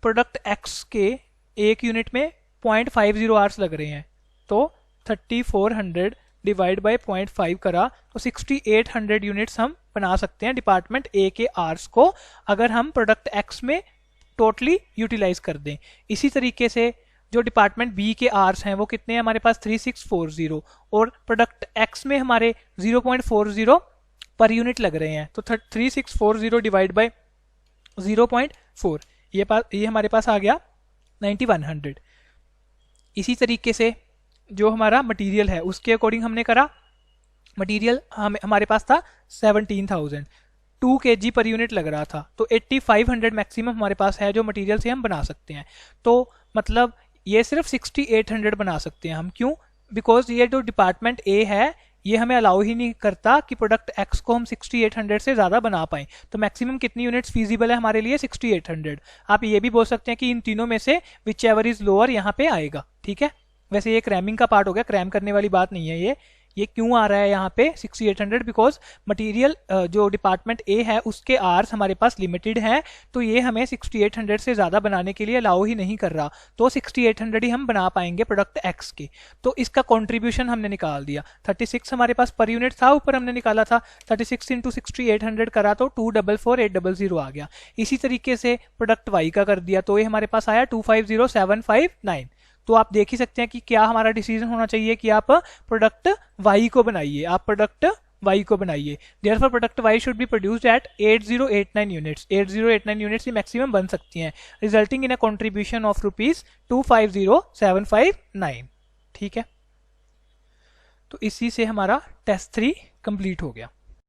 प्रोडक्ट एक्स के एक यूनिट में 0.50 आवर्स लग रहे हैं, तो 3400 डिवाइड बाय 0.5 करा तो 6800 यूनिट्स हम बना सकते हैं डिपार्टमेंट ए के आवर्स को, अगर हम प्रोडक्ट एक्स में टोटली यूटिलाइज कर दें। इसी तरीके से जो डिपार्टमेंट बी के आवर्स हैं वो कितने हैं हमारे पास 3640, और प्रोडक्ट एक्स में हमारे 0.40 पर यूनिट लग रहे हैं, तो 3640 डिवाइड बाय 0.4 ये हमारे पास आ गया 9100। इसी तरीके से जो हमारा मटेरियल है उसके अकॉर्डिंग हमने करा। मटेरियल हमारे पास था 17,000, 2 kg पर यूनिट लग रहा था, तो 8500 मैक्सिमम हमारे पास है जो मटेरियल से हम बना सकते हैं। तो मतलब ये सिर्फ 6800 बना सकते हैं हम। क्यों? बिकॉज ये जो डिपार्टमेंट ए है ये हमें अलाउ ही नहीं करता कि प्रोडक्ट एक्स को हम 6800 से ज़्यादा बना पाएं। तो मैक्सिमम कितनी यूनिट्स फीजिबल है हमारे लिए 6800। आप ये भी बोल सकते हैं कि इन तीनों में से विच एवर इज लोअर यहाँ पे आएगा, ठीक है। वैसे ये क्रैमिंग का पार्ट हो गया, क्रैम करने वाली बात नहीं है। ये क्यों आ रहा है यहाँ पे 6800? बिकॉज मटेरियल जो डिपार्टमेंट ए है उसके आवर्स हमारे पास लिमिटेड हैं, तो ये हमें 6800 से ज़्यादा बनाने के लिए अलाउ ही नहीं कर रहा, तो 6800 ही हम बना पाएंगे प्रोडक्ट एक्स के। तो इसका कॉन्ट्रीब्यूशन हमने निकाल दिया। 36 हमारे पास पर यूनिट था, ऊपर हमने निकाला था 36 इंटू 6800 करा तो 244,800 आ गया। इसी तरीके से प्रोडक्ट वाई का कर दिया तो ये हमारे पास आया 250,759। तो आप देख ही सकते हैं कि क्या हमारा डिसीजन होना चाहिए कि आप प्रोडक्ट वाई को बनाइए, आप प्रोडक्ट वाई को बनाइए। Therefore product why should be produced at 8089 units. 8089 units he maximum बन सकती हैं, resulting in a contribution of ₹250,759। ठीक है, तो इसी से हमारा टेस्ट 3 कंप्लीट हो गया।